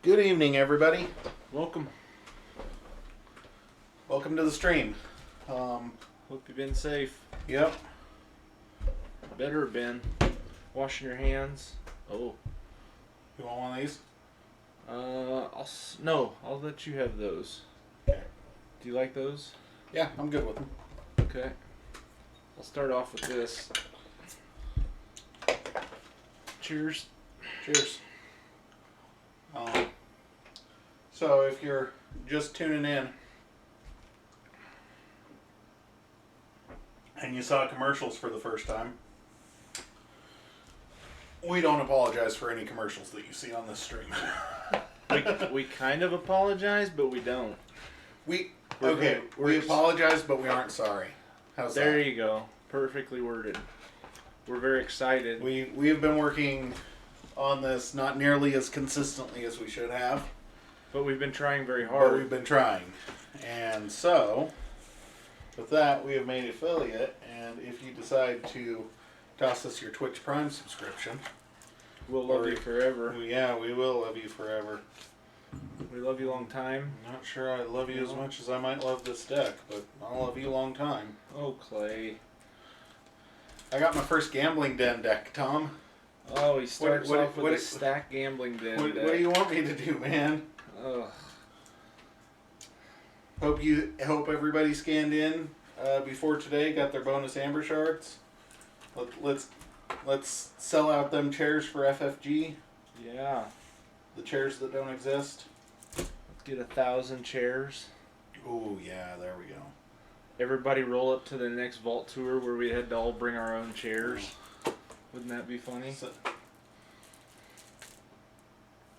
Good evening, everybody. Welcome. Welcome to the stream. Hope you've been safe. Yep. Better have been. Washing your hands. Oh. You want one of these? I'll let you have those. Okay. Do you like those? Yeah, I'm good with them. Okay. I'll start off with this. Cheers. Cheers. So if you're just tuning in and you saw commercials for the first time, we don't apologize for any commercials that you see on this stream. We kind of apologize, but we don't. We apologize, but we aren't sorry. How's that? There you go. Perfectly worded. We're very excited. We have been working on this not nearly as consistently as we should have. But we've been trying very But hard. we've been trying. And so, with that, we have made affiliate, and if you decide to toss us your Twitch Prime subscription, We'll love you forever. yeah, we will love you forever. We love you long time. Not sure I love you as much as I might love this deck, but I'll love you a long time. Oh, Clay. I got my first Gambling Den deck, Tom. Oh, he starts off with a what- stack gambling den. What do you want me to do, man? Ugh. Hope everybody scanned in before today, got their bonus amber shards. Let's sell out them chairs for FFG. Yeah. The chairs that don't exist. Let's get 1,000 chairs. Oh yeah, there we go. Everybody roll up to the next vault tour where we had to all bring our own chairs. Wouldn't that be funny?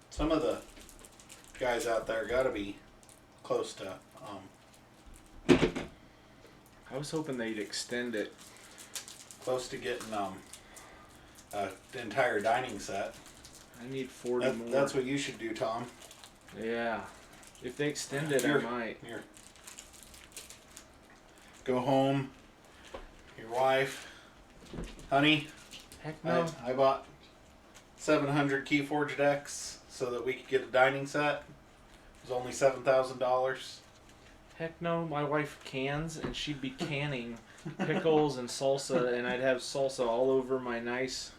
Some of the guys out there gotta be close to I was hoping they'd extend it. getting the entire dining set. I need 40 more. That's what you should do, Tom. Yeah. If they extend it, I might. Here. Go home. Your wife. Honey. Heck no. I bought 700 Keyforge decks so that we could get a dining set. It was only $7,000. Heck no. My wife cans, and she'd be canning pickles and salsa, and I'd have salsa all over my nice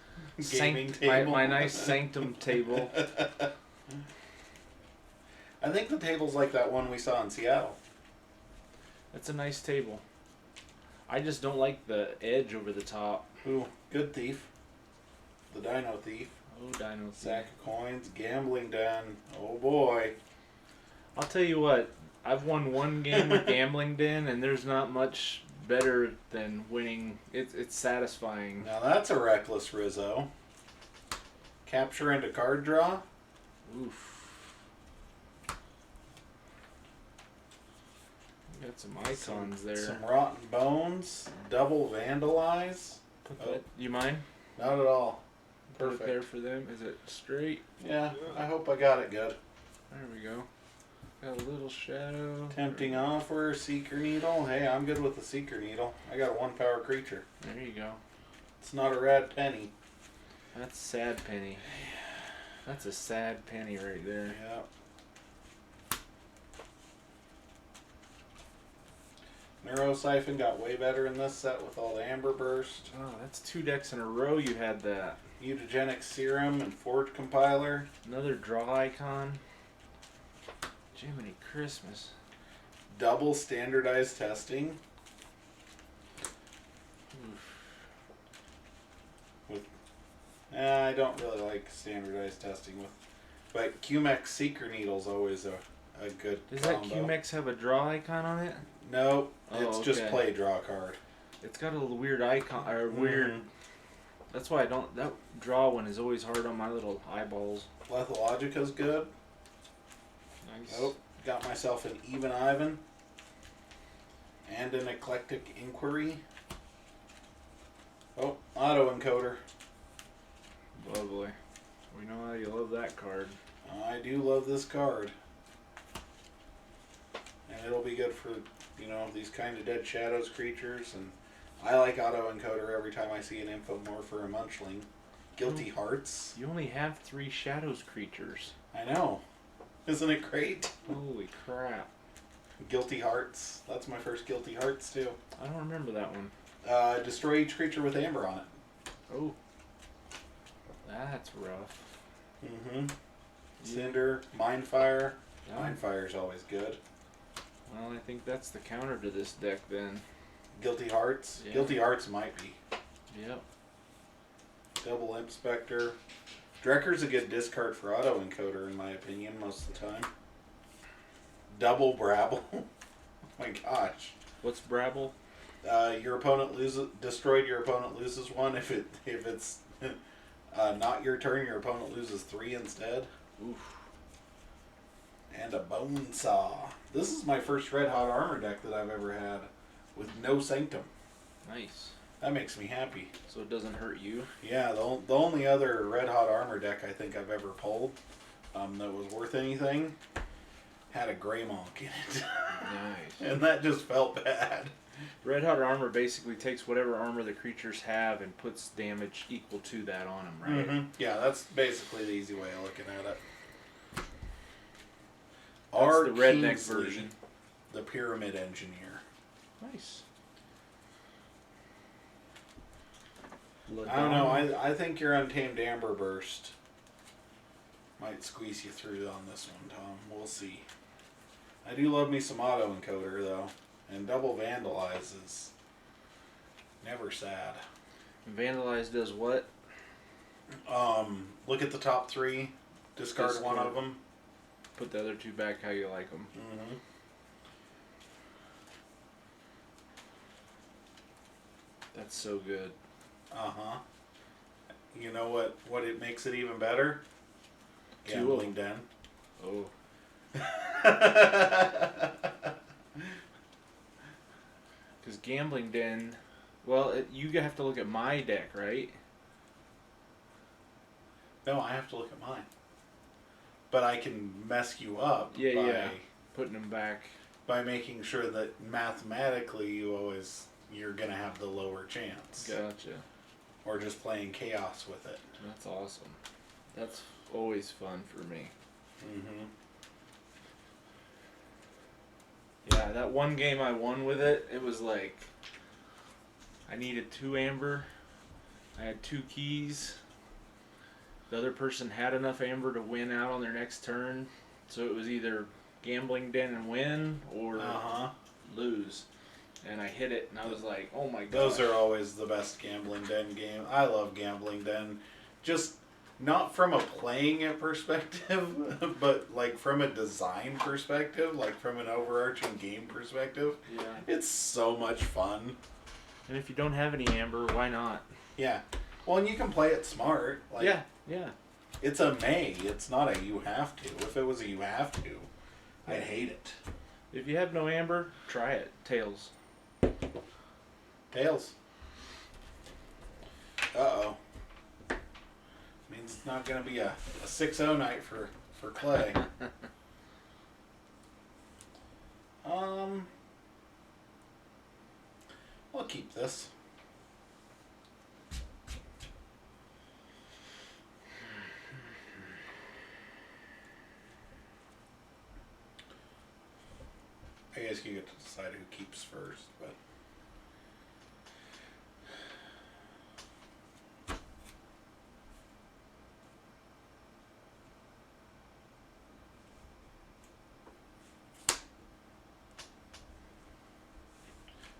Gaming table. my nice sanctum table. I think the table's like that one we saw in Seattle. That's a nice table. I just don't like the edge over the top. Ooh, good thief. The Dino Thief. Oh, Dino. Sack of coins. Gambling Den. Oh boy. I'll tell you what. I've won one game with Gambling Den, and there's not much better than winning. It's satisfying. Now that's a reckless Rizzo. Capture into card draw. Oof. Got some icons there. Some Rotten Bones. Double Vandalize. You mind? Not at all. Put Perfect. it there for them. Is it straight? Yeah, I hope I got it good. There we go. Got a little shadow. Tempting offer, Seeker Needle. Hey, I'm good with the Seeker Needle. I got a 1-power creature. There you go. It's not a rad penny. That's sad penny. That's a sad penny right there. Yeah. Neurosiphon got way better in this set with all the Amber Burst. Oh, that's 2 decks in a row you had that. Mutagenic Serum and Forge Compiler. Another draw icon. Jiminy Christmas. Double Standardized Testing. Oof. I don't really like Standardized Testing but QMEX Seeker Needle's always a good Does combo. that QMEX have a draw icon on it? Nope, Oh, it's just okay. play draw card. It's got a little weird icon, or weird. That's why I don't. That draw one is always hard on my little eyeballs. Lethalogica's good. Nice. Oh, got myself an Even Ivan. And an Eclectic Inquiry. Oh, Auto Encoder. Lovely. We know how you love that card. I do love this card. And it'll be good for, these kind of Dead Shadows creatures. And I like Auto Encoder every time I see an Infomorph or a Munchling. Guilty Hearts. You only have 3 Shadows creatures. I know. Isn't it great? Holy crap. Guilty Hearts. That's my first Guilty Hearts, too. I don't remember that one. Destroy each creature with amber on it. Oh. That's rough. Mm-hmm. Cinder, Mindfire. Yeah. Mindfire's always good. Well, I think that's the counter to this deck then. Guilty Hearts. Yeah. Guilty Hearts might be. Yep. Double Inspector. Drekker's a good discard for auto encoder in my opinion most of the time. Double Brabble. Oh my gosh. What's Brabble? Your opponent loses. Destroyed. Your opponent loses one. If it's not your turn, your opponent loses 3 instead. Oof. And a Bone Saw. This is my first Red Hot Armor deck that I've ever had with no Sanctum. Nice. That makes me happy. So it doesn't hurt you? Yeah, the only other Red Hot Armor deck I think I've ever pulled that was worth anything had a Greymonk in it. Nice. And that just felt bad. Red Hot Armor basically takes whatever armor the creatures have and puts damage equal to that on them, right? Mm-hmm. Yeah, that's basically the easy way of looking at it. That's the redneck Kingsley, version. The Pyramid Engineer. Nice. I don't know. I think your Untamed Amber Burst might squeeze you through on this one, Tom. We'll see. I do love me some auto encoder though, and double Vandalize is never sad. Vandalize does what? Look at the top 3. Discard one of them. Put the other 2 back how you like them. Mm-hmm. That's so good. Uh-huh. You know what it makes it even better? 2 Gambling Den. Oh. Because Gambling Den, well, you have to look at my deck, right? No, I have to look at mine. But I can mess you up Putting them back. by making sure that mathematically you're gonna have the lower chance. Gotcha. Or just playing chaos with it. That's awesome. That's always fun for me. Mm-hmm. Yeah, that one game I won with it, it was like I needed 2 amber. I had 2 keys. The other person had enough amber to win out on their next turn. So it was either Gambling Den and win or lose. And I hit it and I was like, oh my god. Those are always the best Gambling Den game. I love Gambling Den. Just not from a playing it perspective, but like from a design perspective, like from an overarching game perspective. Yeah. It's so much fun. And if you don't have any amber, why not? Yeah. Well, and you can play it smart. Like, yeah. It's a may. It's not a you have to. If it was a you have to, I'd hate it. If you have no amber, try it. Tails. Tails. Uh-oh. Means it's not going to be a 6-0 night for Clay. I'll keep this. I guess you get to decide who keeps first, but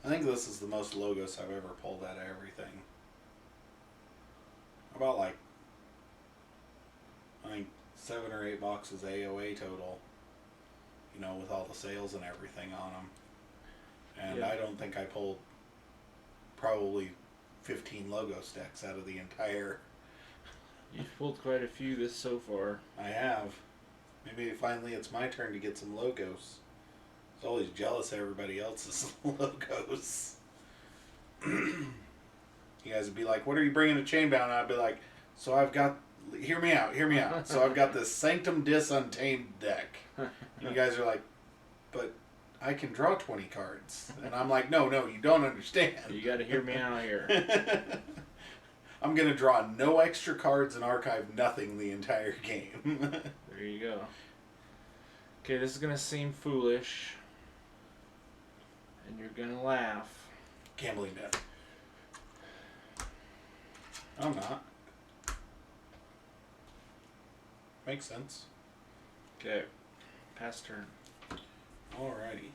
I think this is the most logos I've ever pulled out of everything. About like, I think 7 or 8 boxes AOA total, you know, with all the sales and everything on them. And Yeah. I don't think I pulled probably 15 logo stacks out of the entire. You've pulled quite a few this so far. I have. Maybe finally it's my turn to get some logos. I was always jealous of everybody else's logos. You guys would be like, what are you bringing to Chainbound? And I'd be like, so I've got, hear me out. So I've got this Sanctum Dis Untamed deck. And you guys are like, but I can draw 20 cards. And I'm like, no, you don't understand. You gotta hear me out here. I'm going to draw no extra cards and archive nothing the entire game. There you go. Okay, this is gonna seem foolish, and you're gonna laugh. Can't believe that. I'm not. Makes sense. Okay, pass turn. Alrighty.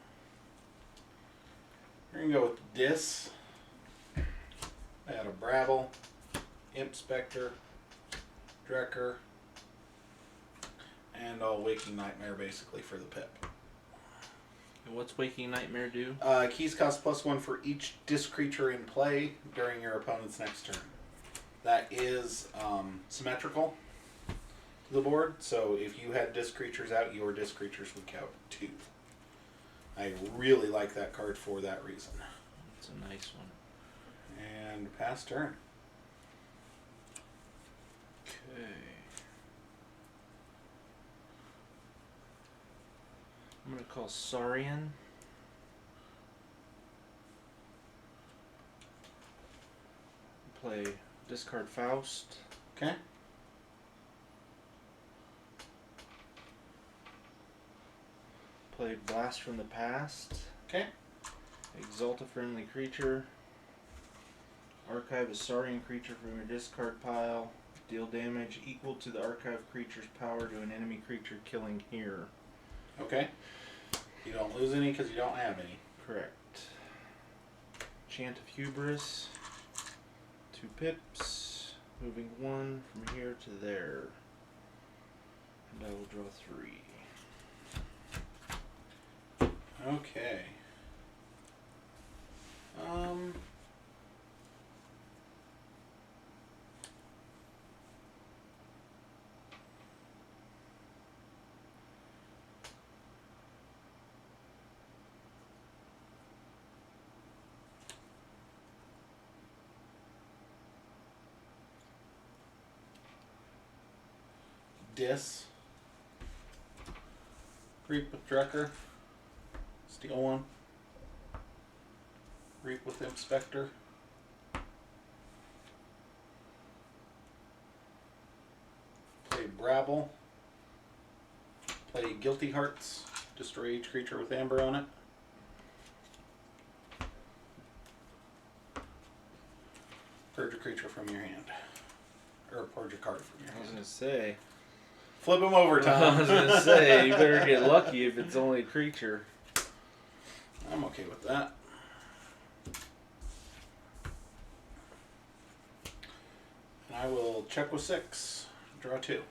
We're gonna go with Dis. I had a Brabble, Imp Spectre, Drekker, and all Waking Nightmare basically for the pip. And what's Waking Nightmare do? Keys cost +1 for each disc creature in play during your opponent's next turn. That is symmetrical to the board, so if you had disc creatures out, your disc creatures would count too. I really like that card for that reason. It's a nice one. And pass turn. Okay. I'm gonna call Saurian. Play discard Faust. Okay. Play Blast from the Past. Okay. Exalt a friendly creature. Archive a Saurian creature from your discard pile. Deal damage equal to the archive creature's power to an enemy creature killing here. Okay. You don't lose any because you don't have any. Correct. Chant of Hubris. 2 pips. Moving 1 from here to there. And I will draw 3. Okay. Dis. Reap with Drekker. Steal one. Reap with Imp Spectre. Play Brabble. Play Guilty Hearts. Destroy each creature with amber on it. Purge a creature from your hand. Or purge a card from your I was hand. gonna say. Flip him over, Tom. I was gonna say, you better get lucky if it's only a creature. I'm okay with that. And I will check with 6. Draw 2.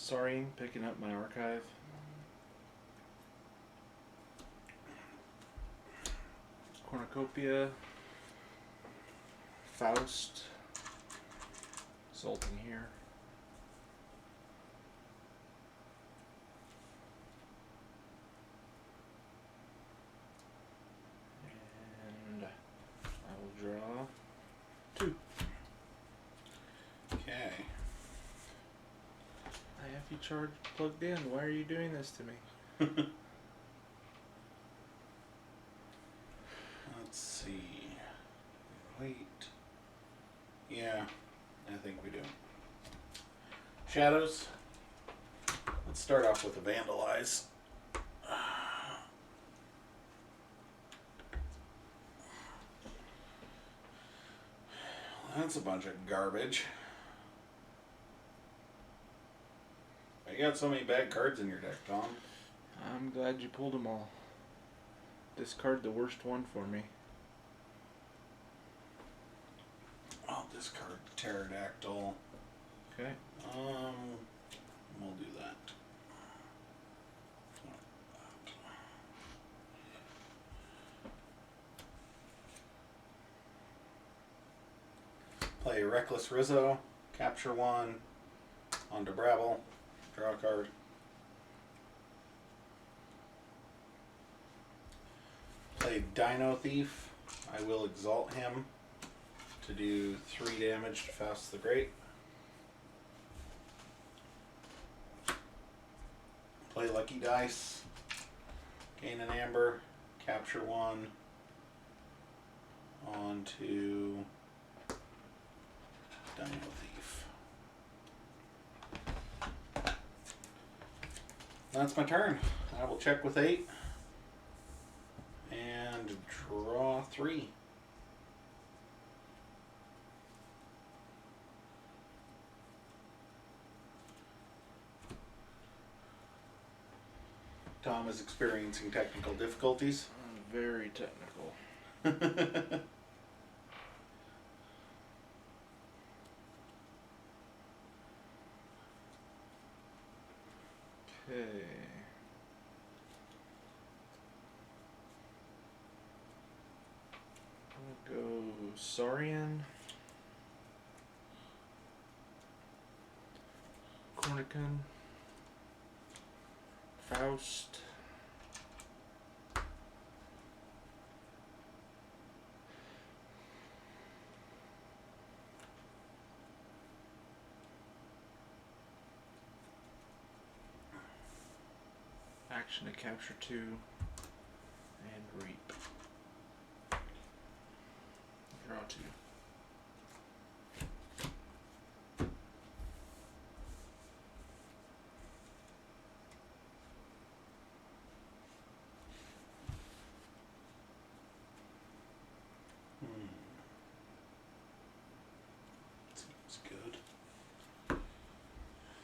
Sorry, picking up my archive. Cornucopia. Faust. Exalting here. And I will draw 2. Okay. I have you charged, plugged in. Why are you doing this to me? Let's see. Wait. Yeah, I think we do. Shadows. Let's start off with a Vandalize. That's a bunch of garbage. You got so many bad cards in your deck, Tom. I'm glad you pulled them all. Discard the worst one for me. I'll discard Pterodactyl. Okay. We'll do that. Play Reckless Rizzo. Capture 1. Onto Brabble. Draw a card. Play Dino Thief. I will exalt him to do 3 damage to Faust the Great. Play Lucky Dice. Gain an amber. Capture 1. On to Dino Thief. That's my turn. I will check with 8. And draw 3. Tom is experiencing technical difficulties. Very technical. Okay. I'll go Saurian. Cornican. Faust. Action to capture 2 and reap. Draw 2. Seems good.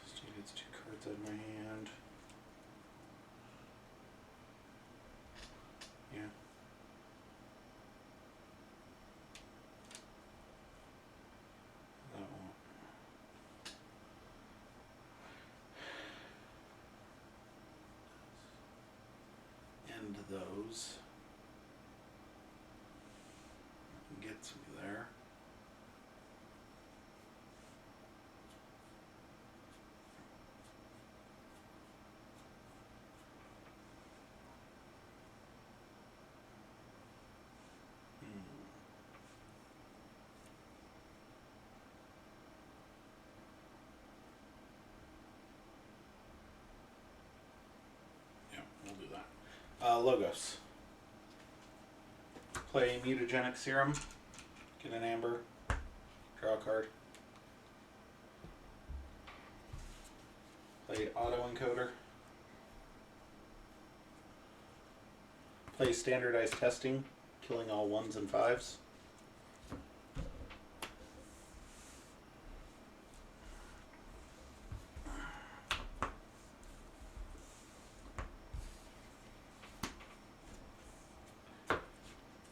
Still gets 2 cards out of my hand. Yeah. That one. End those. Gets me there. Yeah, we'll do that. Logos. Play Mutagenic Serum. Get an amber. Draw a card. Play Auto Encoder. Play Standardized Testing, killing all 1s and 5s.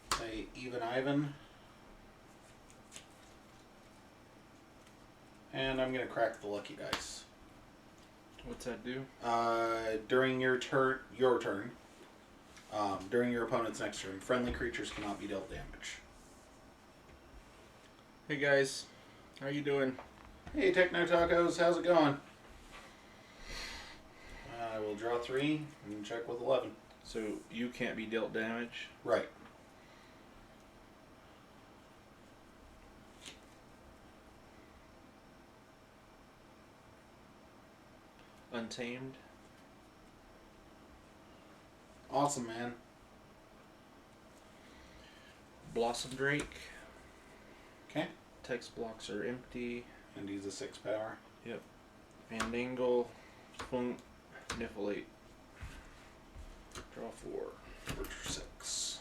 Play Even Ivan. And I'm going to crack the Lucky Dice. What's that do? During your turn, during your opponent's next turn, friendly creatures cannot be dealt damage. Hey guys, how you doing? Hey Techno Tacos, how's it going? I will draw 3 and check with 11. So you can't be dealt damage? Right. Untamed? Awesome, man. Blossom Drake. Okay. Text blocks are empty. And he's a 6 power. Yep. Fandangle. Funk. Nifflate. Draw 4. Which are 6.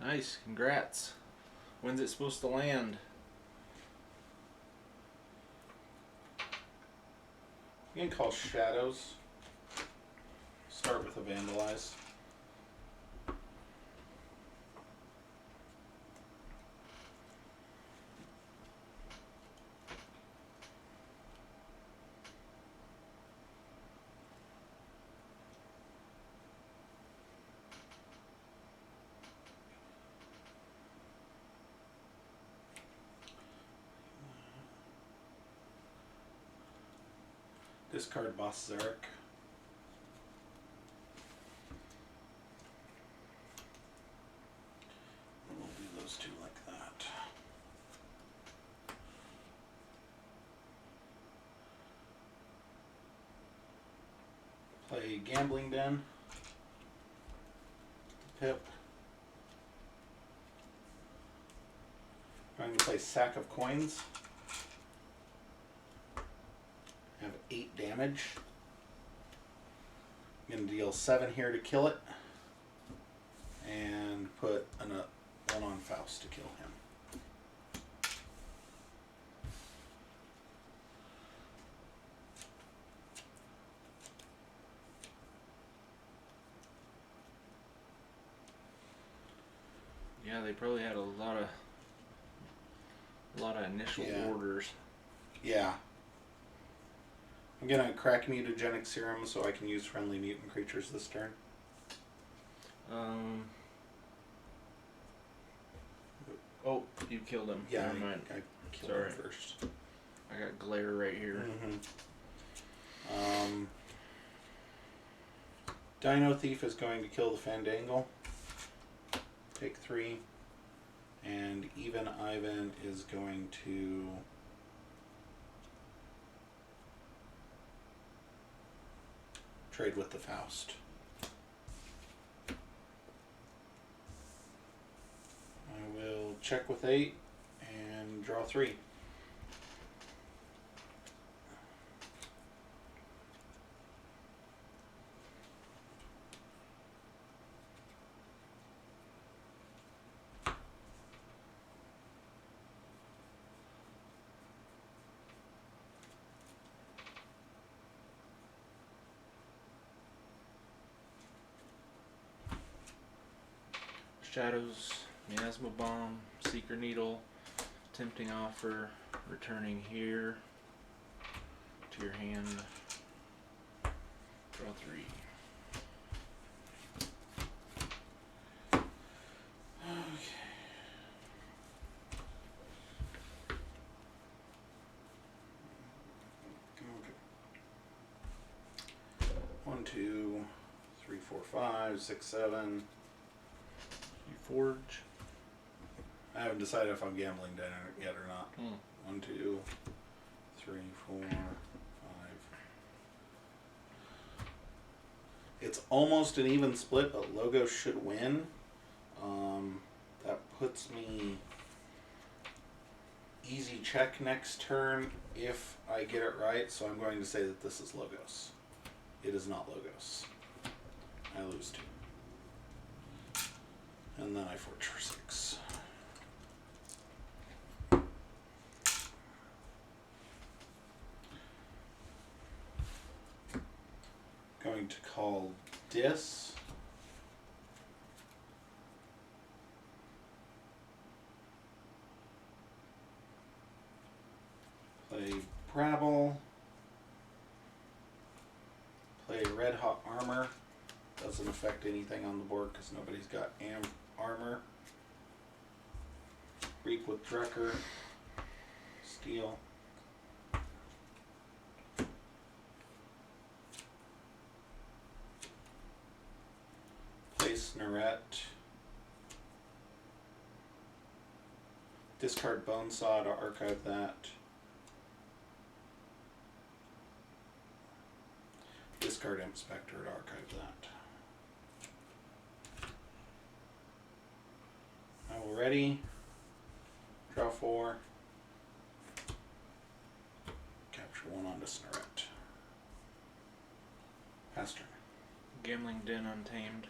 Nice, congrats. When's it supposed to land? You can call Shadows. Start with a Vandalize. Discard Boss Zarek. We'll do those two like that. Play Gambling Den. Pip. I'm going to play Sack of Coins. Have 8 damage. I'm going to deal 7 here to kill it. And put one on Faust to kill him. Yeah, they probably had a lot of initial orders. Yeah. I'm gonna crack Mutagenic Serum so I can use friendly mutant creatures this turn. Oh, you killed him. Yeah, Never mind. I killed him first. I got glare right here. Dino Thief is going to kill the Fandangle. Take 3. And Even Ivan is going to trade with the Faust. I will check with 8 and draw 3. Shadows, Miasma Bomb, Seeker Needle, Tempting Offer, returning here to your hand. Draw 3. Okay. 1, 2, 3, 4, 5, 6, 7. Forge. I haven't decided if I'm gambling dinner yet or not. 1, 2, 3, 4, 5. It's almost an even split, but Logos should win. That puts me easy check next turn if I get it right. So I'm going to say that this is Logos. It is not Logos. I lose 2. And then I forge for 6. Going to call Dis. Play Brabble. Play Red Hot Armor. Doesn't affect anything on the board because nobody's got armor. Reap with Drekker. Steel. Play Snarette. Discard Bonesaw to archive that. Discard Imp Spectre to archive that. Ready. Draw 4. Capture 1 onto Snarette. Pass turn. Gambling Den Untamed.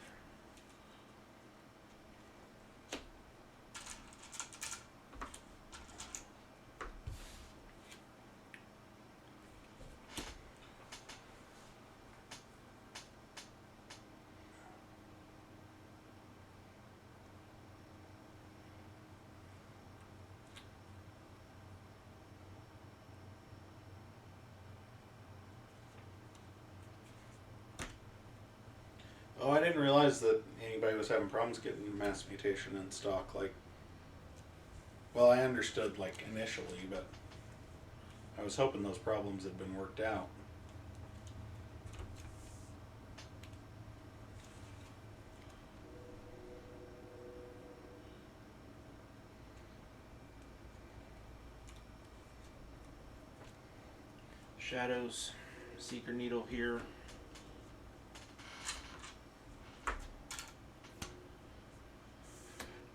Oh, I didn't realize that anybody was having problems getting Mass Mutation in stock. Like, well, I understood like initially, but I was hoping those problems had been worked out. Shadows, Seeker Needle here.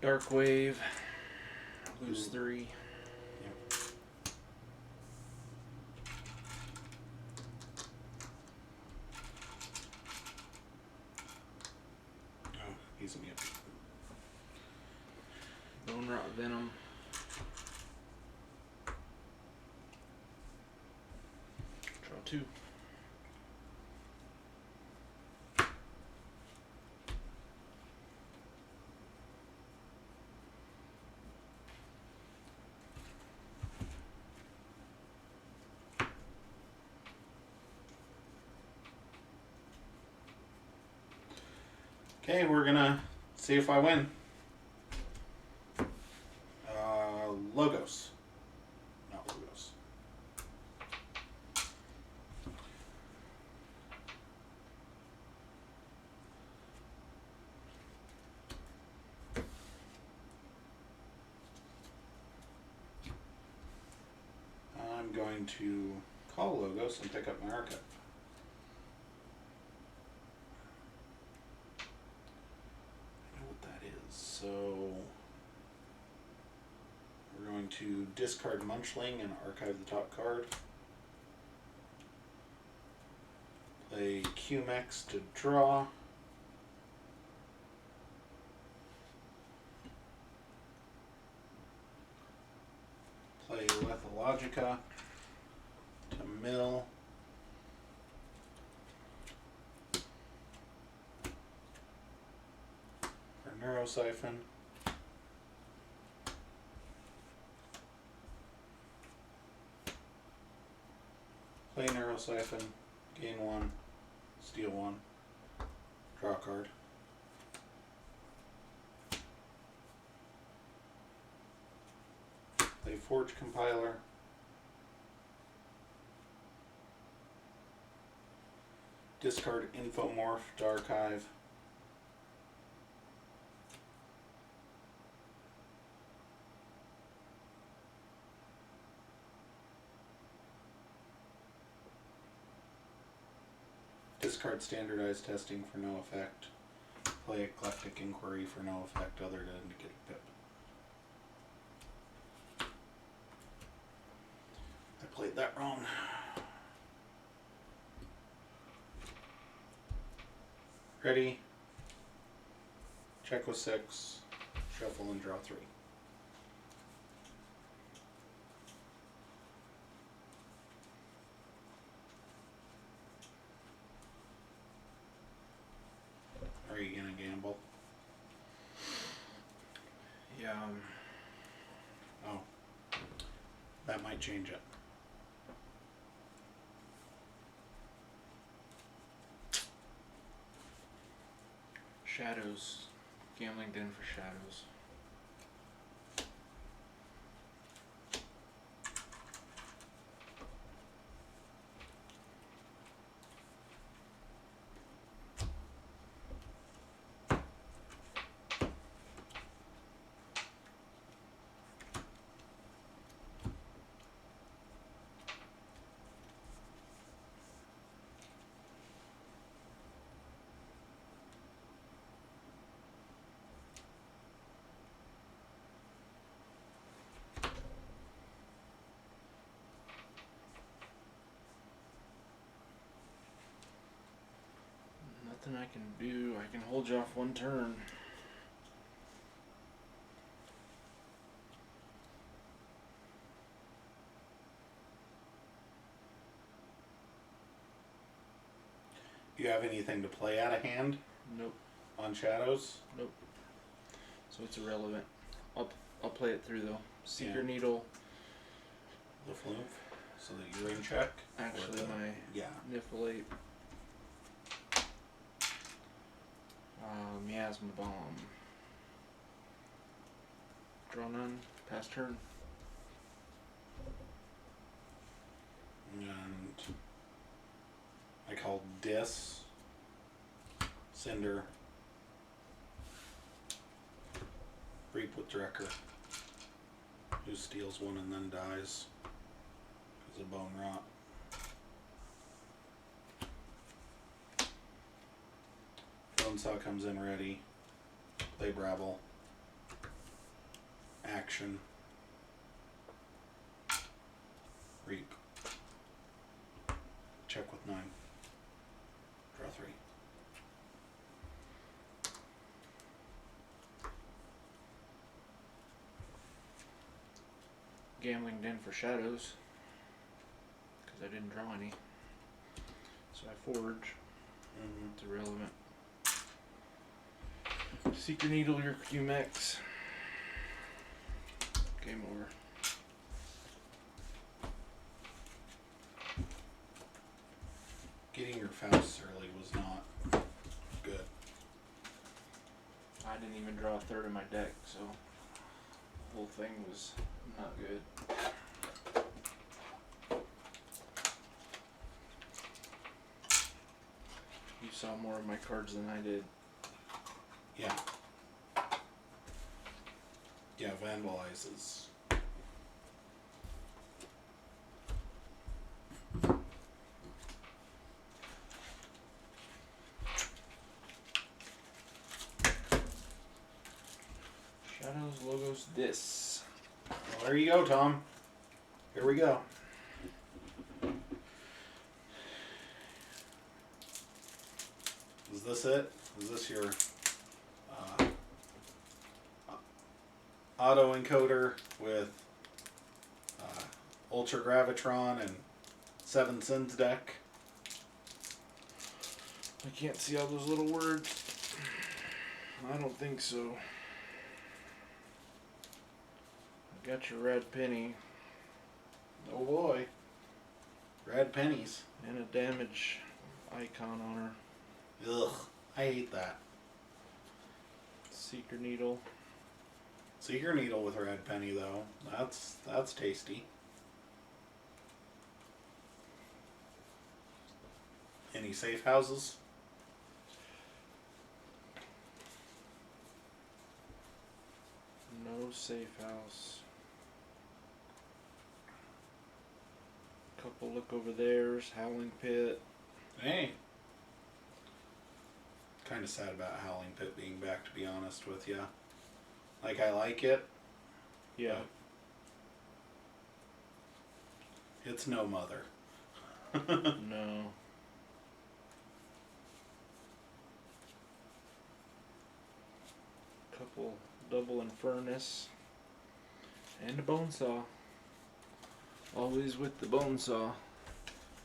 Dark Wave, lose 3. Yep. Oh, he's a mutant. Bone Rot Venom. Draw 2. Okay, we're gonna see if I win. Logos. Not Logos. I'm going to call Logos and pick up my archive. I know what that is. So we're going to discard Munchling and archive the top card. Play QMX to draw. Play Lethalogica to mill. Or Neurosiphon. Play Neurosiphon, gain 1, steal 1, draw a card. Play Forge Compiler. Discard Infomorph to archive. Discard Standardized Testing for no effect. Play Eclectic Inquiry for no effect other than to get a pip. I played that wrong. Ready? Check with 6. Shuffle and draw 3. Are you gonna gamble? Yeah. Oh. That might change it. Shadows. Gambling Den for Shadows. Nothing I can do. I can hold you off 1 turn. Do you have anything to play out of hand Nope. on Shadows? Nope. So it's irrelevant. I'll play it through though. Seeker Yeah. Needle. The flume, so that you're in check? Actually, my Yeah. Niflate. Miasma Bomb. Draw none. Pass turn. And I call Dis. Cinder. Reap with Drekker. Who steals one and then dies. Because of Bone Rot. Bonesaw comes in ready. Play Brabble. Action. Reap. Check with 9. Draw 3. Gambling Den for shadows. Because I didn't draw any. So I forge. It's irrelevant. Secret Needle your QMX. Game over. Getting your Faust early was not good. I didn't even draw a third of my deck, so the whole thing was not good. You saw more of my cards than I did. Yeah. Yeah, vandalizes. Shadows, Logos, Dis. Well, there you go, Tom. Here we go. Is this it? Is this your auto encoder with Ultra Gravitron and 7 Sins deck? I can't see all those little words. I don't think so. I got your red penny. Oh boy. Red pennies. And a damage icon on her. Ugh. I hate that. Secret Needle. Secret Needle with red penny though. That's tasty. Any safe houses? No safe house. Couple look over theirs. Howling Pit. Hey. Kind of sad about Howling Pit being back, to be honest with you. Like, I like it. Yeah. It's no mother. No. Couple double Infernus. And a Bonesaw. Always with the Bonesaw.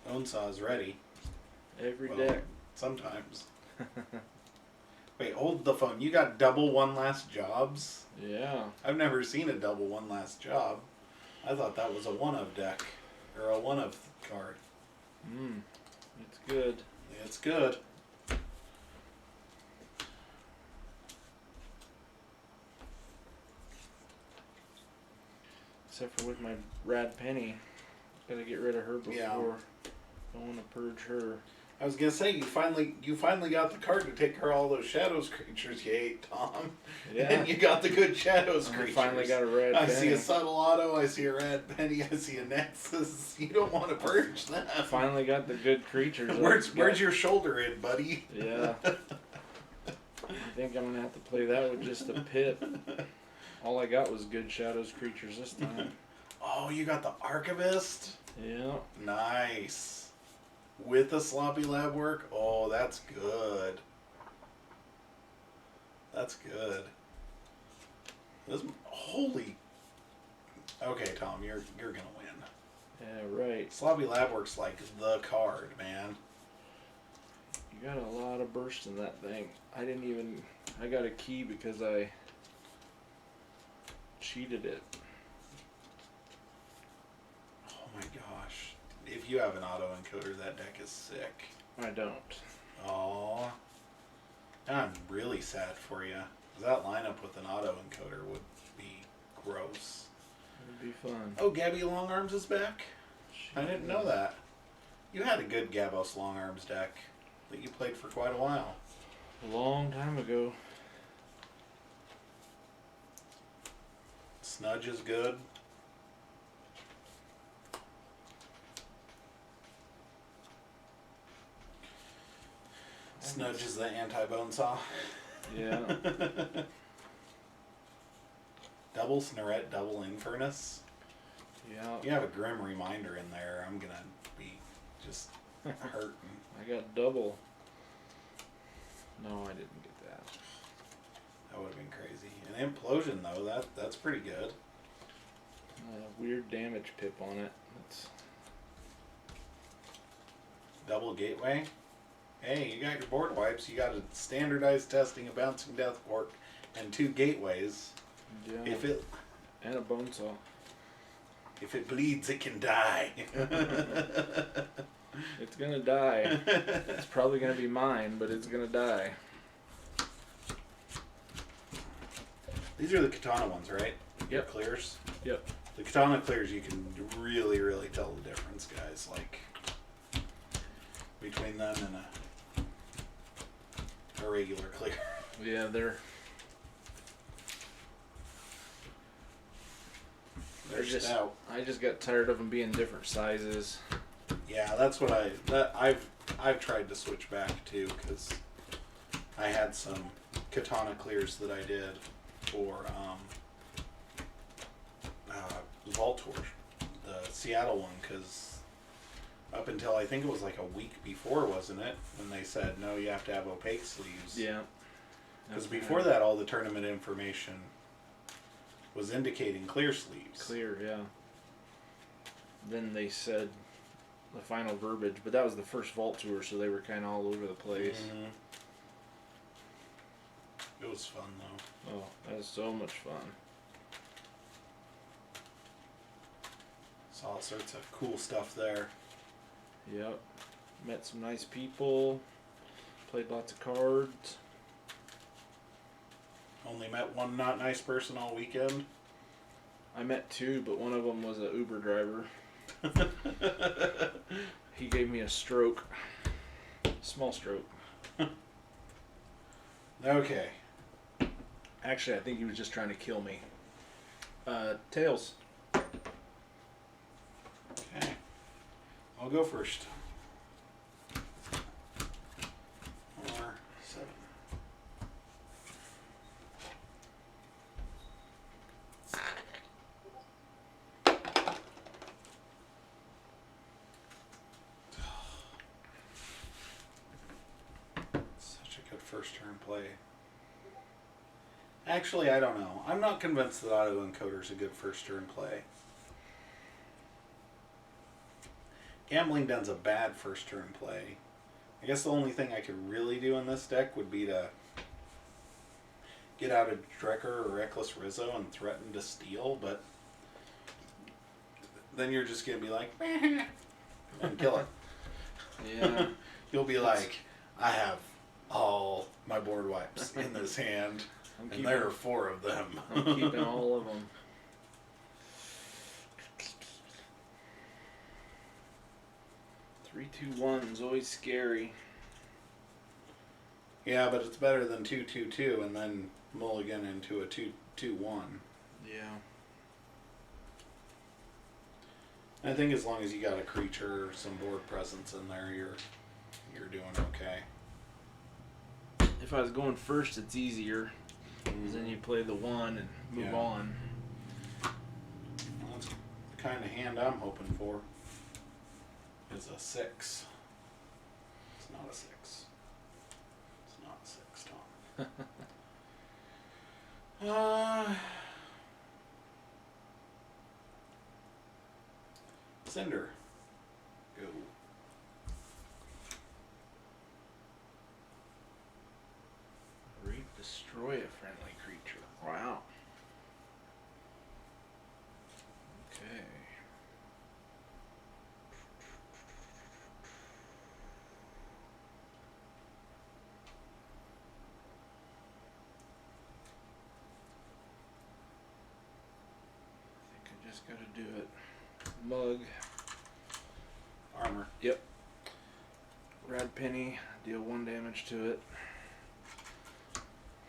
Bonesaw's ready. Every Well, deck. Sometimes. Wait, hold the phone. You got double one last jobs? Yeah. I've never seen a double one last job. I thought that was a one-of deck. Or a one-of card. It's good. It's good. Except for with my Rad Penny. Gotta get rid of her before. Yeah. Don't want to purge her. I was gonna say you finally got the card to take care of all those Shadows creatures you ate, Tom. Yeah. And you got the good Shadows I creatures. finally got a red I penny. see a subtle auto, I see a red penny, I see a Nexus. You don't want to purge that. I finally got the good creatures. Where's your shoulder in, buddy? Yeah. I think I'm gonna have to play that with just a pit. All I got was good Shadows creatures this time. Oh, you got the Archivist? Yeah. Nice. With the sloppy lab work? Oh, that's good. That's good. Holy. Okay, Tom, you're gonna win. Yeah, right. Sloppy lab work's like the card, man. You got a lot of burst in that thing. I got a key because I cheated it. Oh my gosh. If you have an auto encoder, that deck is sick. I don't. Aww. I'm really sad for you. That lineup with an auto encoder would be gross. It'd be fun. Oh, Gabby Longarms is back? I didn't know that. You had a good Gabos Longarms deck that you played for quite a while. A long time ago. Snudge is good. Snudge is the anti-bone saw. Yeah. Double Snorette, double Infernus. Yeah. You have a grim reminder in there. I'm gonna be just hurting. I got double. No, I didn't get that. That would have been crazy. An Implosion though, that's pretty good. Weird damage pip on it. That's... Double Gateway. Hey, you got your board wipes. You got a standardized testing, a bouncing death fork, and 2 gateways. Yeah. If it and a bone saw. If it bleeds, it can die. It's gonna die. It's probably gonna be mine, but it's gonna die. These are the Katana ones, right? Yep. Clears? Yep. The Katana clears, you can really, really tell the difference, guys. Like, between them and a regular clear. Yeah, they're just stout. I just got tired of them being different sizes. Yeah, that's what I've tried to switch back to, because I had some Katana clears that I did for Vault Tour, the Seattle one, because up until I think it was like a week before, wasn't it, when they said no, you have to have opaque sleeves. Yeah. Because before that, all the tournament information was indicating clear sleeves. Clear, yeah. Then they said the final verbiage, but that was the first Vault Tour, so they were kind of all over the place. Mm-hmm. It was fun though. Oh, that was so much fun. Saw all sorts of cool stuff there. Yep. Met some nice people. Played lots of cards. Only met one not nice person all weekend. I met 2, but one of them was an Uber driver. He gave me a stroke. Small stroke. Okay. Actually, I think he was just trying to kill me. Tails. Okay. I'll go first. 4, 7. Such a good first turn play. Actually, I don't know. I'm not convinced that auto encoder's a good first turn play. Gambling Den's a bad first turn play. I guess the only thing I could really do in this deck would be to get out a Drekker or Reckless Rizzo and threaten to steal, but then you're just going to be like, and kill it. Yeah. You'll be like, I have all my board wipes in this hand, and there are 4 of them. I'm keeping all of them. 3-2-1 is always scary. Yeah, but it's better than 2-2-2 and then mulligan into a 2-2-1. Yeah. I think as long as you got a creature or some board presence in there, you're doing okay. If I was going first, it's easier. Because then you play the 1 and move on. Well, that's the kind of hand I'm hoping for. Is a 6. It's not a 6. It's not a 6, Tom. Cinder. Go. Reap, destroy a friendly creature. Wow. Okay. do it. Mug. Armor. Yep. Rad Penny, deal 1 damage to it.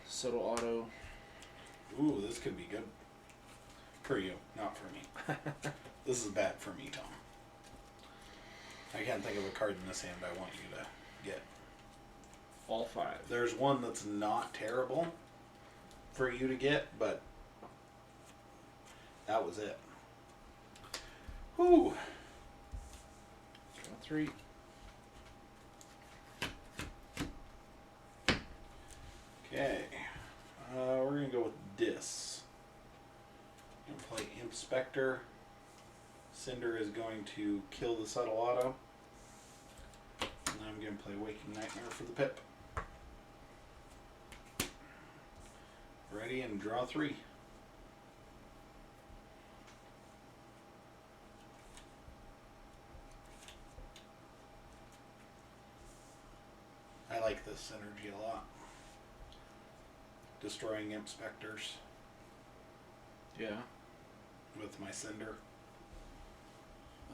Subtle Auto. Ooh, this could be good. For you, not for me. This is bad for me, Tom. I can't think of a card in this hand I want you to get. All 5. There's one that's not terrible for you to get, but that was it. Whew. Draw 3. Okay. We're going to go with this. I'm going to play Inspector. Cinder is going to kill the Subtle Auto. And I'm going to play Waking Nightmare for the pip. Ready and draw 3. I like this energy a lot. Destroying Imp Specters Yeah. with my Cinder.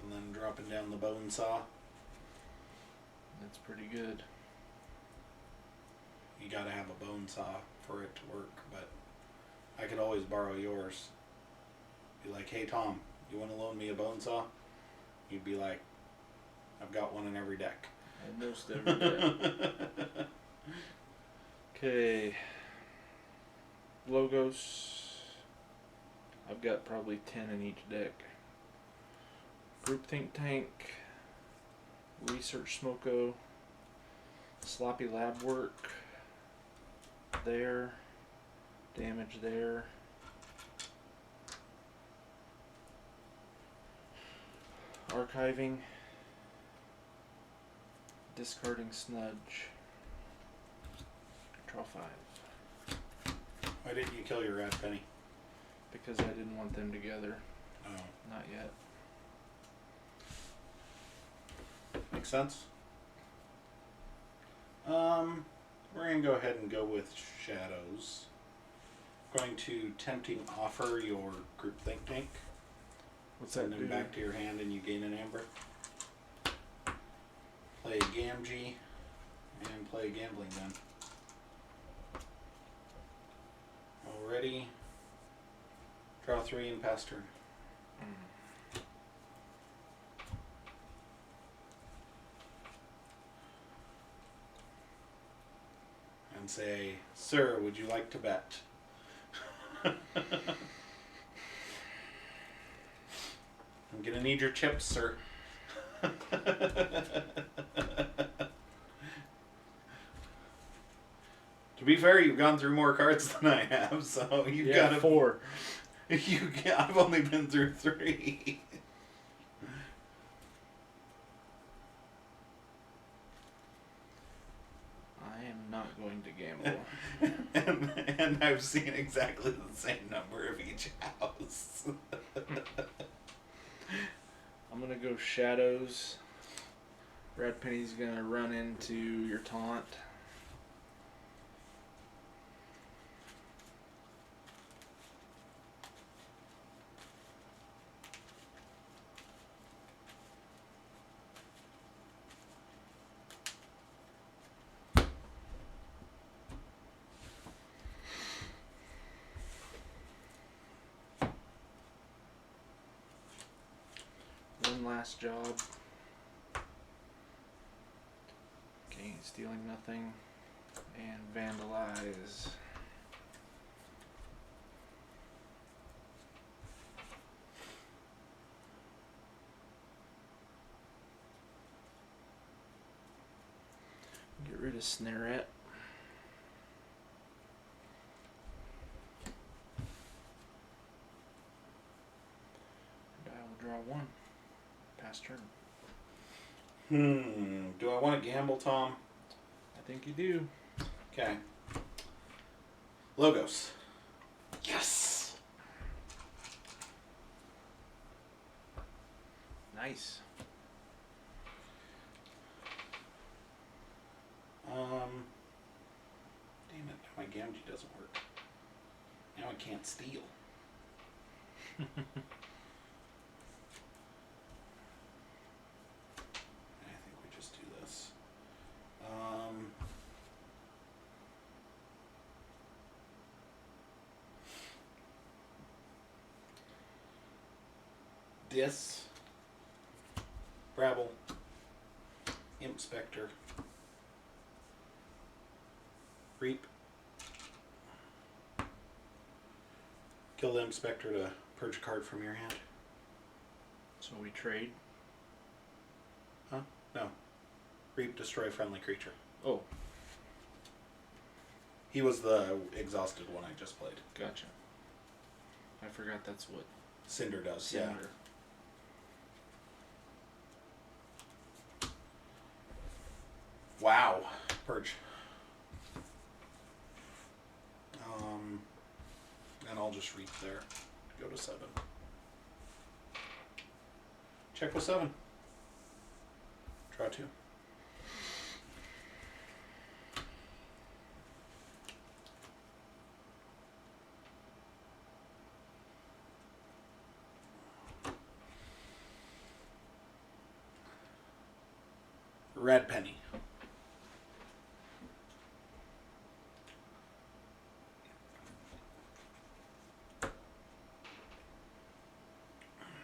And then dropping down the Bone Saw. That's pretty good. You gotta have a Bone Saw for it to work, but I could always borrow yours. Be like, hey Tom, you wanna loan me a Bone Saw? You'd be like, I've got one in every deck. Almost every day. Okay. Logos. I've got probably 10 in each deck. Group Think Tank. Research Smoko. Sloppy Lab Work. There. Damage there. Archiving. Discarding Snudge. Draw 5. Why didn't you kill your Rat Penny? Because I didn't want them together. Oh, Not yet. makes sense. We're gonna go ahead and go with Shadows. Going to Tempting Offer your Group Think Tank. What's Send that them do? back to your hand and you gain an Amber. Play Gamgee and play Gambling Den. Already. Draw 3 and pass turn. And say, sir, would you like to bet? I'm gonna need your chips, sir. To be fair, you've gone through more cards than I have, so you've got 4. I've only been through 3. I am not going to gamble. and I've seen exactly the same number of each house. I'm gonna go Shadows. Red Penny's gonna run into your taunt. One last job. Okay, stealing nothing. And vandalize. Get rid of Snarette. And I will draw 1. Pass turn. Do I want to gamble, Tom? I think you do. Okay. Logos. Yes! Nice. Damn it, my Gamgee doesn't work. Now I can't steal. Dis. Brabble. Imp Spectre. Reap. Kill the Imp Spectre to purge a card from your hand. So we trade. Huh? No. Reap, destroy friendly creature. Oh. He was the exhausted one I just played. Gotcha. I forgot that's what Cinder does, Cinder. yeah. Wow. Purge. And I'll just reap there. Go to 7. Check with 7. Draw 2. Red penny.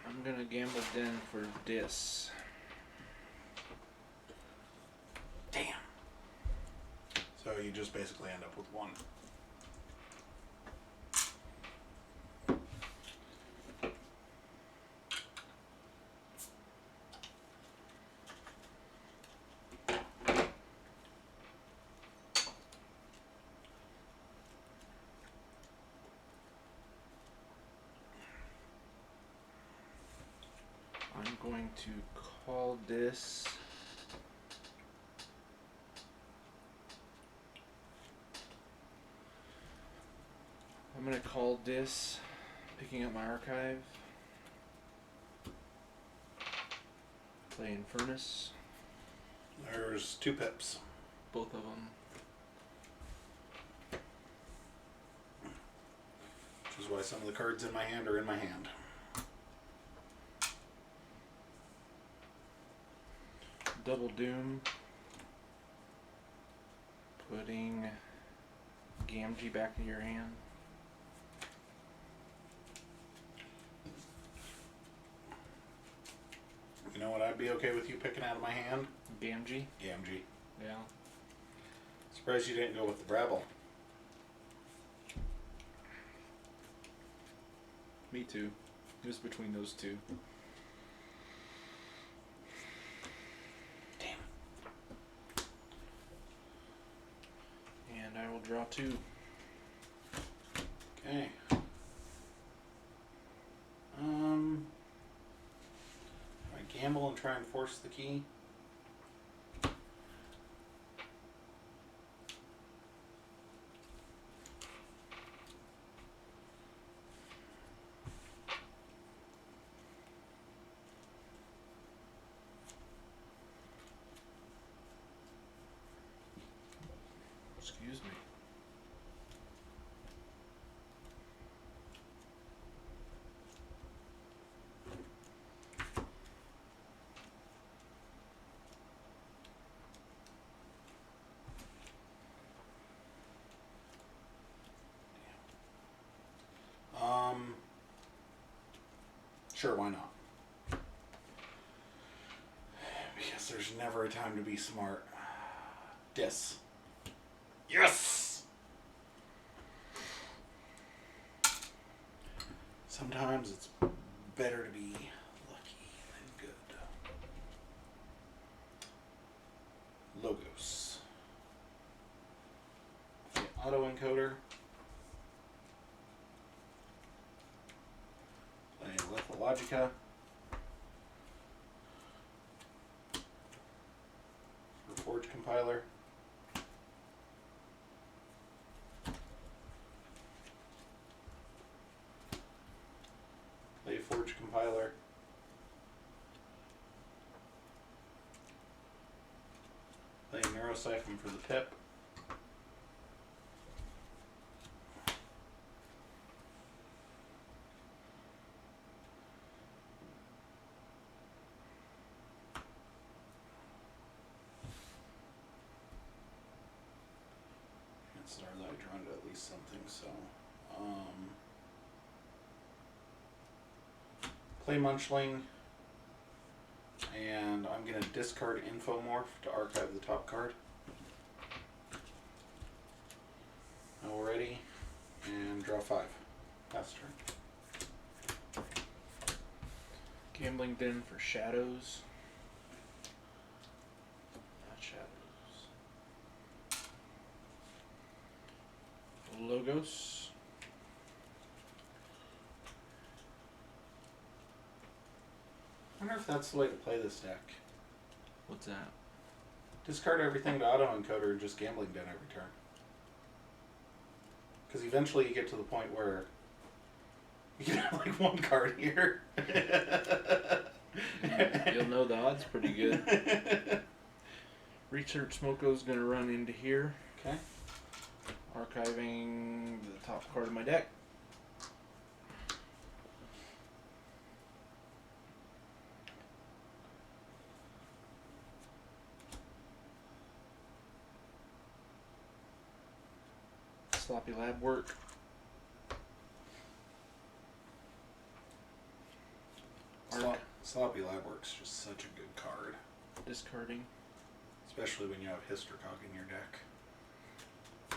I'm gonna gamble den for Dis. Damn. So you just basically end up with 1. I'm going to call Dis. I'm gonna call Dis, picking up my archive. Play Infernus. There's 2 pips. Both of them. Which is why some of the cards in my hand are in my hand. Double Doom. Putting Gamgee back in your hand. You know what I'd be okay with you picking out of my hand? Gamgee? Gamgee. Yeah. Surprised you didn't go with the Brabble. Me too. It was between those two. Damn. And I will draw 2. Okay. I gamble and try and force the key. Excuse me. Sure, why not? Because there's never a time to be smart. Dis. Yes! Sometimes it's better to be lucky than good. Logos. The autoencoder. Play Lithologica. Forge compiler. Keyforge compiler. Play Neurosiphon for the pip. And Starlight drawn to at least something, so Play Munchling. And I'm going to discard Infomorph to archive the top card. Already. And draw 5. Pass turn. Gambling Den for Shadows. Not Shadows. Logos. I wonder if that's the way to play this deck. What's that? Discard everything to auto-encoder and just Gambling Den every turn. Because eventually you get to the point where you can have like one card here. You'll know the odds pretty good. Research Smoko's going to run into here. Okay. Archiving the top card of my deck. Sloppy lab work. Sloppy Lab Work's just such a good card. Discarding. Especially when you have Histercock in your deck.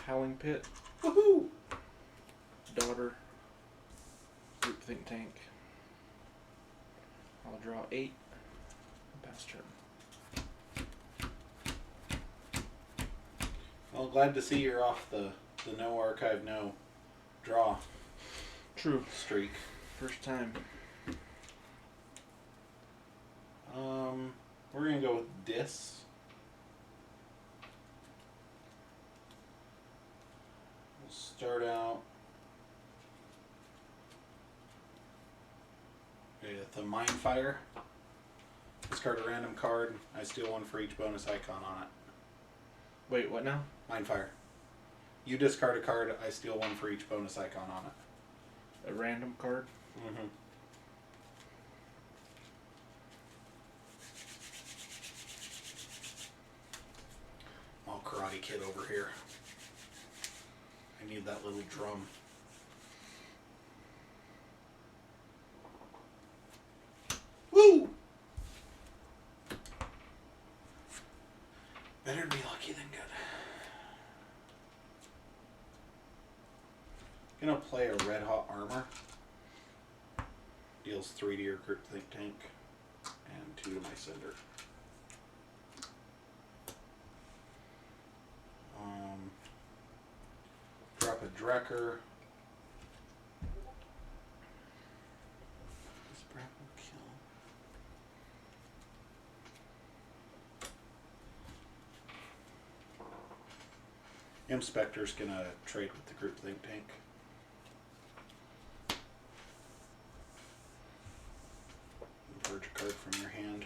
Howling Pit. Woohoo! Daughter. Group Think Tank. I'll draw 8. Pass turn. Well, glad to see you're off the no archive, no draw True. streak. First time. We're gonna go with Dis. We'll start out with the Mindfire. Discard a random card. I steal one for each bonus icon on it. Wait, what now? Mindfire. You discard a card. I steal one for each bonus icon on it. A random card? Mm-hmm. All Karate Kid over here. I need that little drum. Woo! Better to be lucky than good. Gonna play a Red Hot Armor. Deals 3 to your Group Think Tank and 2 to my Cinder. Drop a Drekker. This Brad will kill. Inspector's gonna trade with the Group Think Tank. Purge a card from your hand.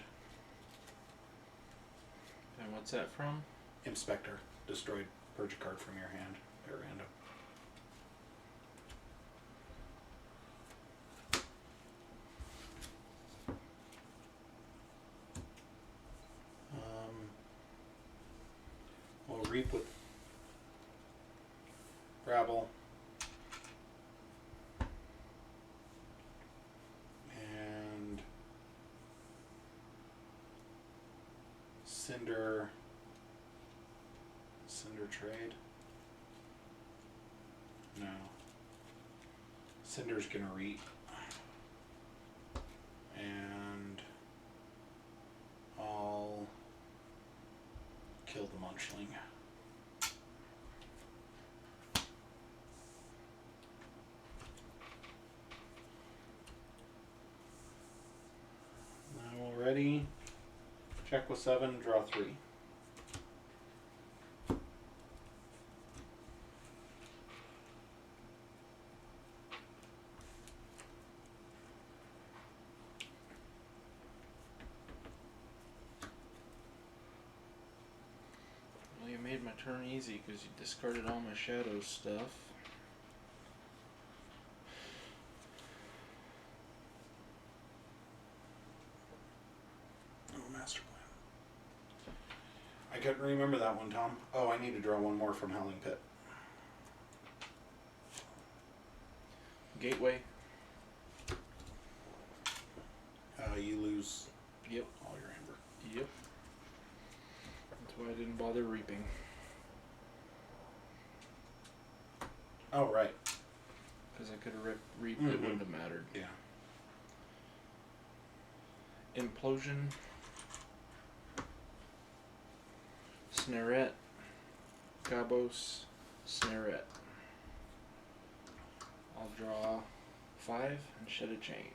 And what's that from? Inspector. Destroyed. Purge a card from your hand at random. We'll reap with Rabble. And Cinder trade. No. Cinder's gonna reap. And I'll kill the Munchling. Now we're ready. Check with 7, draw 3. Well, you made my turn easy because you discarded all my shadow stuff. Master Plan. I couldn't remember that one, Tom. Oh, I need to draw one more from Howling Pit. Gateway. you lose Yep. all your amber. Yep. That's why I didn't bother reaping. Oh, right. Because I could have reaped, Mm-hmm. it wouldn't have mattered. Yeah. Implosion. Snarette. Gabos. Snarette. I'll draw 5 and shed a chain.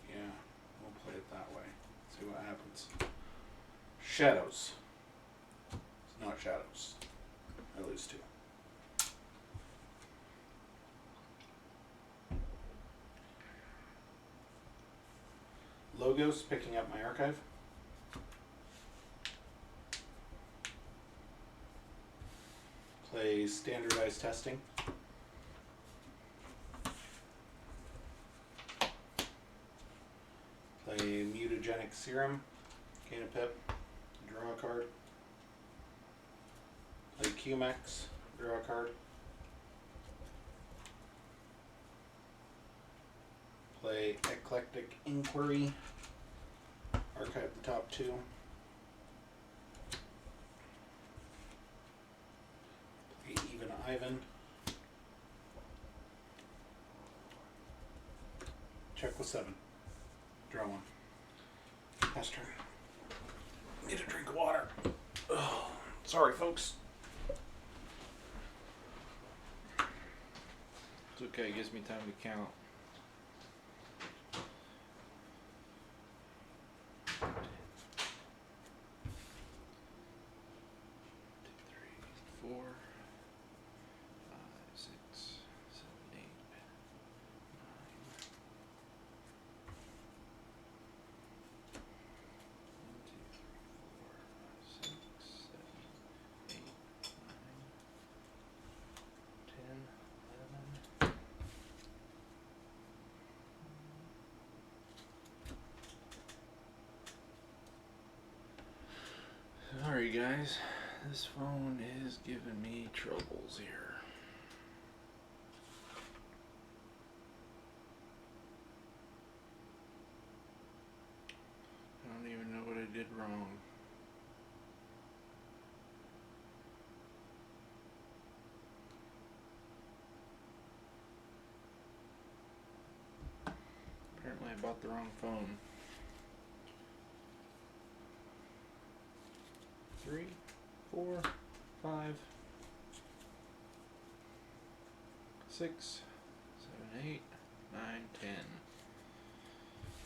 Yeah, we'll play it that way. See what happens. Shadows. It's not shadows. I lose 2. Logos, picking up my archive. Play standardized testing. Play mutagenic serum. Gain a pip. Draw a card. Play QMX. Draw a card. Play eclectic inquiry. Archive the top 2. Play even Ivan. Check with 7. Draw 1. Pass turn. Need a drink of water. Oh, sorry, folks. It's okay, it gives me time to count. 4, 5, 6, 7, 8, 9. Sorry guys, this phone is giving me troubles here. I don't even know what I did wrong. Apparently I bought the wrong phone. 3, 4, 5, 6, 7, 8, 9,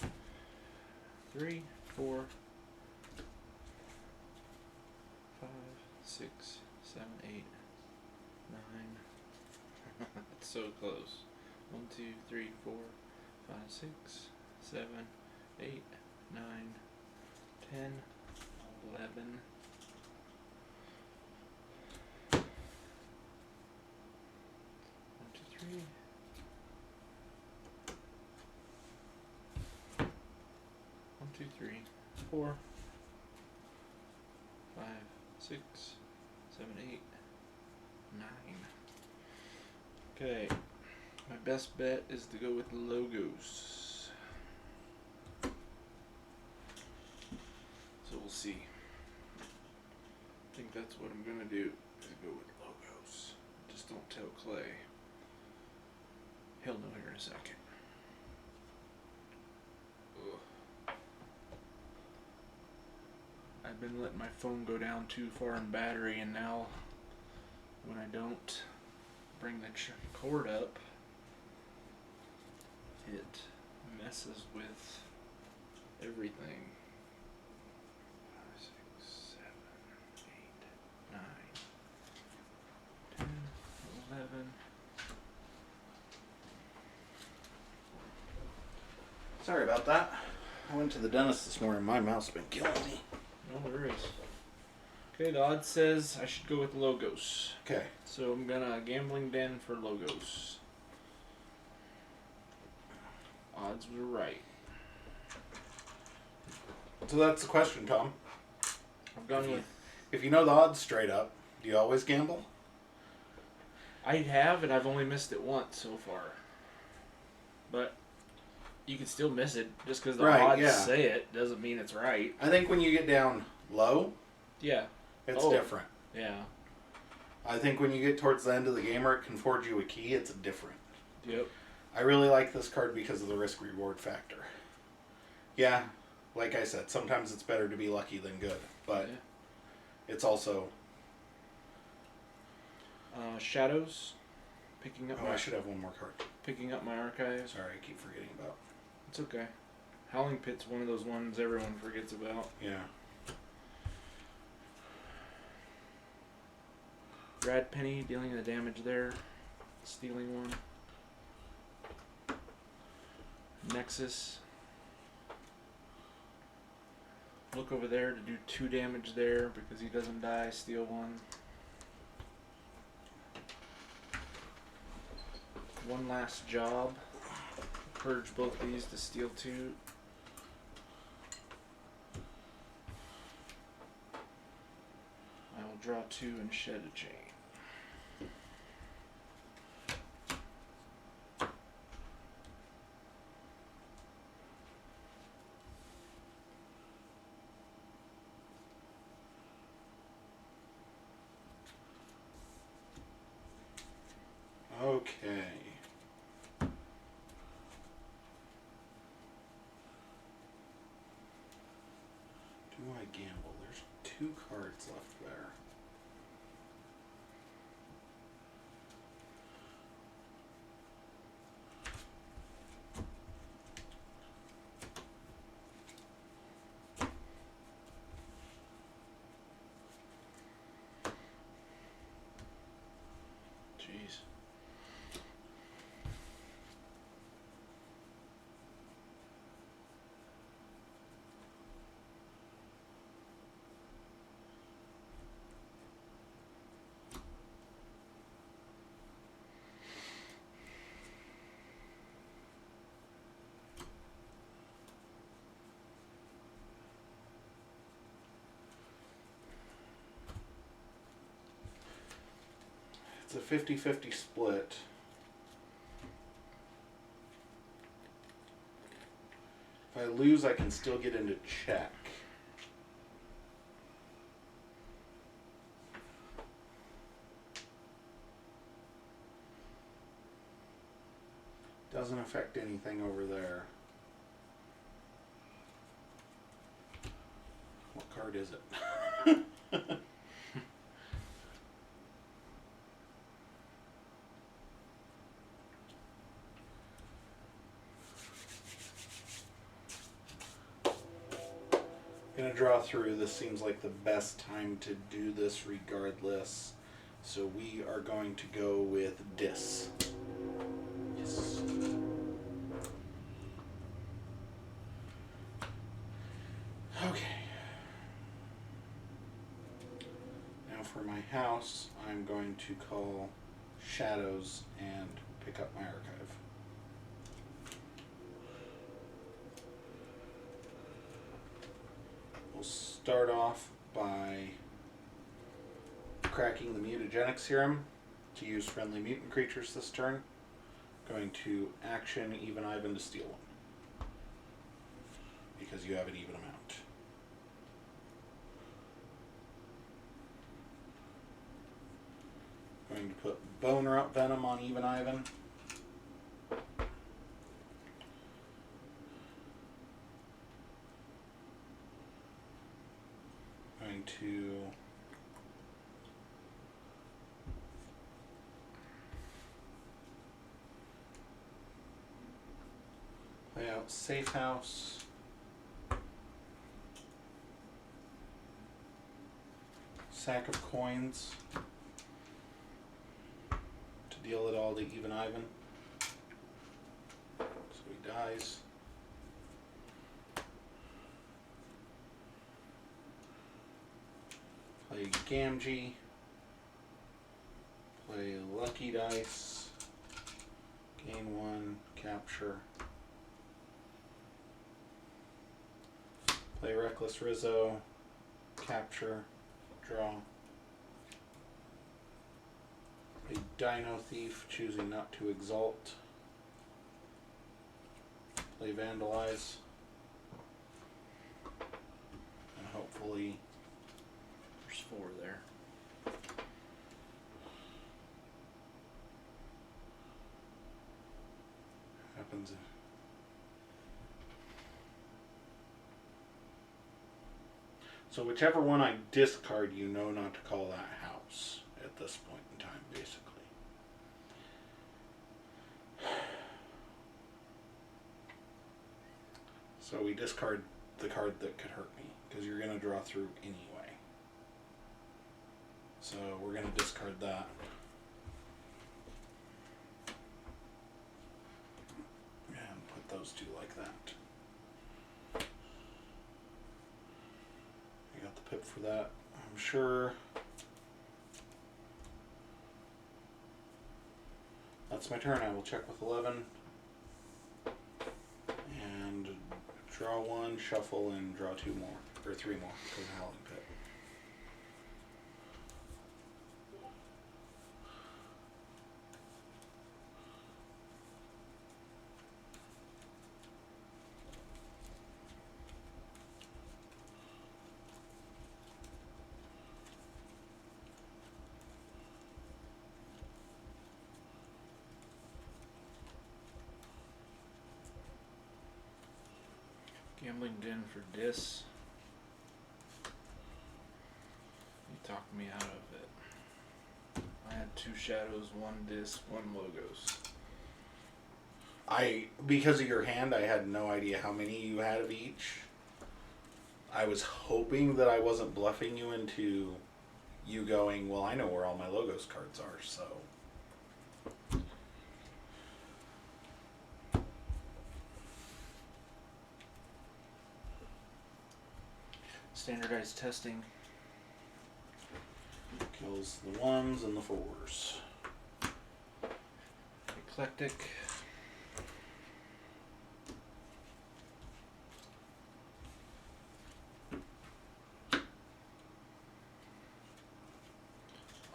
10. 3, 4, 5, 6, 7, 8, 9. That's so close. 1, 2, 3, 4, 5, 6, 7, 8, 9, 10, 11. 1, 2, 3. 1, 2, 3, 4, 5, 6, 7, 8, 9. Okay, my best bet is to go with logos. So we'll see. I think that's what I'm gonna do, is go with logos. Just don't tell Clay. He'll know here in a second. Ugh. I've been letting my phone go down too far in battery, and now when I don't bring the cord up, it messes with everything. 5, 6, 7, 8, 9, 10, 11. Sorry about that. I went to the dentist this morning. My mouth's been killing me. No worries. Okay, the odds says I should go with Logos. Okay. So I'm gonna Gambling Den for Logos. Odds were right. So that's the question, Tom. I've gone with. If you know the odds straight up, do you always gamble? I have, and I've only missed it once so far. But you can still miss it just because the odds say it doesn't mean it's right. I think when you get down low, yeah, it's different. Yeah. I think when you get towards the end of the game where it can forge you a key, it's different. Yep. I really like this card because of the risk-reward factor. Yeah, like I said, sometimes it's better to be lucky than good, but it's also... Shadows. Picking up. I should have one more card. Picking up my archive. Sorry, I keep forgetting about. It's okay. Howling Pit's one of those ones everyone forgets about. Yeah. Rad Penny dealing the damage there. Stealing one. Nexus. Look over there to do 2 damage there because he doesn't die. Steal one. One last job. Purge both these to steal 2. I will draw 2 and shed a chain. Okay. Do I gamble? There's 2 cards left there. Jeez. It's a 50-50 split. If I lose, I can still get into check. Doesn't affect anything over there. What card is it? Gonna draw through. This seems like the best time to do this regardless. So we are going to go with Dis. Yes. Okay. Now for my house, I'm going to call Shadows and pick up my archive. We'll start off by cracking the mutagenic serum to use friendly mutant creatures this turn. Going to action Even Ivan to steal one. Because you have an even amount. Going to put Bone Rot Venom on Even Ivan. Going to play out Safe House. sack of coins to deal it all to even Ivan. So he dies. Play Gamgee. Play Lucky Dice. Gain 1, capture. Play Reckless Rizzo. Capture. Draw. A Dino Thief, choosing not to exalt. Play Vandalize. And hopefully... There's 4 there. Happens. So whichever one I discard, you know not to call that house at this point in time, basically. So we discard the card that could hurt me, because you're going to draw through anyway. So we're going to discard that. And put those two like that. I got the pip for that, I'm sure. That's my turn. I will check with 11. And draw 1, shuffle, and draw 2 more. Or 3 more for the Howling Pit. Gambling Den for Dis. You talked me out of it. I had 2 shadows, 1 Dis, 1 logos. Because of your hand, I had no idea how many you had of each. I was hoping that I wasn't bluffing you into you going, well, I know where all my logos cards are, so. Standardized testing. Kills the 1s and the 4s. Eclectic.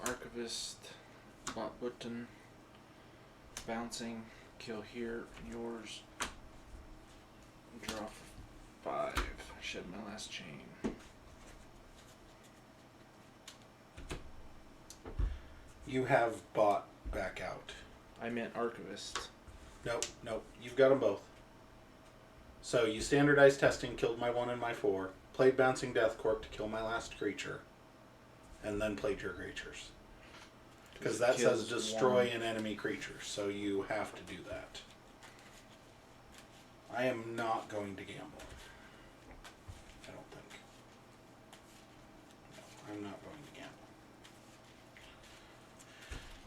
Archivist. Bot button. Bouncing. Kill here. Yours. Draw 5. Shed my last chain. You have bot back out. I meant Archivist. Nope, you've got them both. So you standardized testing, killed my 1 and my 4, played Bouncing Death Cork to kill my last creature, and then played your creatures. Because that says destroy an enemy creature, so you have to do that. I am not going to gamble. I don't think. No, I'm not going to gamble.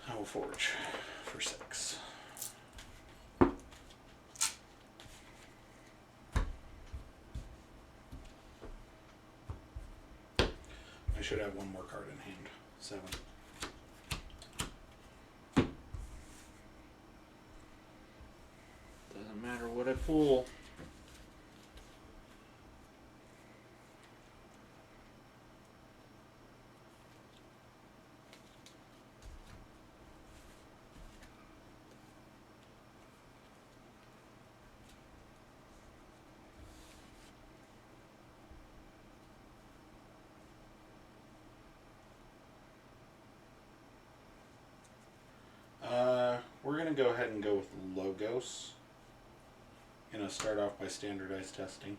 I will forge for 6. I should have 1 more card in hand. 7. Doesn't matter what I pull. We're going to go ahead and go with Logos. Going to start off by standardized testing.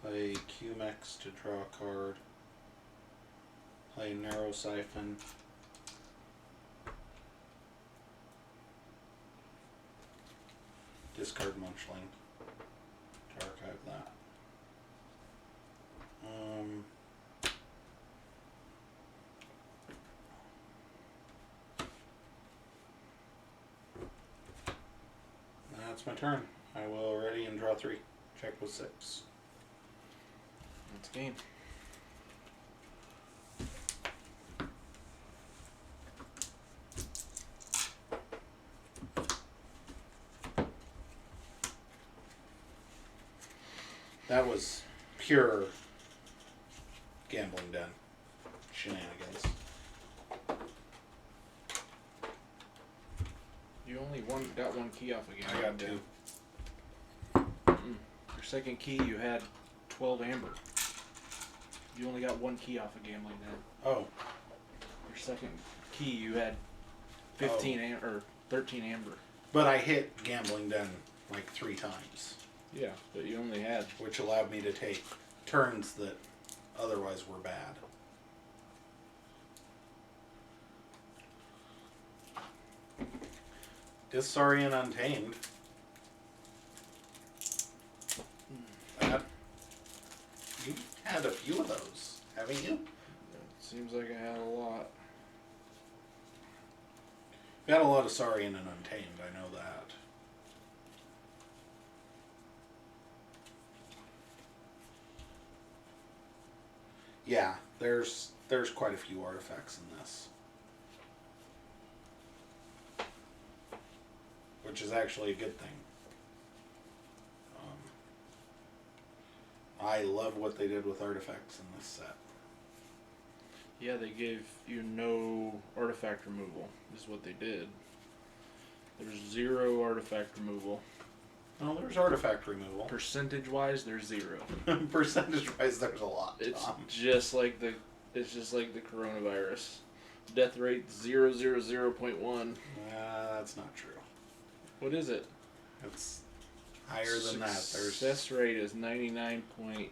Play QMX to draw a card. Play Narrow Siphon. Discard Munchling to archive that. That's my turn. I will ready and draw 3. Check with 6. That's game. That was pure gambling den shenanigans. You only got one key off again. I got 2. Your second key, you had 12 amber. You only got one key off a gambling den. Oh. Your second key, you had 15 or 13 amber. But I hit gambling den like 3 times. Yeah, but you only had... Which allowed me to take turns that otherwise were bad. Disorian Untamed. That, you had a few of those, haven't you? It seems like I had a lot. You had a lot of Saurian and Untamed, I know that. Yeah, there's quite a few artifacts in this. Which is actually a good thing. I love what they did with artifacts in this set. Yeah, they gave you no artifact removal, is what they did. There's 0 artifact removal. No, there's artifact removal. Percentage-wise, there's 0. Percentage-wise, there's a lot. It's just like the coronavirus. Death rate 0.1. That's not true. What is it? It's higher than that. Success rate is 99 point.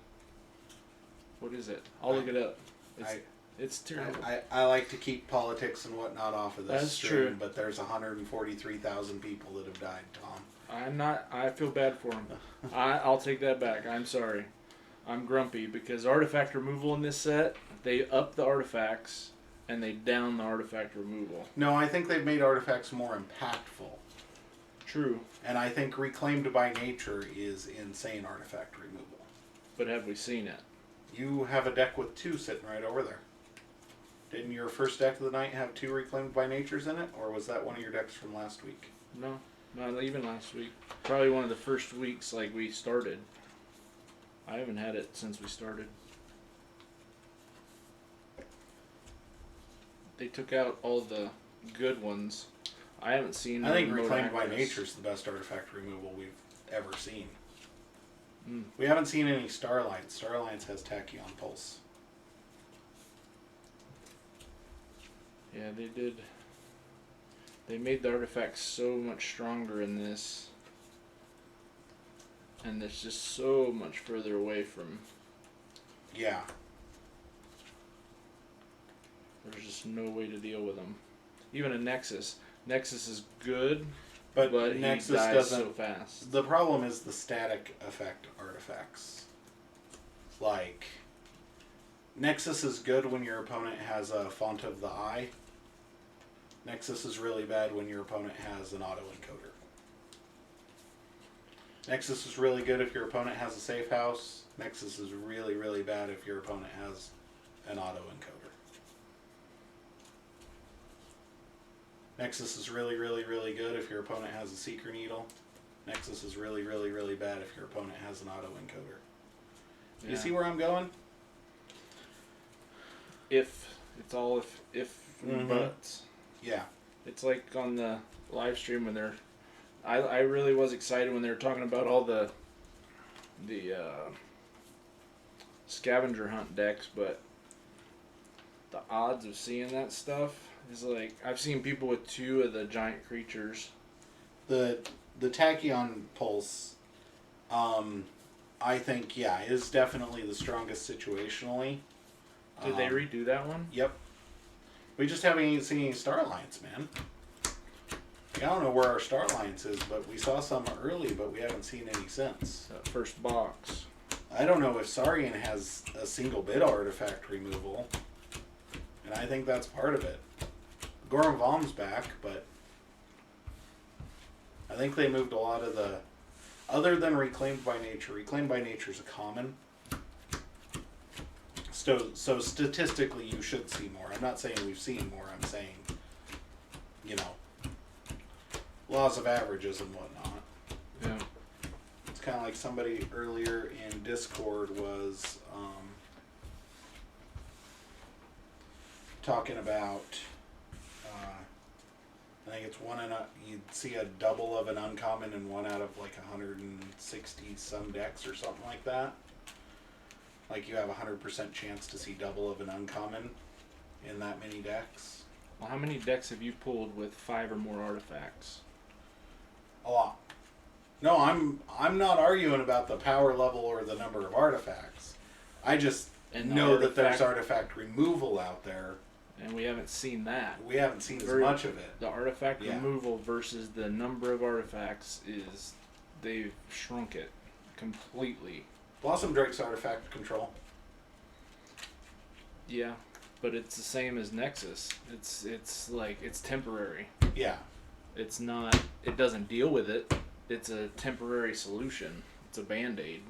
What is it? I'll look it up. It's terrible. I like to keep politics and whatnot off of this That's stream, true. But there's 143,000 people that have died, Tom. I'm not. I feel bad for him. I'll take that back. I'm sorry. I'm grumpy because artifact removal in this set, they up the artifacts and they down the artifact removal. No, I think they've made artifacts more impactful. True. And I think Reclaimed by Nature is insane artifact removal. But have we seen it? You have a deck with 2 sitting right over there. Didn't your first deck of the night have 2 Reclaimed by Natures in it? Or was that one of your decks from last week? No, not even last week. Probably one of the first weeks like we started. I haven't had it since we started. They took out all the good ones. I haven't seen. I think Reclaimed by Nature is the best artifact removal we've ever seen. We haven't seen any Starlight. Starlight has Tachyon Pulse. Yeah, they did. They made the artifacts so much stronger in this. And it's just so much further away from... Yeah. There's just no way to deal with them. Even a Nexus. Nexus is good, but Nexus he dies doesn't, so fast. The problem is the static effect artifacts. Like, Nexus is good when your opponent has a Font of the Eye. Nexus is really bad when your opponent has an auto-encoder. Nexus is really good if your opponent has a safe house. Nexus is really, really bad if your opponent has an auto-encoder. Nexus is really, really, really good if your opponent has a Seeker Needle. Nexus is really, really, really bad if your opponent has an auto-encoder. Yeah. You see where I'm going? If. It's all if buts. Yeah. It's like on the live stream when they're... I really was excited when they were talking about all the scavenger hunt decks, but the odds of seeing that stuff is like... I've seen people with 2 of the giant creatures. The Tachyon Pulse, I think, yeah, is definitely the strongest situationally. Did they redo that one? Yep. We just haven't seen any Star Alliance, man. I don't know where our Star Alliance is, but we saw some early, but we haven't seen any since. That first box. I don't know if Saurian has a single bit artifact removal, and I think that's part of it. Gorum Vom's back, but I think they moved a lot of the, other than Reclaimed by Nature is a common. So statistically, you should see more. I'm not saying we've seen more. I'm saying, laws of averages and whatnot. Yeah. It's kind of like somebody earlier in Discord was talking about. I think it's you'd see a double of an uncommon in one out of like 160 some decks or something like that. Like you have a 100% chance to see double of an uncommon in that many decks. Well, how many decks have you pulled with 5 or more artifacts? A lot. No, I'm not arguing about the power level or the number of artifacts. I just know that there's artifact removal out there. And we haven't seen that. We haven't seen as much of it. The artifact removal versus the number of artifacts they've shrunk it completely. Blossom Drake's artifact control. Yeah, but it's the same as Nexus. It's like, it's temporary. Yeah. It's not, it doesn't deal with it. It's a temporary solution. It's a band-aid.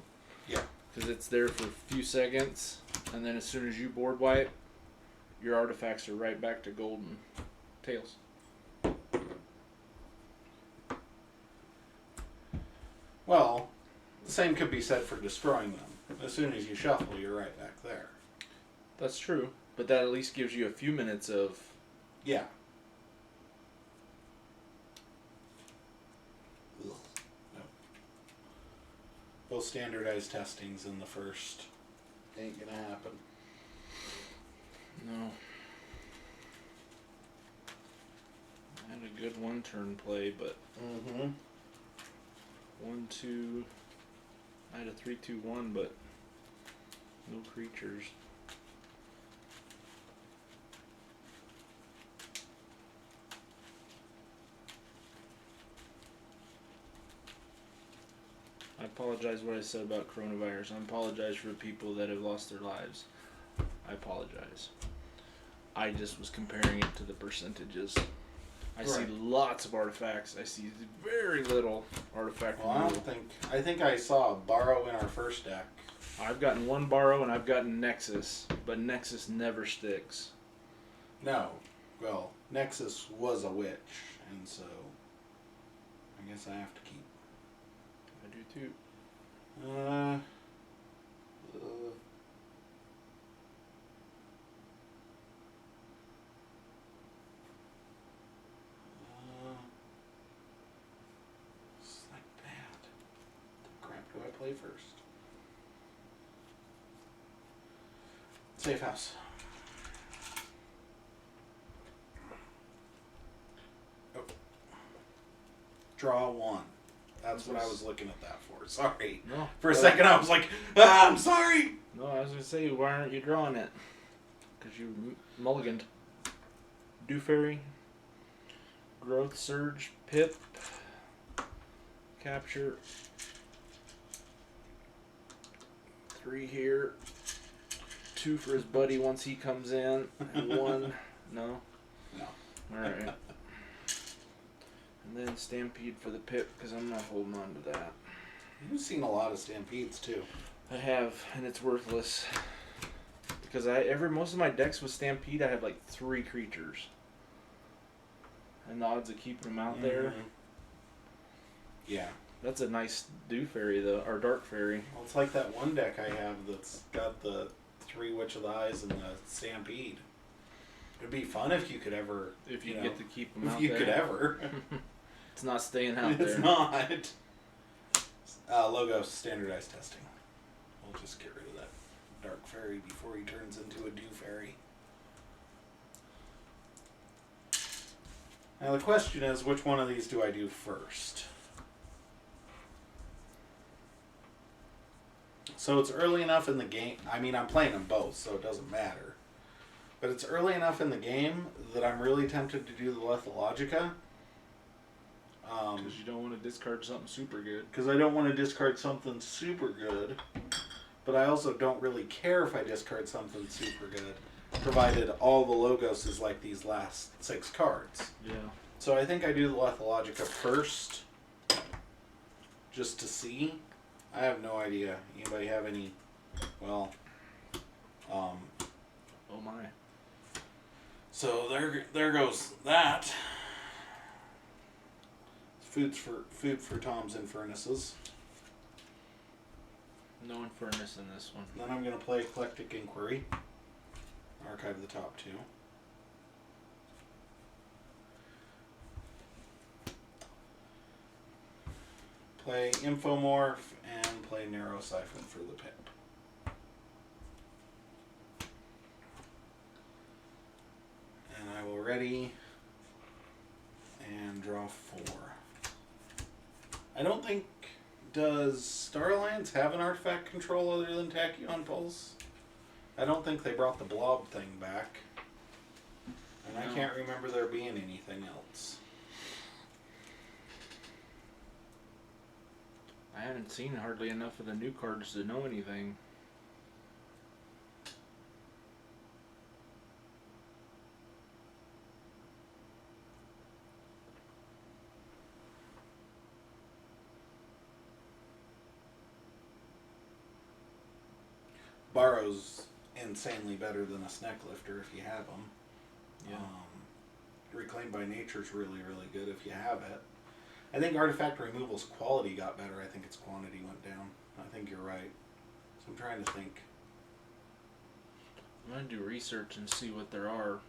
Yeah. Because it's there for a few seconds, and then as soon as you board wipe, your artifacts are right back to golden tails. Well, the same could be said for destroying them. As soon as you shuffle, you're right back there. That's true, but that at least gives you a few minutes of... Yeah. No. Both standardized testings in the first. Ain't gonna happen. No. I had a good one-turn play, but... Mm-hmm. 1-2... I had a 3-2-1, but no creatures. I apologize what I said about coronavirus. I apologize for the people that have lost their lives. I apologize. I just was comparing it to the percentages. I see lots of artifacts. I see very little artifact removal. I think I saw a borrow in our first deck. I've gotten one borrow and I've gotten Nexus, but Nexus never sticks. No. Well, Nexus was a witch, and so I guess I have to keep. I do too. It's like that. The crap do I play first? Safe house. Oh. Draw one. That's what I was looking at that for. Sorry. No. For a second I was like, I'm sorry. No, I was going to say, why aren't you drawing it? Because you mulliganed. Dew Fairy. Growth Surge. Pip. Capture. 3 here. 2 for his buddy once he comes in. And 1. No? No. Alright. And then Stampede for the Pip, because I'm not holding on to that. You've seen a lot of Stampedes too. I have, and it's worthless. Because most of my decks with Stampede, I have like 3 creatures. And the odds of keeping them out there. Yeah. That's a nice Dew Fairy, though, or Dark Fairy. Well, it's like that one deck I have that's got the 3 Witch of the Eyes and the Stampede. It'd be fun if you could ever... If you get to keep them out there. If there. you could ever. It's not staying out there. It's not. Logo standardized testing. We'll just get rid of that Dark Fairy before he turns into a Dew Fairy. Now the question is, which one of these do I do first? So it's early enough in the game. I mean, I'm playing them both, so it doesn't matter. But it's early enough in the game that I'm really tempted to do the Lethalogica. Because you don't want to discard something super good. Because I don't want to discard something super good. but I also don't really care if I discard something super good, provided all the logos is like these last 6 cards. Yeah. So I think I do the Lethalogica first, just to see. I have no idea. Anybody have any? Well, Oh my. So there goes that. Food for Tom's Infernuses. No Infernus in this one. Then I'm gonna play Eclectic Inquiry. Archive the top 2. Play Infomorph and play Narrow Siphon for the pip. And I will ready and draw 4. I don't think, does Star Alliance have an artifact control other than Tachyon Pulse? I don't think they brought the blob thing back. And No. I can't remember there being anything else. I haven't seen hardly enough of the new cards to know anything. Borrow's insanely better than a Sneck Lifter if you have them. Yeah. Reclaimed by Nature's really, really good if you have it. I think Artifact Removal's quality got better. I think its quantity went down. I think you're right. So I'm trying to think. I'm gonna do research and see what there are.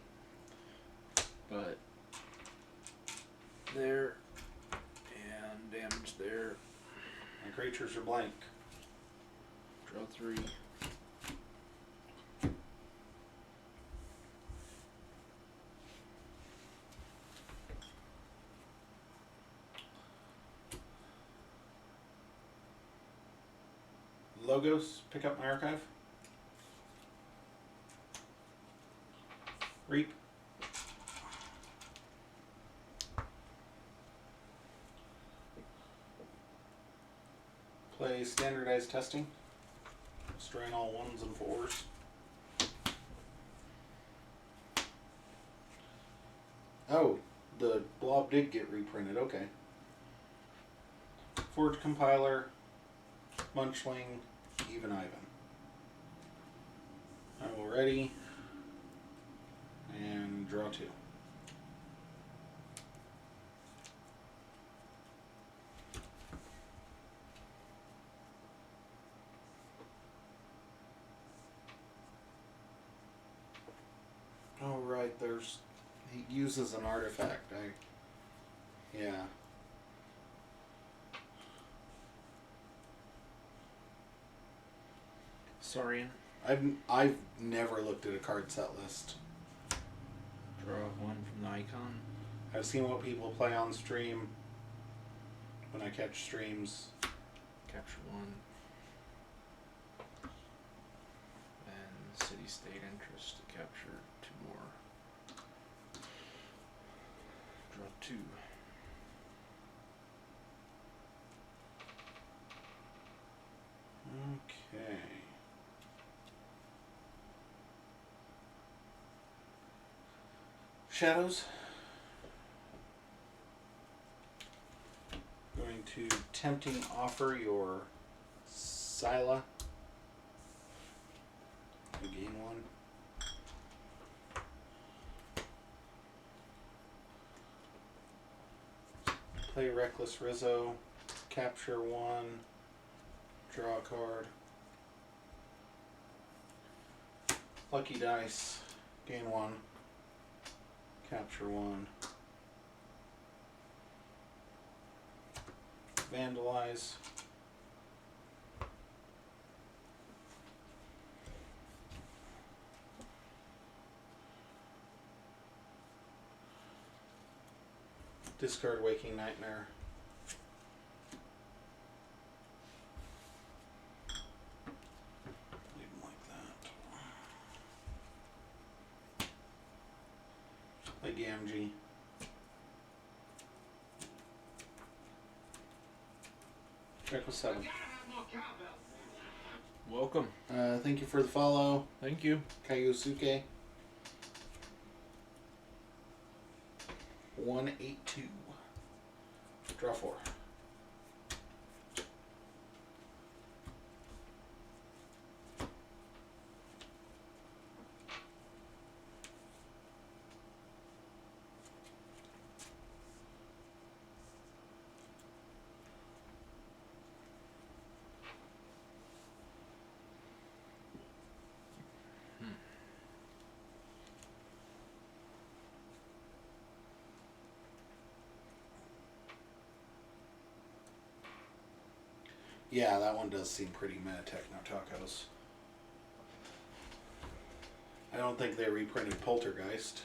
But there and damage there. My creatures are blank. Draw 3. Logos, pick up my archive. Reap. Play standardized testing. Destroying all 1s and 4s. Oh, the blob did get reprinted, okay. Forge Compiler, Munchling, Even Ivan. I will ready and draw 2. Oh right, he uses an artifact. Yeah. Saurian. I've never looked at a card set list. Draw 1 from the icon. I've seen what people play on stream when I catch streams. Capture 1. And city state interest to capture 2 more. Draw 2. Okay. Shadows. Going to Tempting Offer your Scylla. You gain 1. Play Reckless Rizzo. Capture 1. Draw a card. Lucky Dice. Gain 1. Capture 1. Vandalize. Discard Waking Nightmare. Leave them like that. Play Gamgee. Check with 7. Welcome. Thank you for the follow. Thank you. Kayosuke. 182. Draw 4. Yeah, that one does seem pretty meta techno tacos. I don't think they reprinted Poltergeist.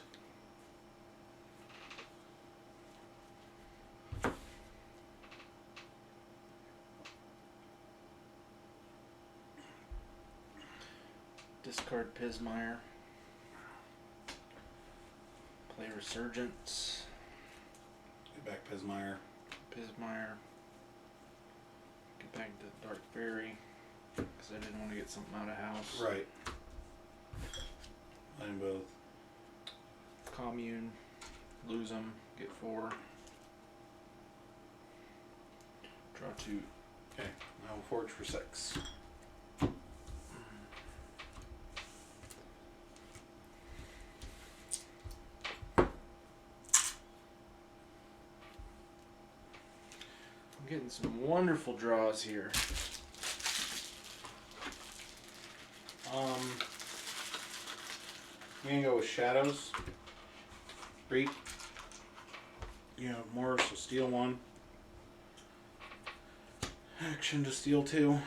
Discard Pismire. Play Resurgence. Get back Pismire. Pismire. Get back to Dark Fairy. Because I didn't want to get something out of house. Right. Play them both. Commune. Lose them. Get 4. Draw 2. Okay, now we'll forge for 6. I'm getting some wonderful draws here. I'm gonna go with Shadows. Reap. You know, Morris will steal 1. Action to steal 2.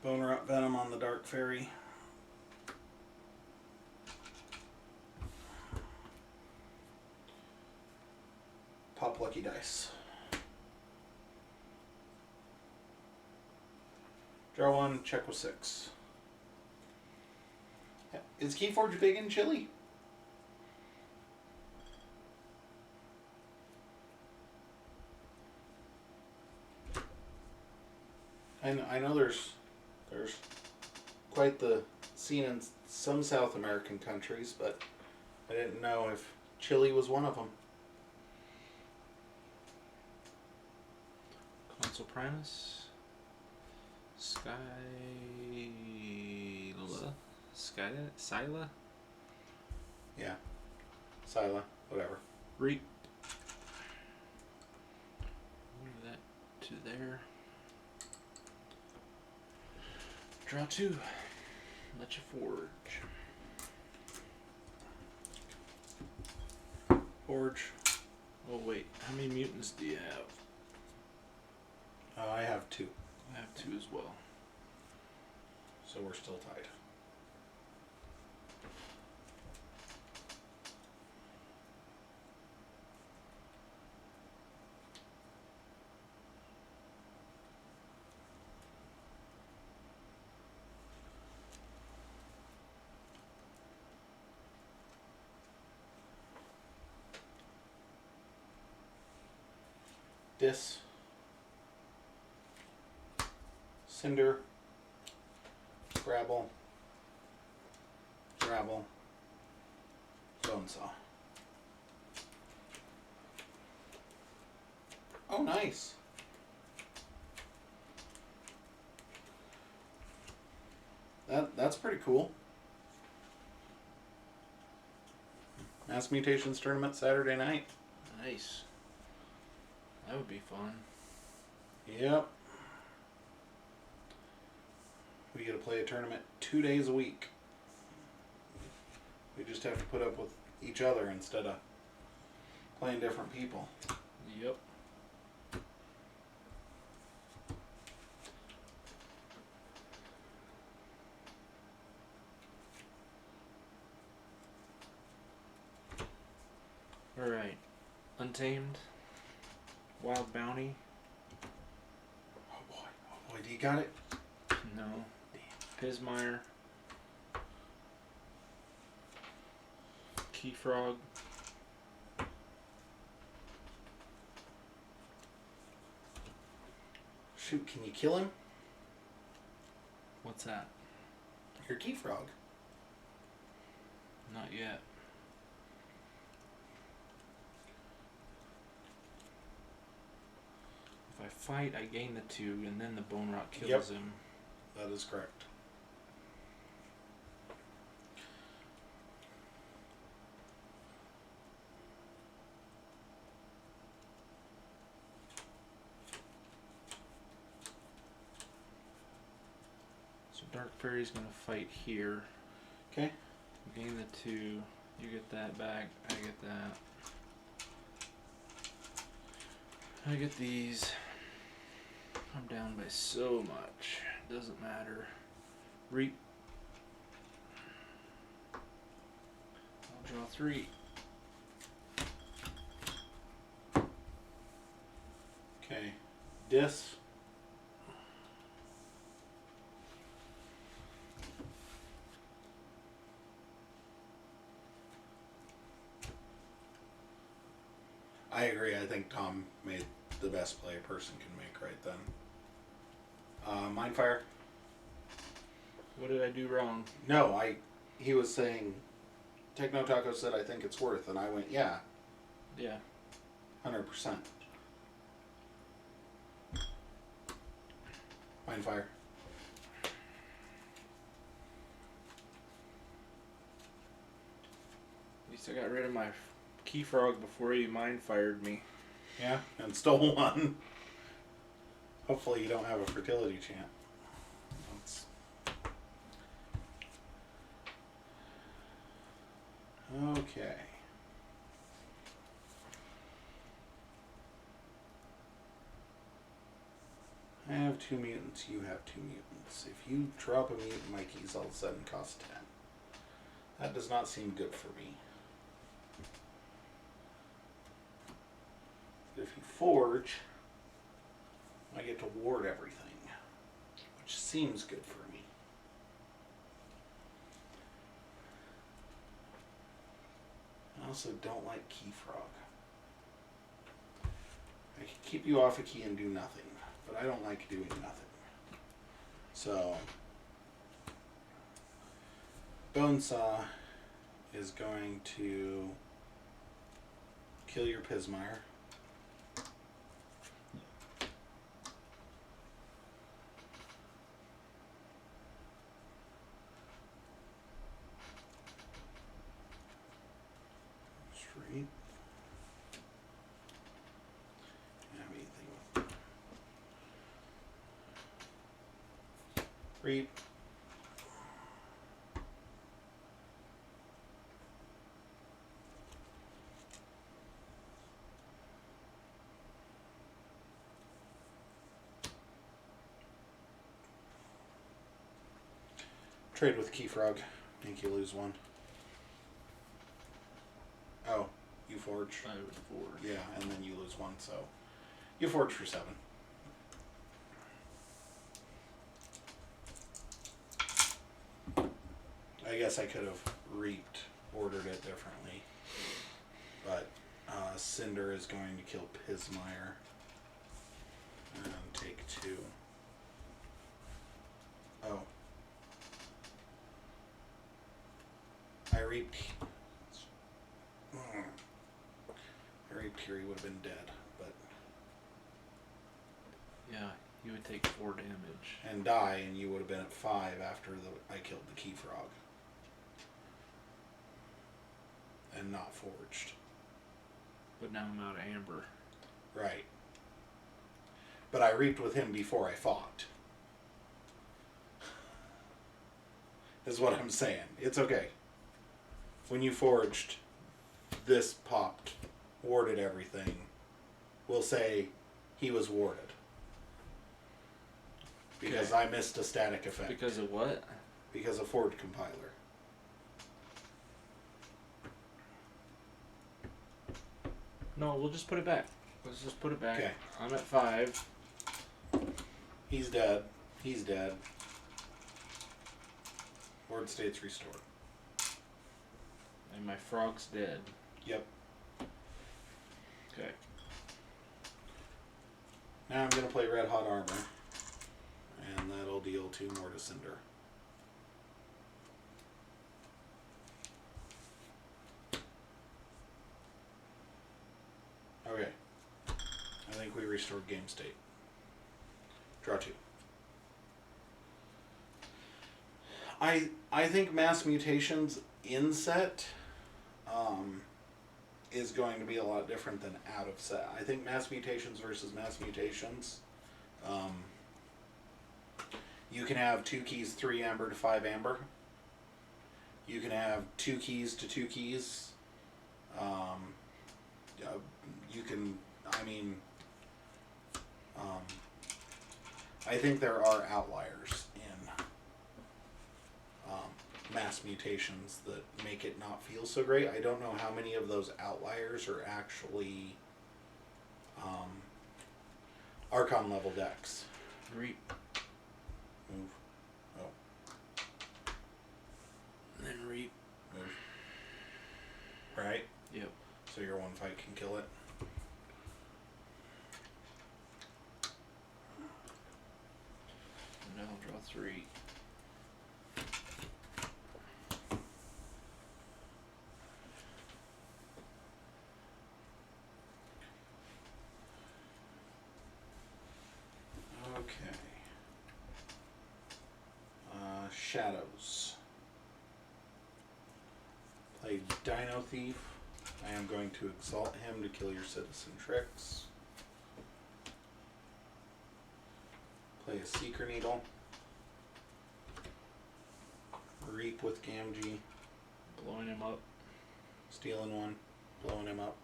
Bone Rot Venom on the Dark Fairy. Pop Lucky Dice. Draw 1, check with 6. Is Keyforge big in Chile? I know there's quite the scene in some South American countries, but I didn't know if Chile was one of them. Console Primus. Scylla? Yeah. Scylla, whatever. Reap. Move that to there. Draw 2. Let you forge. Forge. Oh wait, how many mutants do you have? I have 2. I have 2 as well. So we're still tied. Dis. Cinder. Grabble. Grabble. Bonesaw. Oh, nice. That's pretty cool. Mass Mutations tournament Saturday night. Nice. That would be fun. Yep. We get to play a tournament 2 days a week. We just have to put up with each other instead of playing different people. Yep. Alright. Untamed. Wild Bounty. Oh boy, do you got it? No. Pismire. Keyfrog. Shoot, can you kill him? What's that? Your key frog. Not yet. If I fight, I gain the 2, and then the bone rot kills him. That is correct. So Dark Fairy's gonna fight here. Okay. Gain the 2. You get that back. I get that. I get these. I'm down by so much. Doesn't matter. Reap. I'll draw 3. Okay. Dis. I agree. I think Tom made the best play a person can make right then. Mindfire. What did I do wrong? No, he was saying, Techno Taco said I think it's worth, and I went, yeah. Yeah. 100%. Mindfire. At least I got rid of my key frog before he mind fired me. Yeah, and stole one. Hopefully you don't have a fertility chant. That's... Okay. I have 2 mutants, you have 2 mutants. If you drop a mutant, my keys all of a sudden cost 10. That does not seem good for me. If you forge, I get to ward everything, which seems good for me. I also don't like Key Frog. I can keep you off a key and do nothing, but I don't like doing nothing. So, Bonesaw is going to kill your Pismire. Street. Have anything with Reap. Trade with Keyfrog. Make you lose 1. Oh, you forge. I would forge. Yeah, and then you lose 1, so you forge for 7. I guess I could have reaped, ordered it differently, but Cinder is going to kill Pismire and take 2. Oh. I reaped here, he would have been dead, but... Yeah, you would take 4 damage. And die, and you would have been at 5 after I killed the Key Frog. And not forged. But now I'm out of amber. Right. But I reaped with him before I fought. Is what I'm saying. It's okay. When you forged, this popped, warded everything. We'll say he was warded. Because I missed a static effect. Because of what? Because of Forge Compiler. No, we'll just put it back. Let's just put it back. Okay. I'm at 5. He's dead. He's dead. Ward state's restored. And my frog's dead. Yep. Okay. Now I'm going to play Red Hot Armor. that'll deal 2 more to Cinder. Okay. I think we restored game state. Draw 2. I think Mass Mutation's inset is going to be a lot different than out of set. I think Mass Mutations versus Mass Mutations, you can have 2 keys, 3 amber to 5 amber. You can have 2 keys to 2 keys. You can, I think there are outliers in Mass Mutations that make it not feel so great. I don't know how many of those outliers are actually Archon level decks. Reap. Move. Oh. And then reap. Move. Right? Yep. So your 1 fight can kill it. And now I'll draw 3. Okay. Shadows. Play Dino Thief. I am going to exalt him to kill your citizen tricks. Play a Seeker Needle. Reap with Gamgee. Blowing him up. Stealing 1. Blowing him up.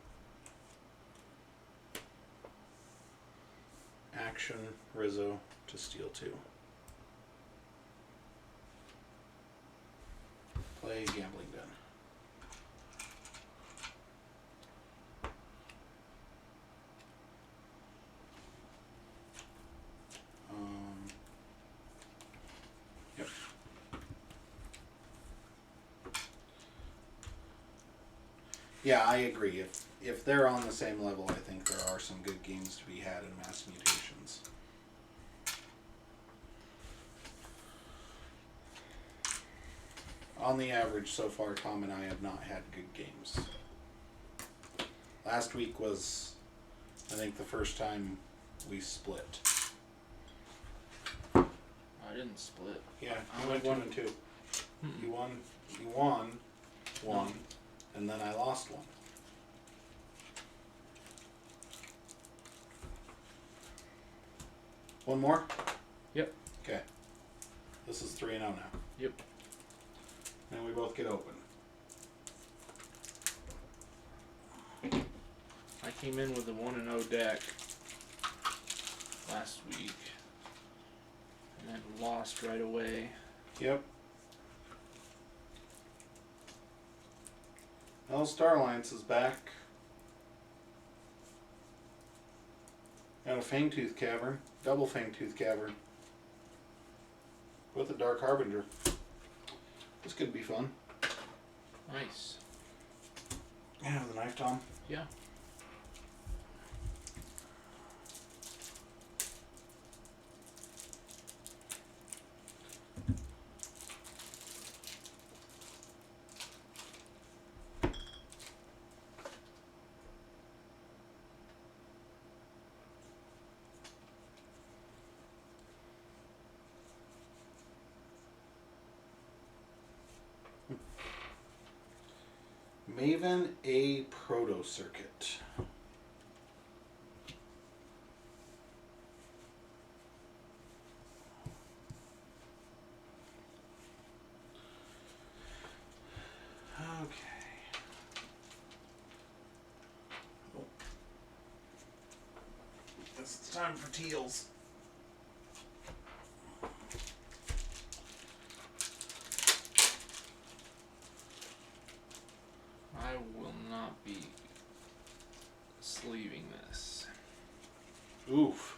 Action Rizzo to steal 2. Play Gambling Den. Yep. Yeah, I agree. If they're on the same level, I think there are some good games to be had in Mass Mutations. On the average, so far, Tom and I have not had good games. Last week was, I think, the first time we split. I didn't split. Yeah, I you went won 2 and 2. Mm-mm. You won 1, and then I lost 1. One more? Yep. Okay. This is 3-0 now. Yep. And we both get open. I came in with a 1-0 deck last week. And then lost right away. Yep. Well, Star Alliance is back. Got a Fangtooth Cavern. Double Fangtooth Cavern. With a Dark Harbinger. This could be fun. Nice. You have the knife, Tom? Yeah. Maven A Proto Circuit. Okay. Oh. Guess it's time for teals. I will not be sleeving this. Oof.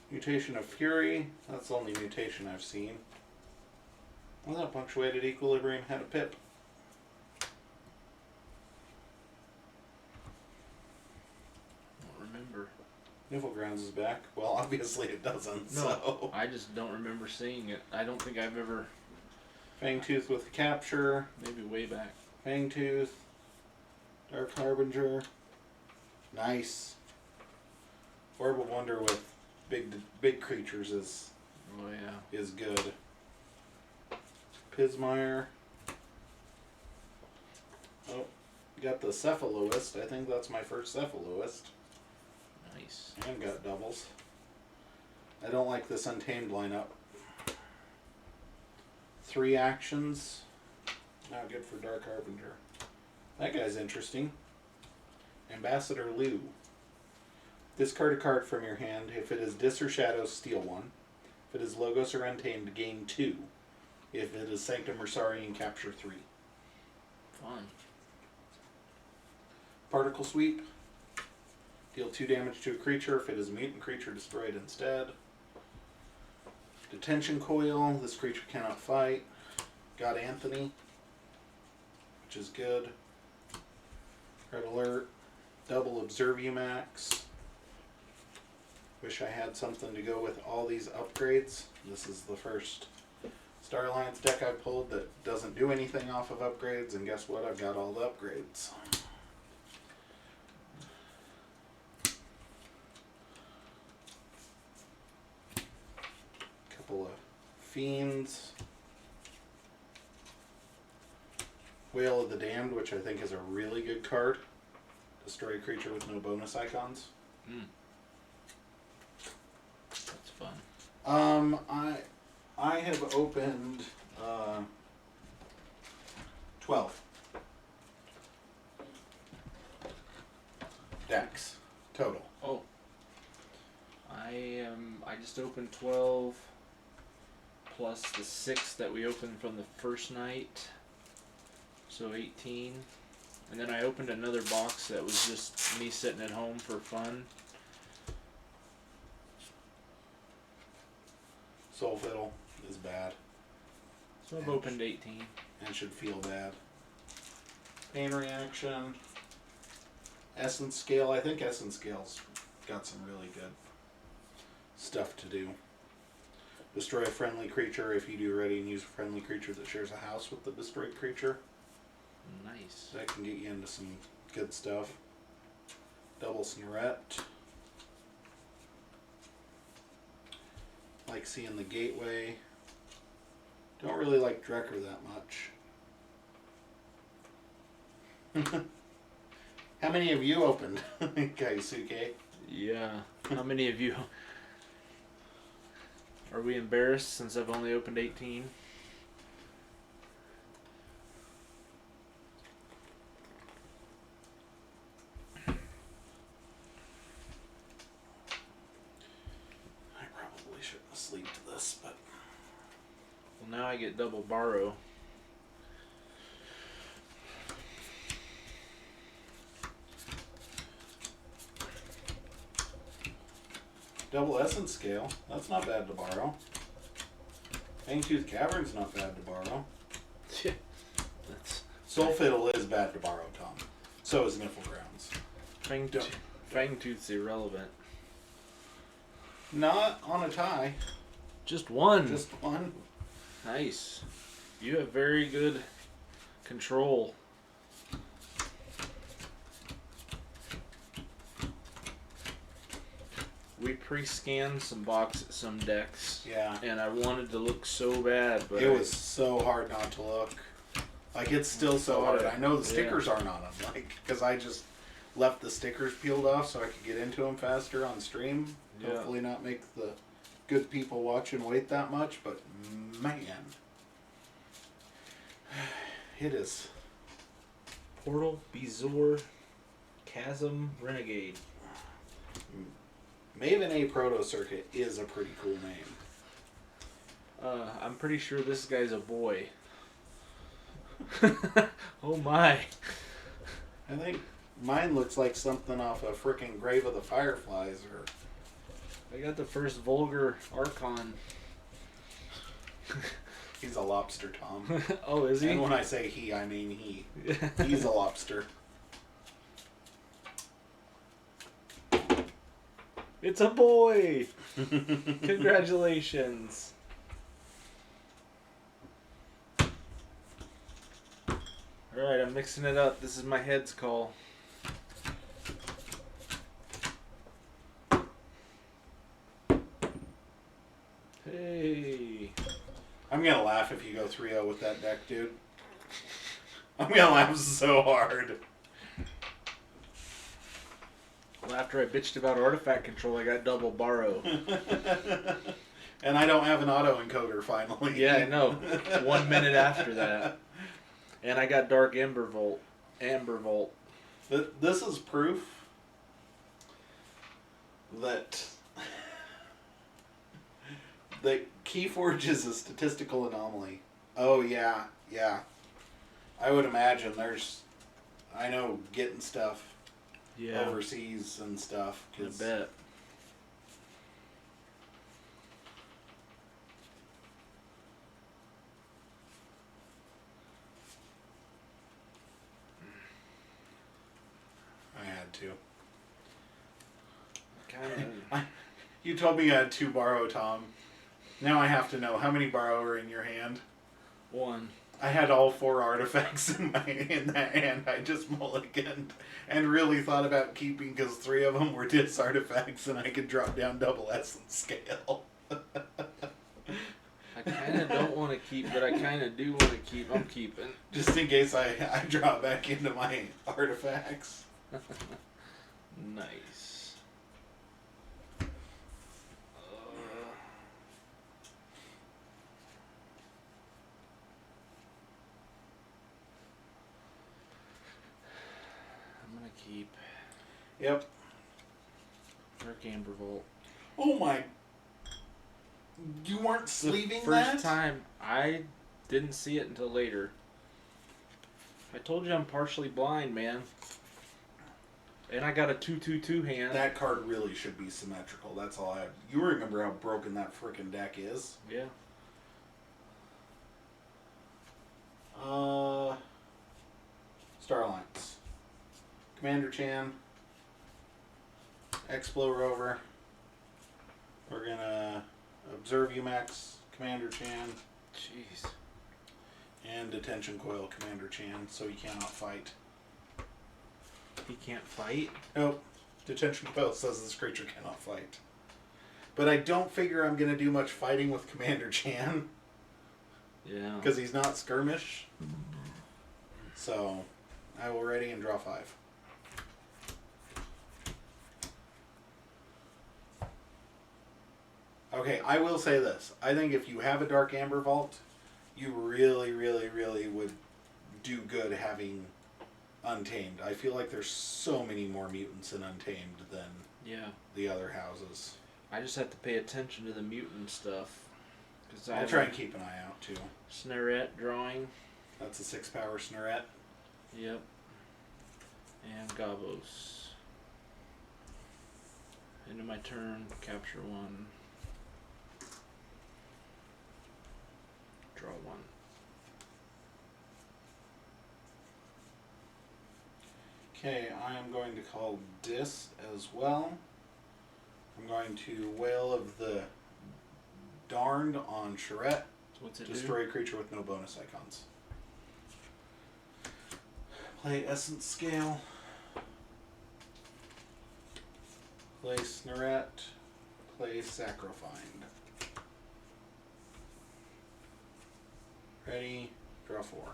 Mutation of Fury. That's the only mutation I've seen. Well, that punctuated equilibrium had a pip. Don't remember. Niflgrounds is back. Well, obviously it doesn't. No, So. I just don't remember seeing it. I don't think I've ever. Fangtooth with capture. Maybe way back. Fangtooth. Dark Harbinger. Nice. Orb of Wonder with big creatures is good. Pismire. Oh, got the Cephaloist. I think that's my first Cephaloist. Nice. And got doubles. I don't like this Untamed lineup. 3 actions. Not good for Dark Harbinger. That guy's interesting. Ambassador Liu. Discard a card from your hand. If it is Dis or Shadows, steal 1. If it is Logos or Untamed, gain 2. If it is Sanctum or Saurian, capture 3. Fun. Particle Sweep. Deal 2 damage to a creature. If it is a mutant creature, destroy it instead. Detention Coil. This creature cannot fight. Got Anthony, which is good. Red Alert. Double Observumax. Wish I had something to go with all these upgrades. This is the first Star Alliance deck I've pulled that doesn't do anything off of upgrades, and guess what? I've got all the upgrades. Couple of Fiends. Whale of the Damned, which I think is a really good card. Destroy a creature with no bonus icons. That's fun. I have opened 12 decks total. Oh. I just opened 12 plus the 6 that we opened from the first night. So 18. And then I opened another box that was just me sitting at home for fun. Soul Fiddle is bad. So I've opened 18. And should feel bad. Pain Reaction. Essence Scale. I think Essence Scale's got some really good stuff to do. Destroy a friendly creature. If you do ready and use a friendly creature that shares a house with the destroyed creature. Nice. That can get you into some good stuff. Double Snorette. Like seeing the Gateway. Don't really like Drekker that much. How many of you opened Kaisuke? Yeah. How many of you? Are we embarrassed since I've only opened 18? Sleep to this, but well, now I get double borrow. Double Essence Scale, that's not bad to borrow. Fangtooth Cavern's not bad to borrow. That's Soul Fiddle is bad to borrow, Tom. So is Niflgrounds. Fangtooth's irrelevant. Not on a tie. Just one. Just one. Nice. You have very good control. We pre-scanned some decks. Yeah. And I wanted to look so bad, but It was so hard not to look. Like, it's still so hard. I know the stickers aren't on them, like, because I just left the stickers peeled off so I could get into them faster on stream. Yeah. Hopefully not make the good people watching wait that much, but man, it is. Portal, Bezoar, Chasm, Renegade. Maven A Proto Circuit is a pretty cool name. I'm pretty sure this guy's a boy. Oh my. I think mine looks like something off a frickin' Grave of the Fireflies, or... I got the first Vulgar Archon. He's a lobster, Tom. Oh, is he? And when I say he, I mean he. He's a lobster. It's a boy! Congratulations. Alright, I'm mixing it up. This is my head's call. Hey. I'm gonna laugh if you go 3-0 with that deck, dude. I'm gonna laugh so hard. Well, after I bitched about artifact control, I got double borrow. And I don't have an auto-encoder, finally. Yeah, I know. 1 minute after that. And I got Dark Amber Volt. This is proof that Keyforge is a statistical anomaly. Oh, yeah. I would imagine I know getting stuff overseas and stuff. I bet. I had to. Kinda. You told me you had 2 borrow, Tom. Now I have to know, how many borrow are in your hand? 1. I had all 4 artifacts in that hand. I just mulliganed and really thought about keeping because 3 of them were dis artifacts and I could drop down double essence scale. I kind of don't want to keep, but I kind of do want to keep. I'm keeping. Just in case I drop back into my artifacts. Nice. I'm going to keep. Yep. Dark Amber Volt. Oh my. You weren't sleeving The that? first time, I didn't see it until later. I told you I'm partially blind, man. And I got a 2/2/2 hand. That card really should be symmetrical. That's all I have. You remember how broken that frickin' deck is? Yeah. Starlines. Commander Chan. Explo Rover. We're gonna observe UMax, Commander Chan, Jeez. and Detention Coil, Commander Chan, so he cannot fight. He can't fight? Nope. Detention Coil says this creature cannot fight. But I don't figure I'm gonna do much fighting with Commander Chan. Yeah. Because he's not skirmish. So, I will ready and draw 5. Okay, I will say this. I think if you have a Dark Amber Vault, you really, really, really would do good having Untamed. I feel like there's so many more mutants in Untamed than the other houses. I just have to pay attention to the mutant stuff. I'll try and keep an eye out, too. Snarette drawing. That's a 6-power Snarette. Yep. And Gavos. End of my turn, capture 1. Draw 1. Okay, I am going to call Dis as well. I'm going to Whale of the Darned on Charette. What's it Destroy a creature with no bonus icons. Play Essence Scale. Play Snarette. Play Sacrifind. Ready, draw 4.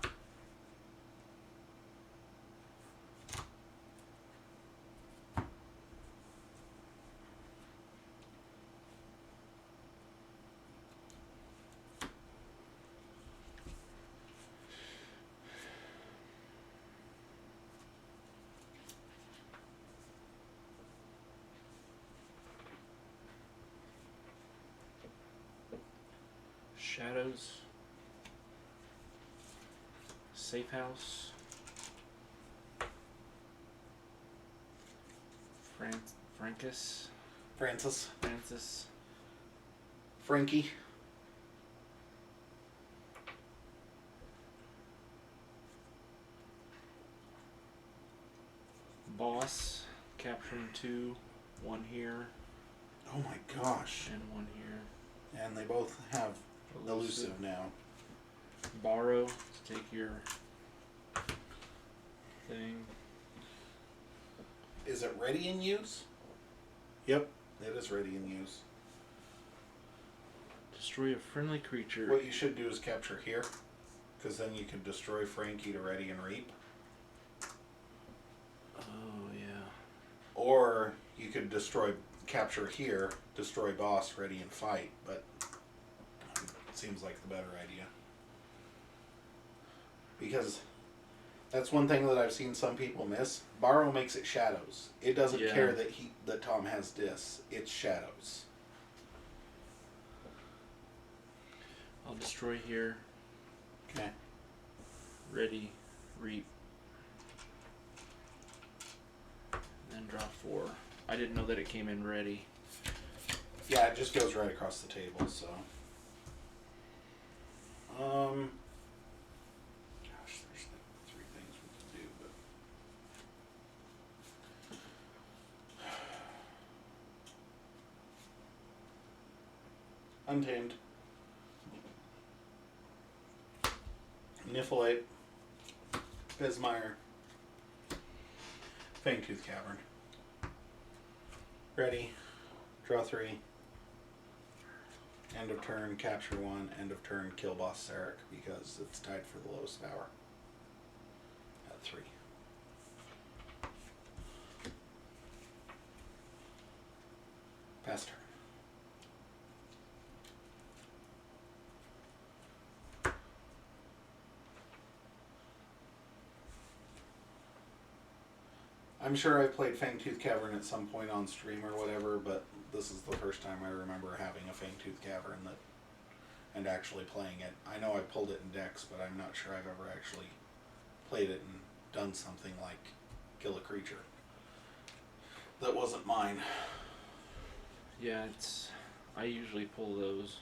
Shadows. Safe House. Francis. Frankie. Boss. Capturing 2. 1 here. Oh my gosh. And one here. And they both have elusive now. Borrow to take your thing. Is it ready in use? Yep, it is ready in use. Destroy a friendly creature. What you should do is capture here, because then you can destroy Frankie to ready and reap. Oh, yeah. Or you could capture here, destroy boss, ready and fight, but it seems like the better idea. Because that's one thing that I've seen some people miss. Borrow makes it shadows. It doesn't care that Tom has dis. It's shadows. I'll destroy here. Okay. Ready, reap. And then draw 4. I didn't know that it came in ready. Yeah, it just goes right across the table, so. Gosh, there's like 3 things we can do, but. Untamed. Niflate. Pismire. Fangtooth Cavern. Ready. Draw 3. End of turn, capture 1. End of turn, kill boss Sarek because it's tied for the lowest power. At 3. Pass turn. I'm sure I played Fangtooth Cavern at some point on stream or whatever, but this is the first time I remember having a Fangtooth Cavern and actually playing it. I know I pulled it in decks, but I'm not sure I've ever actually played it and done something like kill a creature that wasn't mine. Yeah, I usually pull those.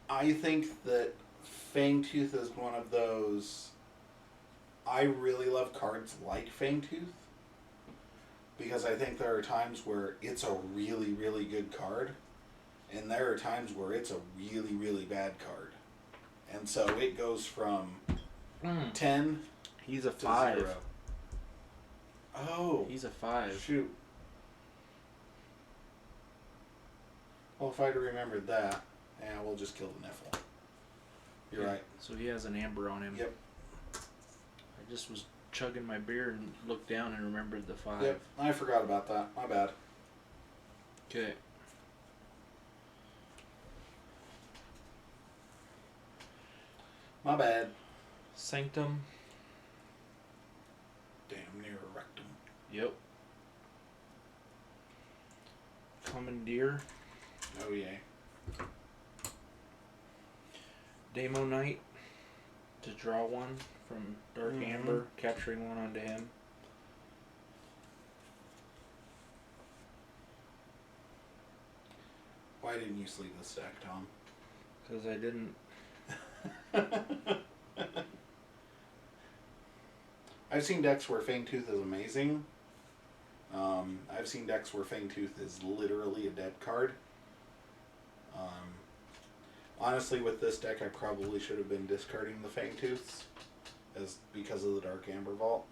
I think that Fangtooth is one of those. I really love cards like Fangtooth because I think there are times where it's a really, really good card, and there are times where it's a really, really bad card. And so it goes from 10 He's a to 5. 0. Oh. He's a 5. Shoot. Well, if I'd remembered that, yeah, we'll just kill the Niffle. You're right. So he has an amber on him. Yep. I just was chugging my beer and looked down and remembered the 5. Yep, I forgot about that. My bad. Okay. My bad. Sanctum. Damn near a rectum. Yep. Commandeer. Oh, yeah. Demo Knight. To draw 1 from Dark Amber, capturing 1 onto him. Why didn't you sleeve this deck, Tom? Because I didn't. I've seen decks where Fangtooth is amazing. I've seen decks where Fangtooth is literally a dead card. Honestly, with this deck, I probably should have been discarding the Fangtooths because of the Dark Amber Vault.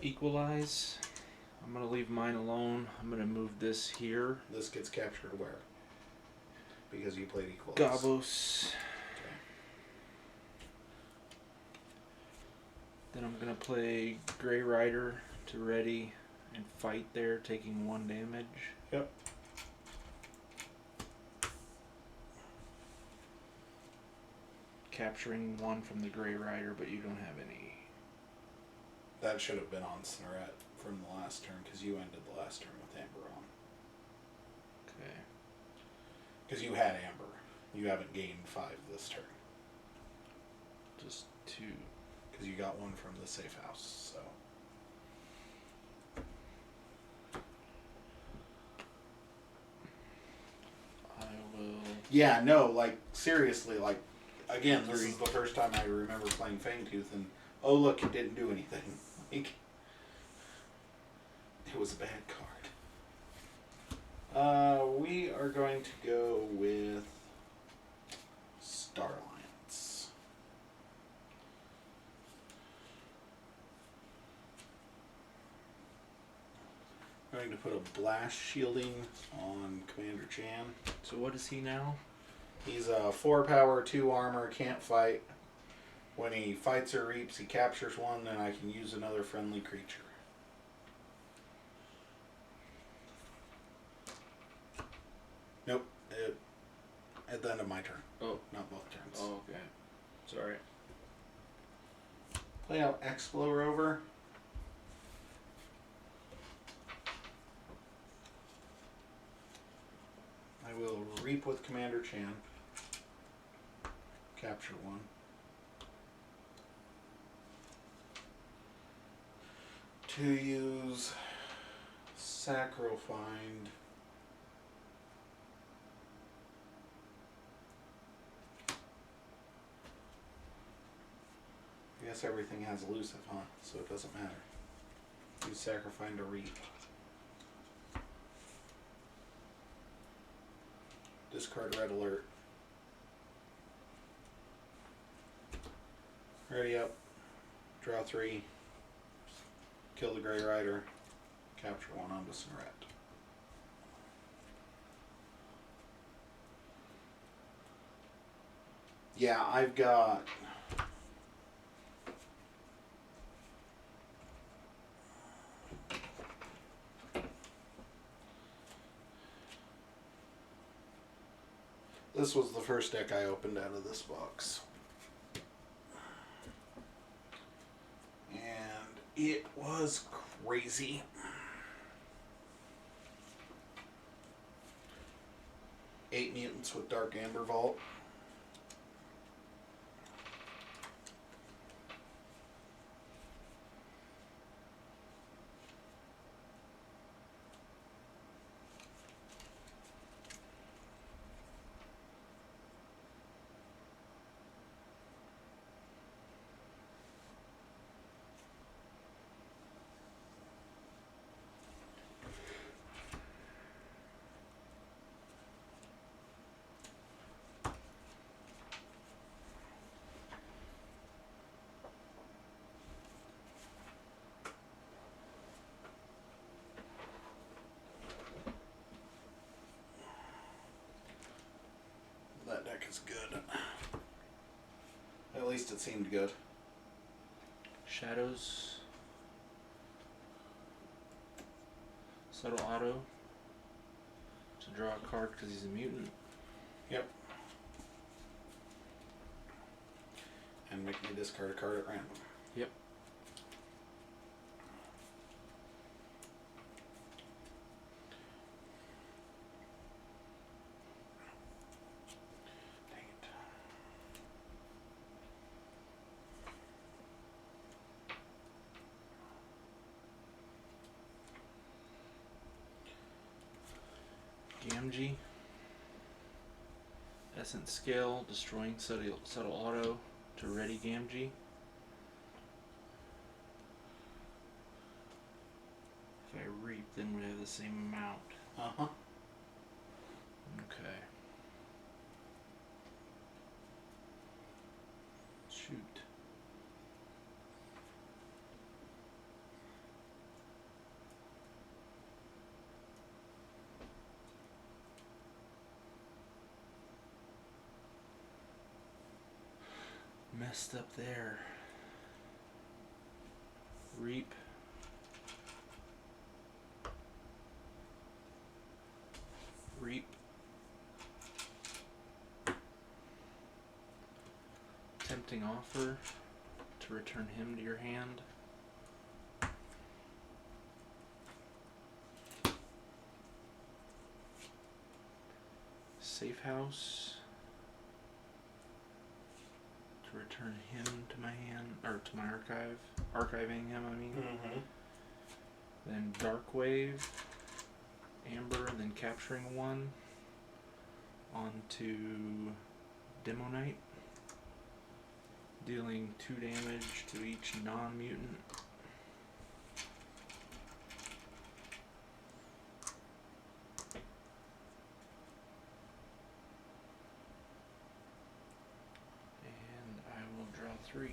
Equalize. I'm going to leave mine alone. I'm going to move this here. This gets captured where? Because you played Equalize. Gavos. Okay. Then I'm going to play Grey Rider to ready and fight there, taking 1 damage. Yep. Capturing 1 from the Grey Rider, but you don't have any. That should have been on Snarette from the last turn, because you ended the last turn with Amber on. Okay. Because you had Amber. You haven't gained 5 this turn. Just 2. Because you got 1 from the safe house, so. I will. Yeah, no, like, seriously, like, again, this is the first time I remember playing Fangtooth, and oh look, it didn't do anything. Like, it was a bad card. We are going to go with Starlines. I'm going to put a blast shielding on Commander Chan. So what is he now? He's a 4 power, 2 armor, can't fight. When he fights or reaps, he captures one, then I can use another friendly creature. Nope. At the end of my turn. Oh. Not both turns. Oh, okay. Sorry. Play out Explorer over. I will reap with Commander Chan. Capture one. To use Sacrofind. I guess everything has elusive, huh? So it doesn't matter. Use Sacrofind to reap. Discard Red Alert. Ready up. Draw 3. Kill the Grey Rider. Capture one onto Snoret. Yeah, I've got... This was the first deck I opened out of this box. And it was crazy. Eight mutants with Dark Amber Vault. That deck is good. At least it seemed good. Shadows. Subtle auto. To draw a card because he's a mutant. Yep. And make me discard a card at random. Yep. Gamgee. Essence Scale, destroying subtle auto to ready Gamgee. If I reap, then we have the same amount. Uh-huh. Okay. Shoot. Messed up there. Reap. Reap. Tempting offer to return him to your hand. Safe house. To return him to my hand, or to my archive. Archiving him, I mean. Mm-hmm. Then Dark Wave. Amber, and then capturing one. Onto Demo Knight. Dealing 2 damage to each non-mutant. And I will draw 3.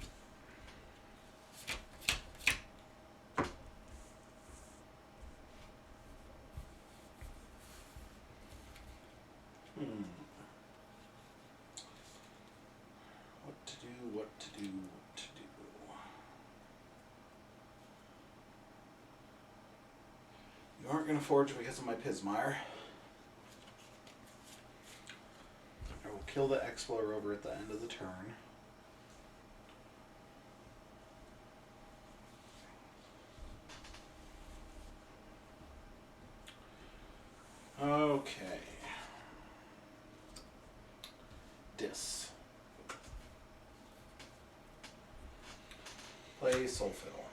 What to do, what to do, what to do. You aren't going to forge because of my Pismire. I will kill the Explorer over at the end of the turn. Okay. Dis. Play Soul Fiddle.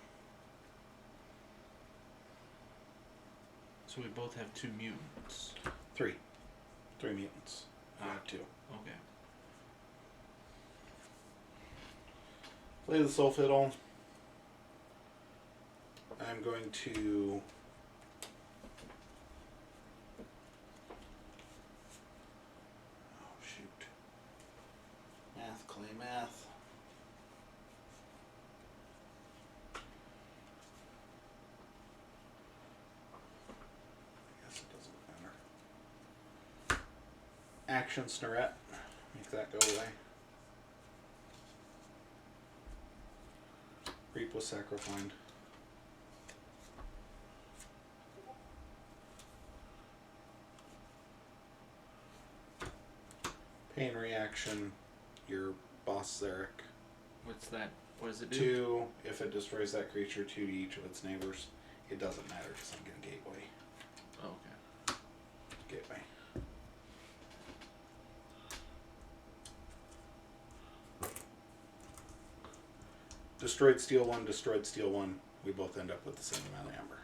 So we both have 2 mutants. 3. 3 mutants. I have 2. Okay. Play the Soul Fiddle. I'm going to shoot. Math, clay math. I guess it doesn't matter. Action Snorette. Make that go away. Reap was sacrificed. Pain reaction. Your boss Zarek. What's that? What does it do? 2. If it destroys that creature, 2 to each of its neighbors. It doesn't matter because I'm going to gateway. Okay. Gateway. Destroyed steel 1, destroyed steel 1. We both end up with the same amount of amber.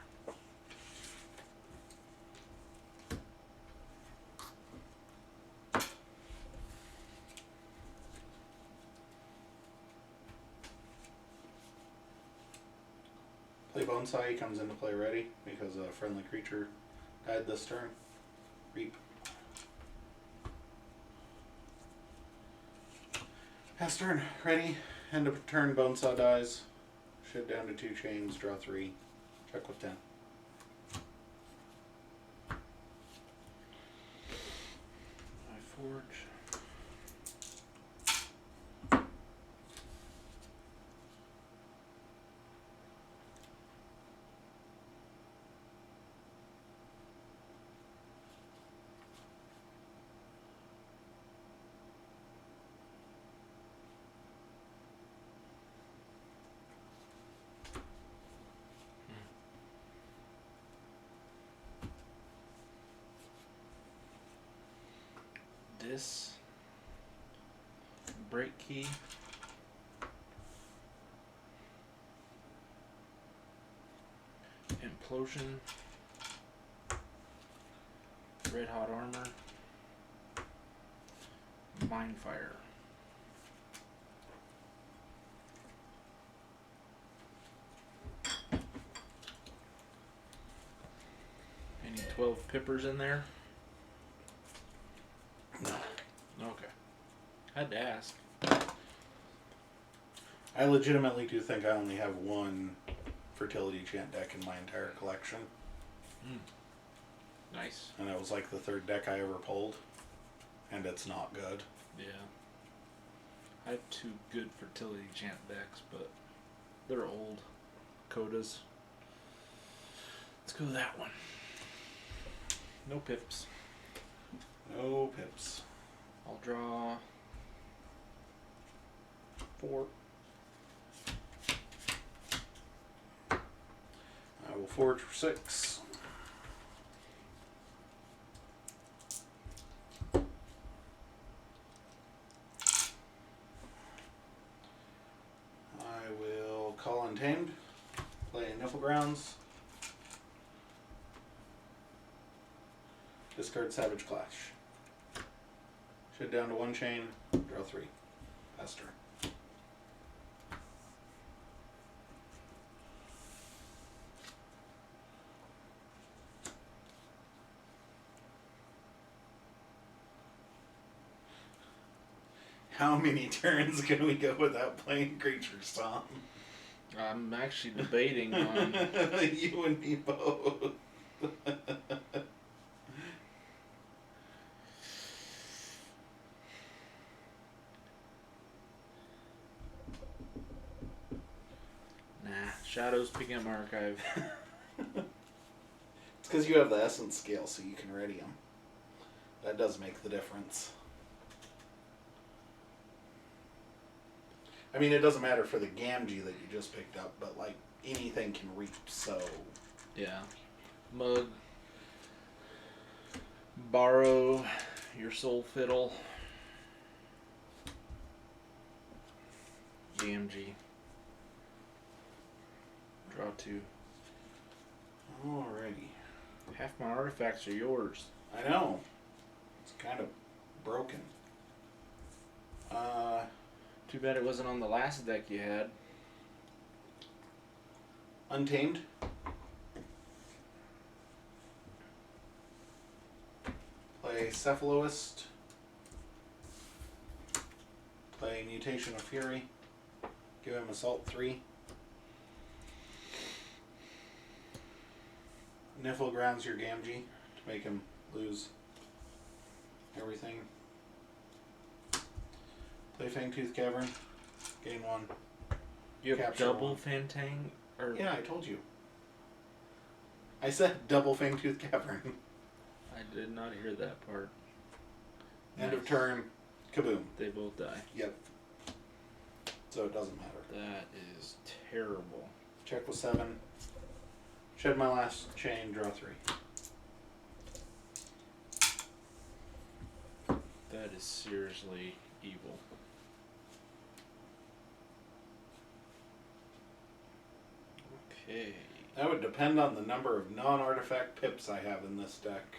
Play Bonsai comes into play ready because a friendly creature died this turn. Reap. Pass turn. Ready. End of turn. Bonesaw dies. Shit down to 2 chains. Draw 3. Check with 10. I forge. This break key. Implosion. Red hot armor. Mindfire. Any 12 pippers in there? No. Okay. Had to ask. I legitimately do think I only have 1 fertility chant deck in my entire collection. Nice. And it was like the 3rd deck I ever pulled. And it's not good. Yeah. I have 2 good fertility chant decks, but they're old codas. Let's go with that one. No pips. No pips. I'll draw 4. I will forge for 6. I will call Untamed. Play Nifl Grounds. Discard Savage Clash. Shit down to 1 chain. Draw 3. Pass turn. How many turns can we go without playing creatures, Tom? I'm actually debating on. You and me both. Nah, Shadow's picking up my archive. It's because you have the essence scale, so you can ready them. That does make the difference. I mean, it doesn't matter for the Gamgee that you just picked up, but like anything can reap, so. Yeah. Mug. Borrow your soul fiddle. GMG. Draw 2. Alrighty. Half my artifacts are yours. I know. It's kind of broken. Too bad it wasn't on the last deck you had. Untamed. Play Cephaloist. Play Mutation of Fury. Give him Assault 3. Niffle grounds your Gamgee to make him lose everything. Play Fangtooth Cavern. Gain 1. You have Capture double 1. Fantang? Or Yeah, I told you. I said double Fangtooth Cavern. I did not hear that part. End of Nice. turn. Kaboom. They both die. Yep. So it doesn't matter. That is terrible. Check with 7. Shed my last chain, draw 3. That is seriously evil. Okay. That would depend on the number of non-artifact pips I have in this deck.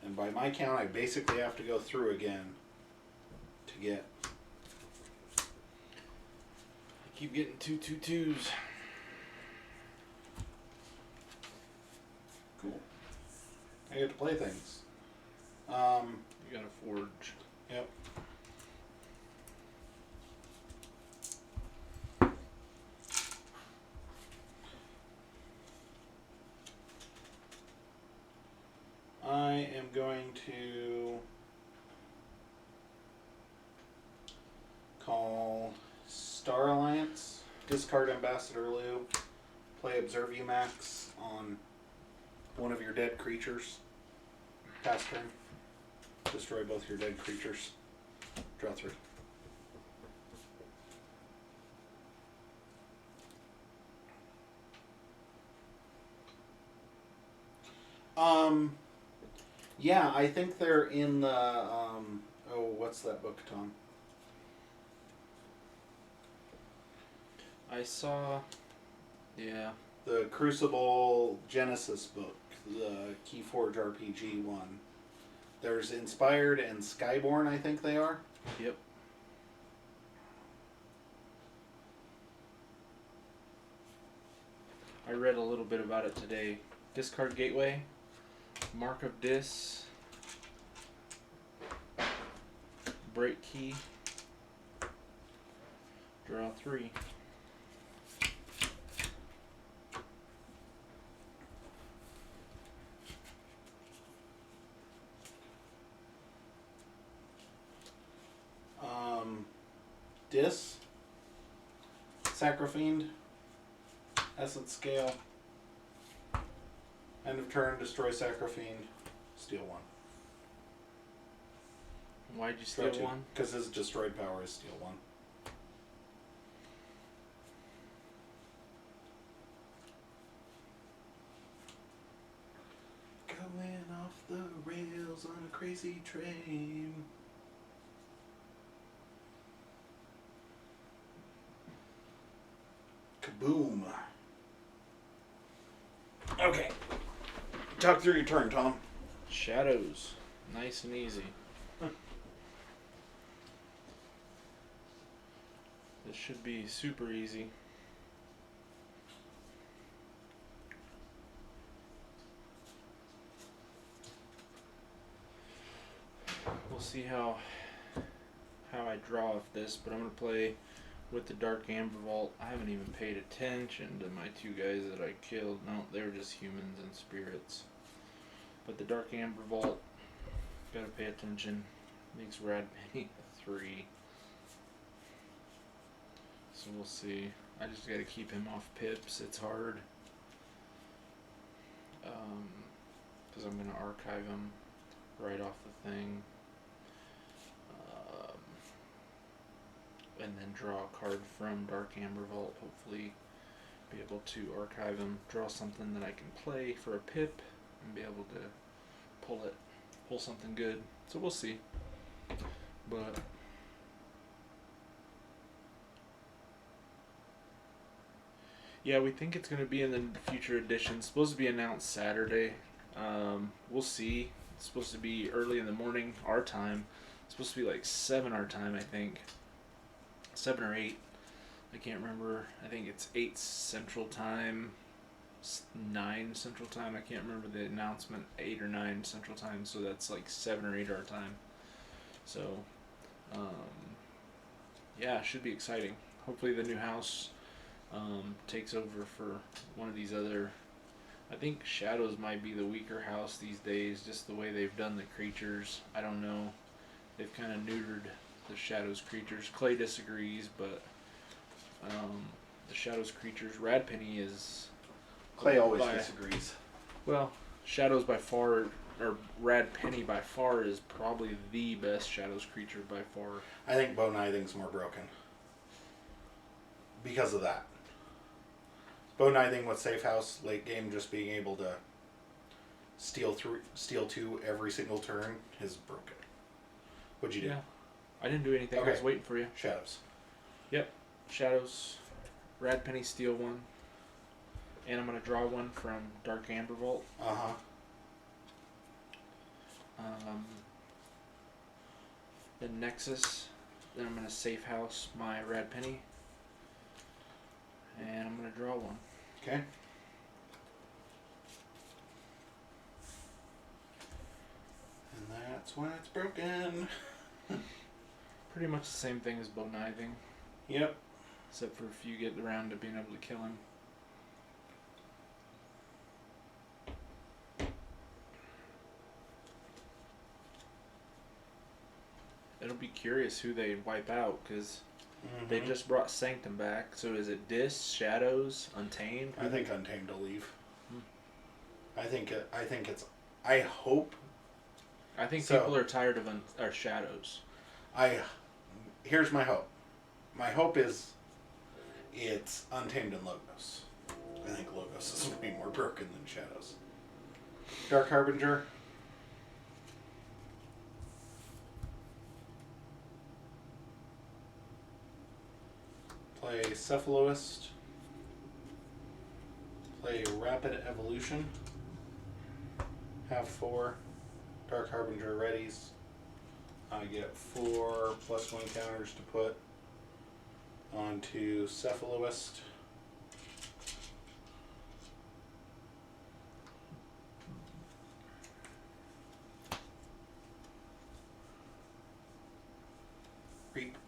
And by my count, I basically have to go through again to get... I keep getting 2/2/2s. Cool. I get to play things. You got a forge. Yep. I am going to call Star Alliance, discard Ambassador Lou, play Observe You Max on one of your dead creatures. Pass turn. Destroy both your dead creatures. Draw 3. Yeah, I think they're in the, oh, what's that book, Tom? I saw. Yeah. The Crucible Genesis book, the Keyforge RPG one. There's Inspired and Skyborn, I think they are. Yep. I read a little bit about it today. Discard Gateway. Mark of Dis. Break Key. Draw 3. Dis. Sacrifiend. Essence Scale. End of turn, destroy Sacrifiend. Steal 1. Why'd you steal 1? Because his destroyed power is steal 1. Going off the rails on a crazy train. Kaboom. Okay. Talk through your turn, Tom. Shadows. Nice and easy. This should be super easy. We'll see how how I draw off this, but I'm going to play with the Dark Amber Vault. I haven't even paid attention to my 2 guys that I killed. No, they were just humans and spirits. But the Dark Amber Vault, gotta pay attention. Makes Rad Penny a 3. So we'll see. I just gotta keep him off pips. It's hard. Because I'm gonna archive him right off the thing. And then draw a card from Dark Amber Vault. Hopefully be able to archive him, draw something that I can play for a pip, and be able to pull something good. So we'll see. But yeah, we think it's going to be in the future edition. It's supposed to be announced Saturday. We'll see. It's supposed to be early in the morning, our time. It's supposed to be like 7 our time, I think. 7 or 8. I can't remember. I think it's 8 Central Time, 9 Central Time. I can't remember the announcement. 8 or 9 Central Time, so that's like 7 or 8 our time. So, yeah, should be exciting. Hopefully the new house takes over for one of these other. I think Shadows might be the weaker house these days, just the way they've done the creatures. I don't know. They've kind of neutered the Shadows creatures. Clay disagrees, but the Shadows creatures, Rad Penny is... Clay always disagrees. Well, Shadows by far, or Rad Penny by far, is probably the best Shadows creature by far. I think Bone Nithing's more broken. Because of that. Bone Nithing with Safe House, late game, just being able to steal 2 every single turn is broken. What'd you do? Yeah. I didn't do anything. Okay. I was waiting for you. Shadows. Yep. Shadows. Rad Penny steal 1. And I'm going to draw 1 from Dark Amber Vault. Uh-huh. Then Nexus. Then I'm going to Safe House my Rad Penny. And I'm going to draw 1. Okay. And that's when it's broken. Pretty much the same thing as Bone Nithing. Yep. Except for if you get around to being able to kill him. It'll be curious who they wipe out, because they just brought Sanctum back. So is it Dis, Shadows, Untamed? I think Untamed will leave. I think it's... I hope... I think people are tired of Shadows. Here's my hope. My hope is it's Untamed and Logos. I think Logos is way more broken than Shadows. Dark Harbinger. Play Cephaloist. Play Rapid Evolution. Have 4 Dark Harbinger readies. I get 4 +1 counters to put onto Cephaloist. Reap.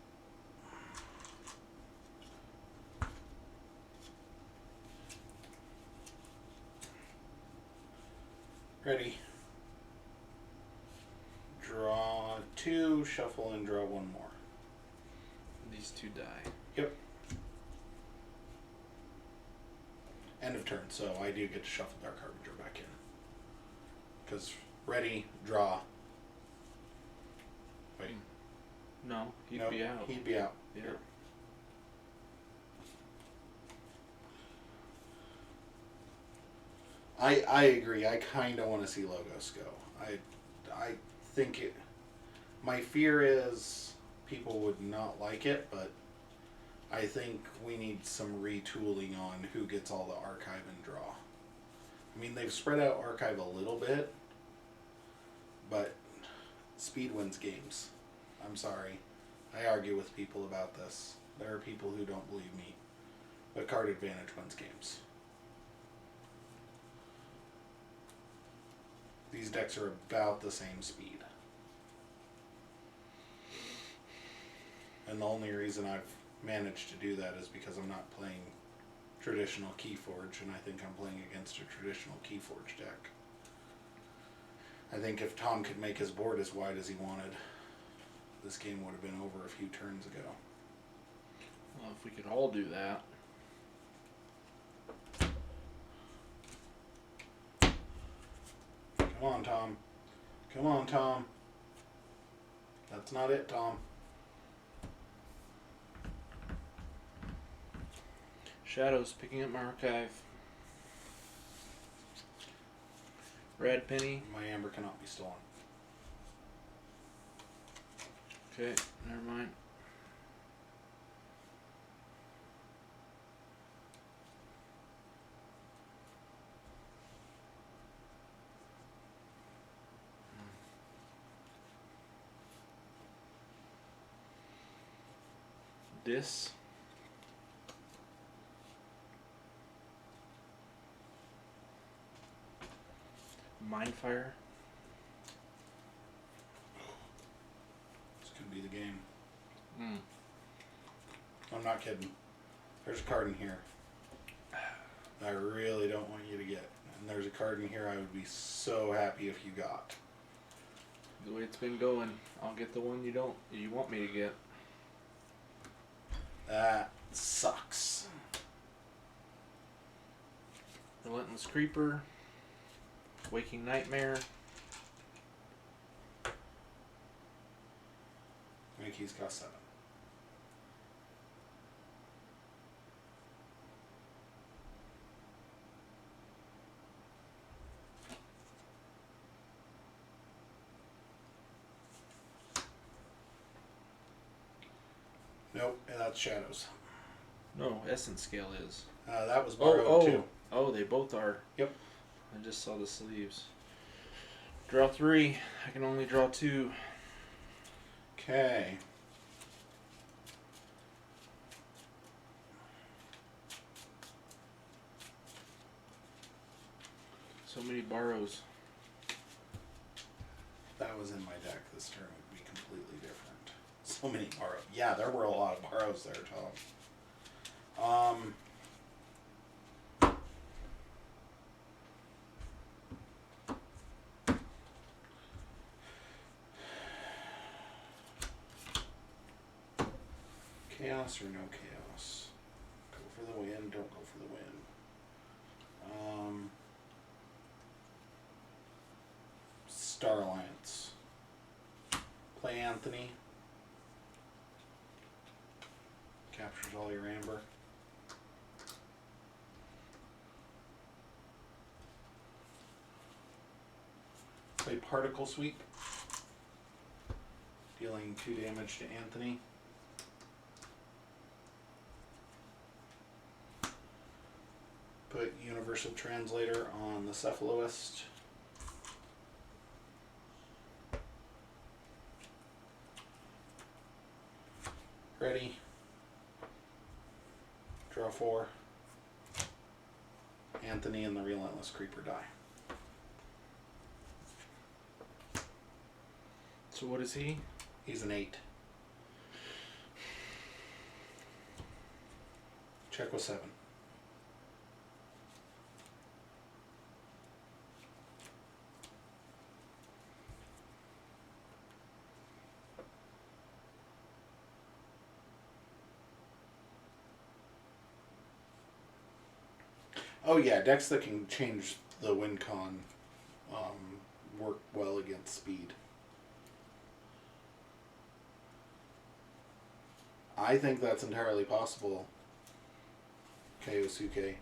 Ready. Draw 2, shuffle and draw 1 more. These 2 die. Yep. End of turn, so I do get to shuffle Dark Harbinger back in. Because ready, draw. Wait. No, he'd Nope, be out. He'd be out. Yeah. Here. I agree. I kind of want to see Logos go. I think it... My fear is people would not like it, but I think we need some retooling on who gets all the archive and draw. I mean, they've spread out archive a little bit, but speed wins games. I'm sorry. I argue with people about this. There are people who don't believe me, but card advantage wins games. These decks are about the same speed. And the only reason I've managed to do that is because I'm not playing traditional Keyforge, and I think I'm playing against a traditional Keyforge deck. I think if Tom could make his board as wide as he wanted, this game would have been over a few turns ago. Well, if we could all do that. Come on, Tom. Come on, Tom. That's not it, Tom. Shadows picking up my archive. Red penny. My amber cannot be stolen. Okay, never mind. This. Mindfire. This could be the game. Hmm. I'm not kidding. There's a card in here I really don't want you to get. And there's a card in here I would be so happy if you got. The way it's been going, I'll get the one you want me to get. That sucks. Relentless Creeper. Waking Nightmare. Mickey's got 7. Nope, that's Shadows. No, Essence Scale is. That was borrowed too. Oh, they both are. Yep. I just saw the sleeves. Draw 3. I can only draw 2. Okay. So many borrows. That was in my deck. This turn would be completely different. So many borrows. Yeah, there were a lot of borrows there, Tom. Chaos or no chaos? Go for the win, don't go for the win. Star Alliance. Play Anthony. Captures all your amber. Play Particle Sweep. Dealing 2 damage to Anthony. Put Universal Translator on the Cephaloist. Ready. Draw 4. Anthony and the Relentless Creeper die. So what is he? He's an 8. Check with 7. Oh yeah, decks that can change the win con work well against speed. I think that's entirely possible. Keiosuke,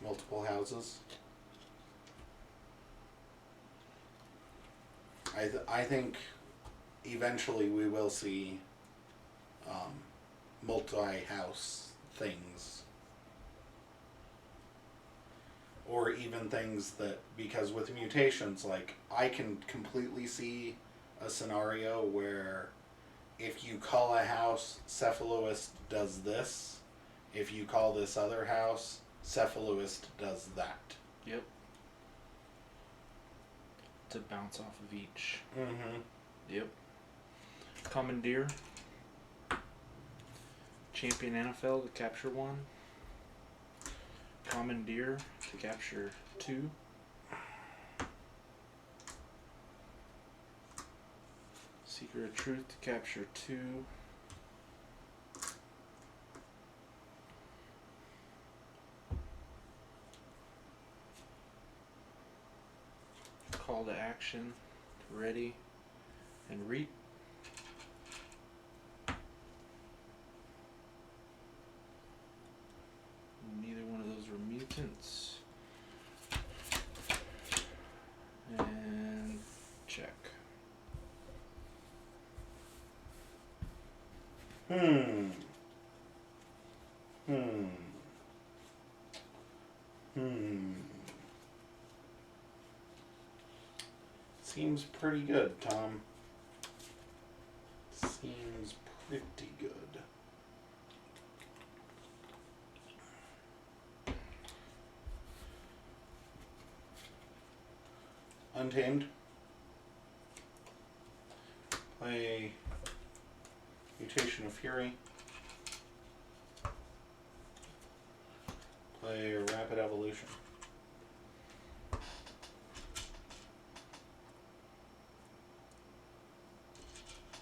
multiple houses. I think eventually we will see multi-house things. Or even things that, because with mutations, like, I can completely see a scenario where if you call a house, Cephaloist does this. If you call this other house, Cephaloist does that. Yep. To bounce off of each. Mm-hmm. Yep. Commandeer. Champion NFL to capture 1. Commandeer to capture 2. Seeker of Truth to capture 2. Call to Action, Ready, and Reap. Neither one of those were mutants. And check. Seems pretty good, Tom. Seems pretty good. Untamed. Play Mutation of Fury. Play Rapid Evolution.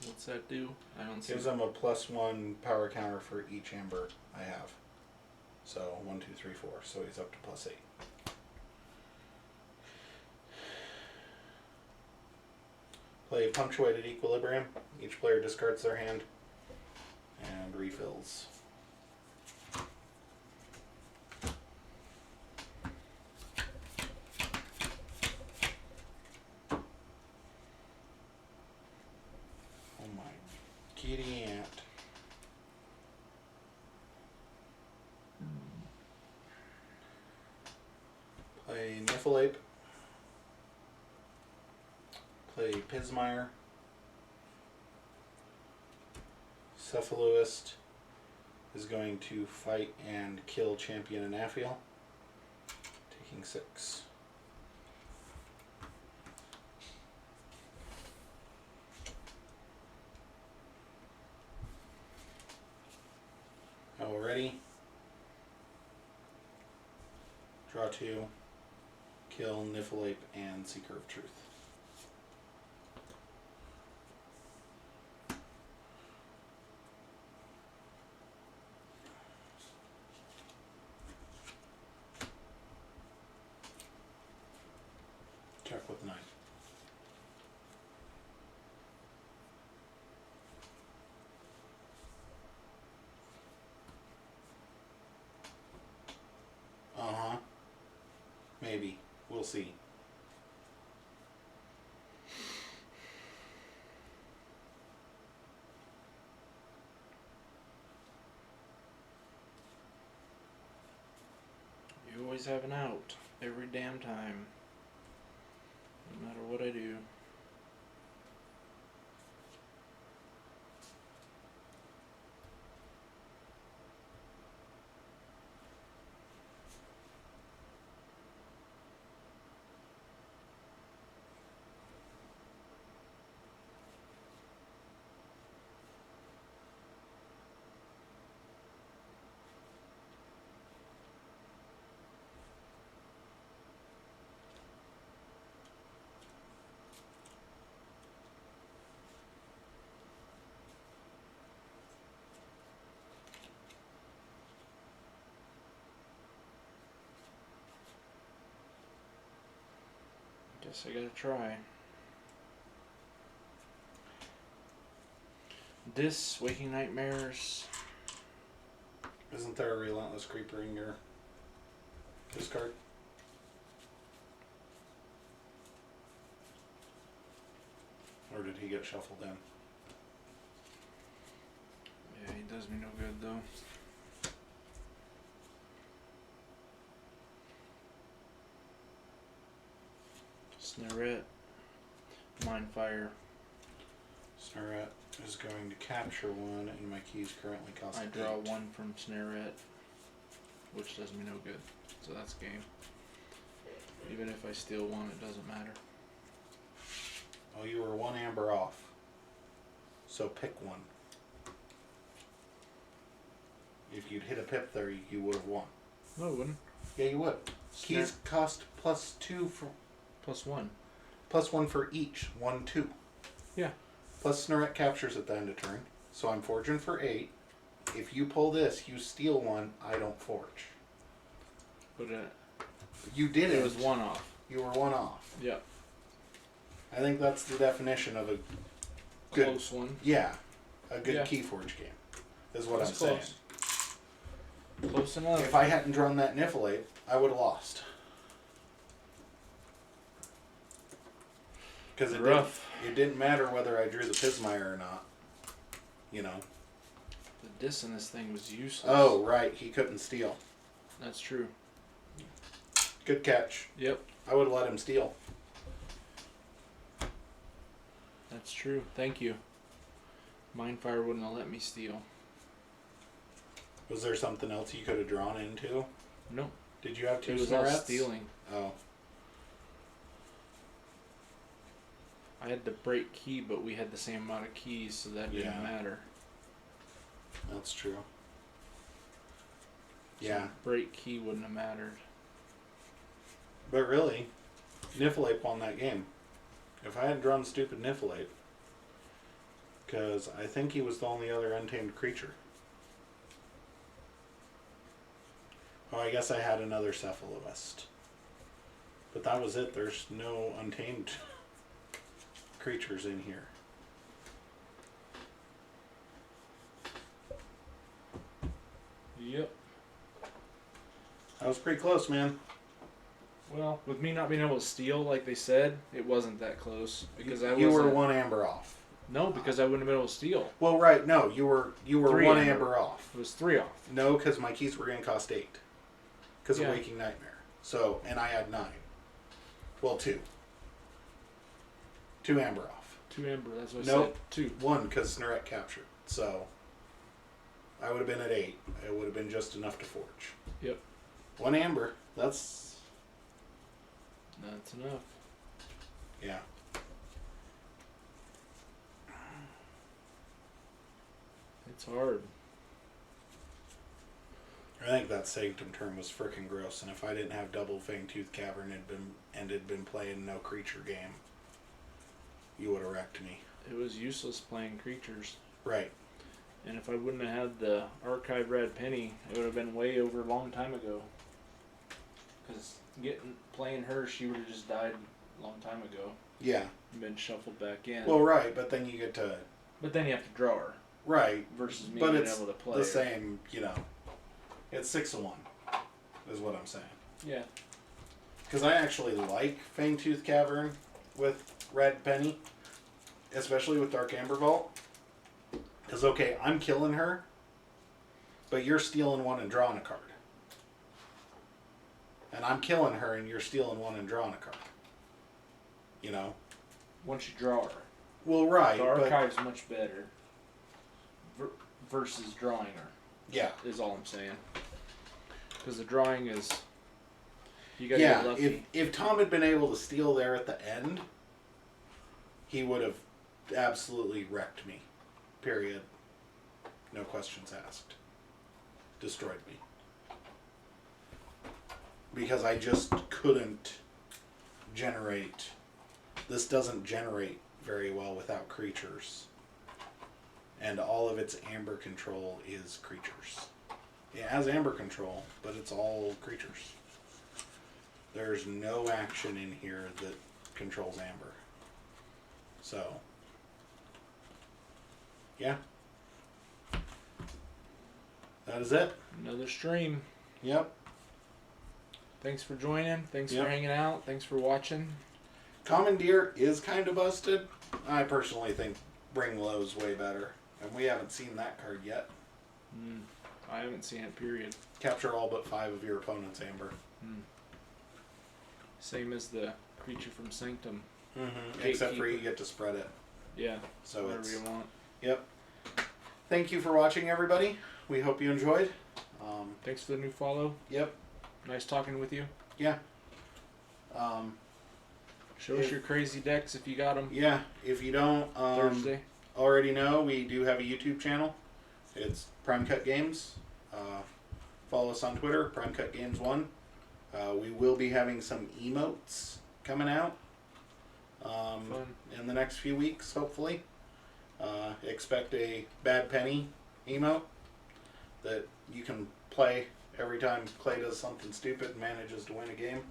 What's that do? I don't see. Gives them a +1 power counter for each amber I have. So 1, 2, 3, 4. So he's up to +8. Play Punctuated Equilibrium. Each player discards their hand and refills. Oh my kitty ant. Play Niffleape. Play Pismire. Cephaloist is going to fight and kill Champion Anafiel, taking 6. Alrighty. Draw 2. Kill Niffleape and Seeker of Truth. Check with 9. Uh-huh. Maybe. We'll see. You always have an out. Every damn time. No matter what I do. Guess I gotta try. This, Waking Nightmares. Isn't there a Relentless Creeper in your discard? Or did he get shuffled in? Yeah, he does me no good though. Snarette. Mindfire. Snarette is going to capture 1, and my keys currently cost 8. I draw 1 from Snarette, which does me no good. So that's game. Even if I steal 1, it doesn't matter. Oh, you were 1 amber off. So pick 1. If you'd hit a pip there, you would have won. No, it wouldn't. Yeah, you would. Keys cost +2 for... +1. +1 for each. 1, 2. Yeah. Plus Snorret captures at the end of turn. So I'm forging for 8. If you pull this, you steal 1. I don't forge. But you didn't. It was 1 off. You were 1 off. Yeah. I think that's the definition of a good... Close one. Yeah. A good Keyforge game. Is what I'm saying. Close enough. If I hadn't drawn that Niflate, I would have lost. Because it didn't matter whether I drew the Pismire or not. You know. The diss in this thing was useless. Oh, right. He couldn't steal. That's true. Good catch. Yep. I would have let him steal. That's true. Thank you. Mindfire wouldn't have let me steal. Was there something else you could have drawn into? No. Did you have 2 It was all Snorrets? stealing. Oh. I had to break key, but we had the same amount of keys, so that didn't matter. That's true. So Yeah. break key wouldn't have mattered. But really, Niflate won that game. If I hadn't drawn stupid Niflate, because I think he was the only other untamed creature. Oh, I guess I had another Cephalobust. But that was it. There's no untamed creatures in here. Yep. That was pretty close, man. Well, with me not being able to steal, like they said, it wasn't that close because You were 1 amber off. No, because I wouldn't have been able to steal. Well, right. No, you were 3 1 amber. amber off. It was 3 off. No, because my keys were going to cost 8. Because of Yeah. Waking Nightmare. So, and I had 9. Well, 2. 2 amber off. 2 amber, that's what I Nope. said. 2. 1 because Snorret captured. So, I would have been at 8. It would have been just enough to forge. Yep. 1 amber. That's enough. Yeah. It's hard. I think that Sanctum turn was frickin' gross, and if I didn't have double Fangtooth Cavern had been playing no creature game, you would have wrecked me. It was useless playing creatures. Right. And if I wouldn't have had the Archive Red Penny, it would have been way over a long time ago. Because playing her, she would have just died a long time ago. Yeah. And been shuffled back in. Well, right, but then you get to... But then you have to draw her. Right. Versus me but being it's able to play the her. same, you know. It's 6 of 1, is what I'm saying. Yeah. Because I actually like Fangtooth Cavern with Red Penny, especially with Dark Amber Vault. Because, okay, I'm killing her, but you're stealing 1 and drawing a card. And I'm killing her and you're stealing 1 and drawing a card. You know? Once you draw her. Well, right. The Archive's much better. Versus drawing her. Yeah. Is all I'm saying. Because the drawing is... You gotta get lucky. If Tom had been able to steal there at the end, he would have absolutely wrecked me. Period. No questions asked. Destroyed me. Because I just couldn't generate... This doesn't generate very well without creatures. And all of its amber control is creatures. It has amber control, but it's all creatures. There's no action in here that controls amber. So, yeah. That is it. Another stream. Yep. Thanks for joining. Thanks for hanging out. Thanks for watching. Commandeer is kind of busted. I personally think Bring Low's way better. And we haven't seen that card yet. I haven't seen it, period. Capture all but 5 of your opponent's amber. Same as the creature from Sanctum. Except for you get to spread it. Yeah. So whatever you want. Yep. Thank you for watching, everybody. We hope you enjoyed. Thanks for the new follow. Yep. Nice talking with you. Yeah. Show us your crazy decks if you got them. Yeah. If you don't Thursday. already know, we do have a YouTube channel. It's Prime Cut Games. Follow us on Twitter, PrimeCutGames1. We will be having some emotes coming out in the next few weeks, hopefully. Expect a Bad Penny emote that you can play every time Clay does something stupid and manages to win a game.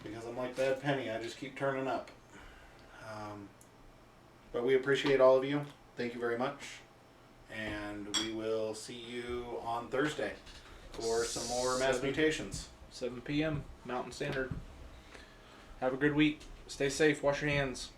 Because I'm like Bad Penny, I just keep turning up. But we appreciate all of you. Thank you very much. And we will see you on Thursday for some more Mass Mutations. 7 p.m. Mountain Standard. Have a good week. Stay safe. Wash your hands.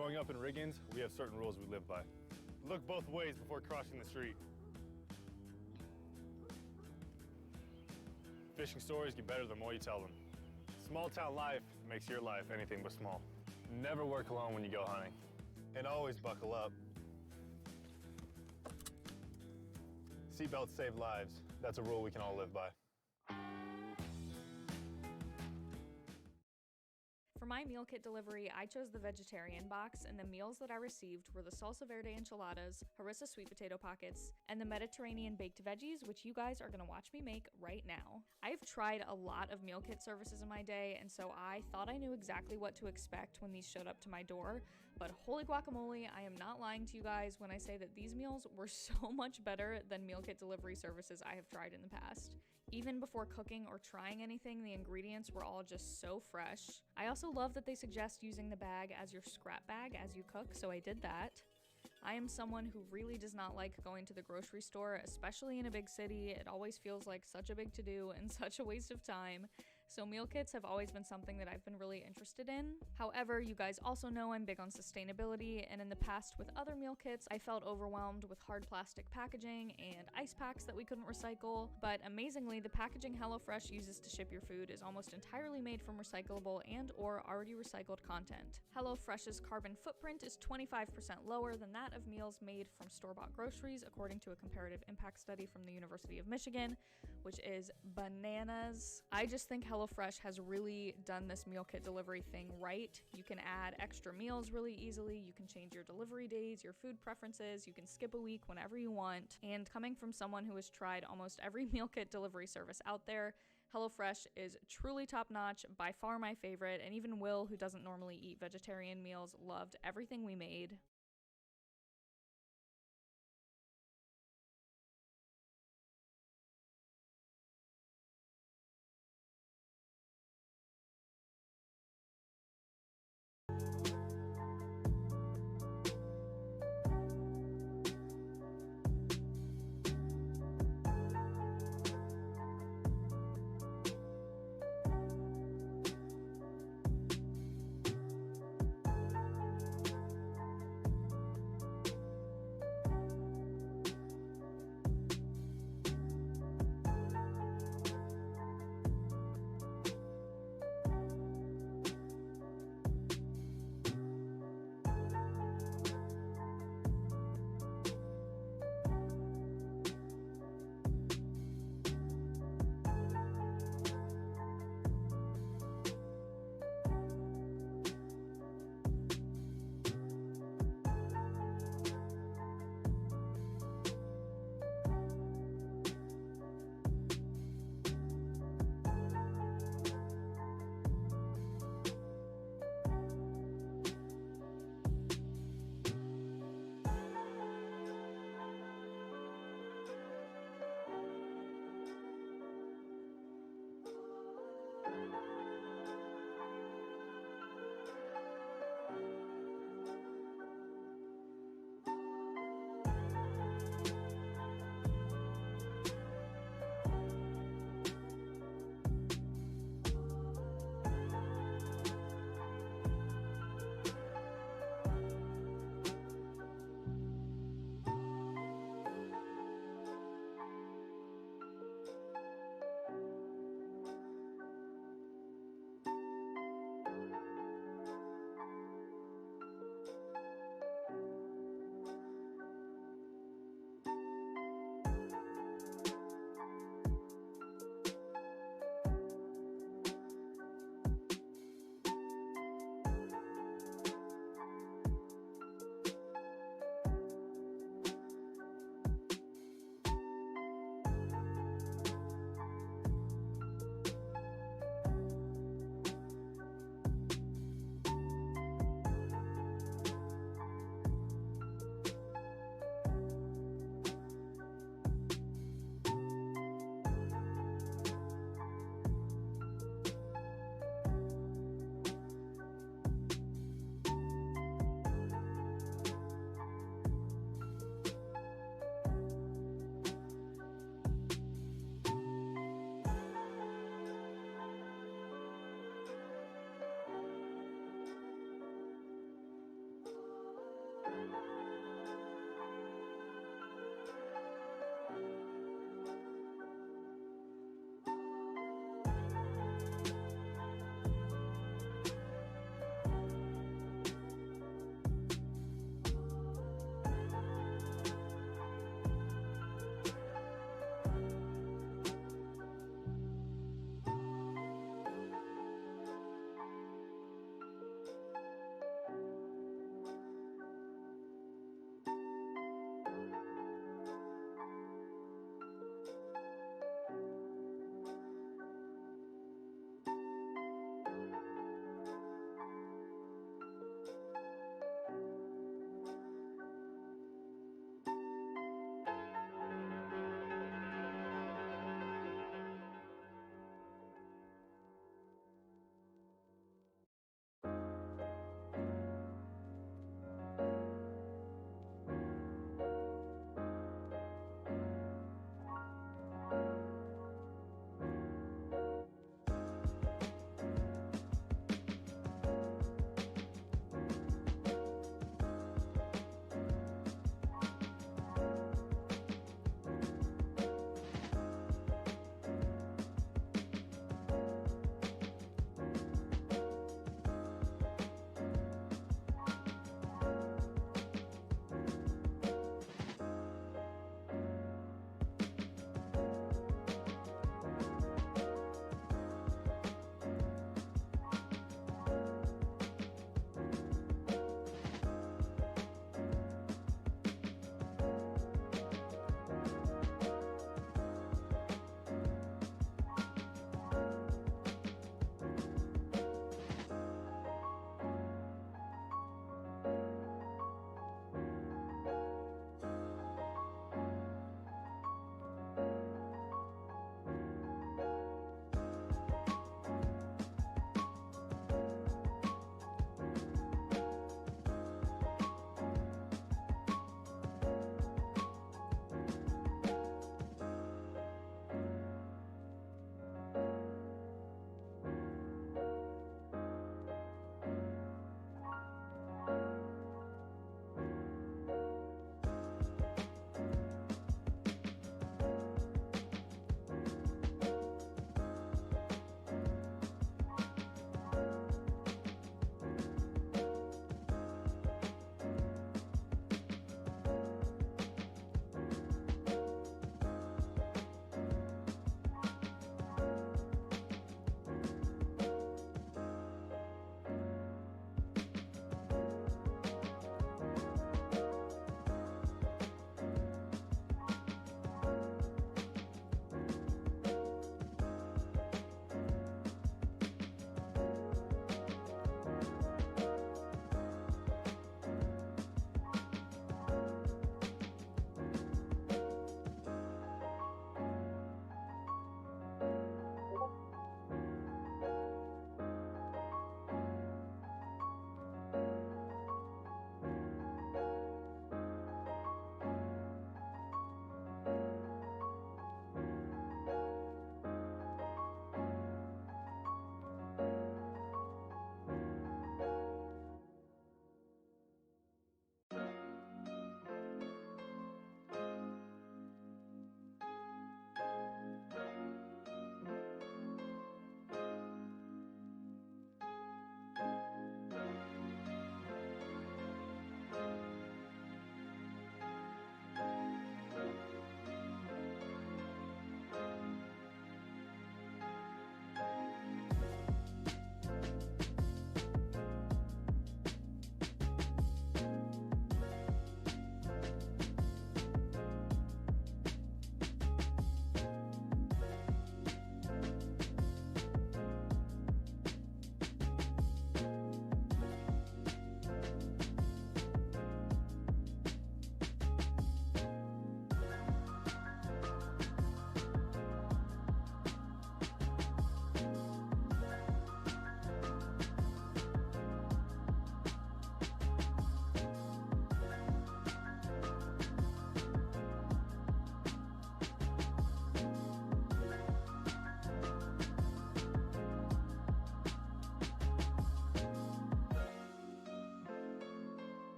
Growing up in Riggins, we have certain rules we live by. Look both ways before crossing the street. Fishing stories get better the more you tell them. Small town life makes your life anything but small. Never work alone when you go hunting. And always buckle up. Seatbelts save lives. That's a rule we can all live by. For my meal kit delivery, I chose the vegetarian box, and the meals that I received were the salsa verde enchiladas, harissa sweet potato pockets, and the Mediterranean baked veggies, which you guys are gonna watch me make right now. I've tried a lot of meal kit services in my day, and so I thought I knew exactly what to expect when these showed up to my door, but holy guacamole, I am not lying to you guys when I say that these meals were so much better than meal kit delivery services I have tried in the past. Even before cooking or trying anything, the ingredients were all just so fresh. I also love that they suggest using the bag as your scrap bag as you cook, so I did that. I am someone who really does not like going to the grocery store, especially in a big city. It always feels like such a big to-do and such a waste of time. So meal kits have always been something that I've been really interested in. However, you guys also know I'm big on sustainability, and in the past with other meal kits, I felt overwhelmed with hard plastic packaging and ice packs that we couldn't recycle. But amazingly, the packaging HelloFresh uses to ship your food is almost entirely made from recyclable and or already recycled content. HelloFresh's carbon footprint is 25% lower than that of meals made from store-bought groceries, according to a comparative impact study from the University of Michigan, which is bananas. I just think HelloFresh has really done this meal kit delivery thing right. You can add extra meals really easily, you can change your delivery days, your food preferences, you can skip a week whenever you want, and coming from someone who has tried almost every meal kit delivery service out there, HelloFresh is truly top-notch, by far my favorite, and even Will, who doesn't normally eat vegetarian meals, loved everything we made.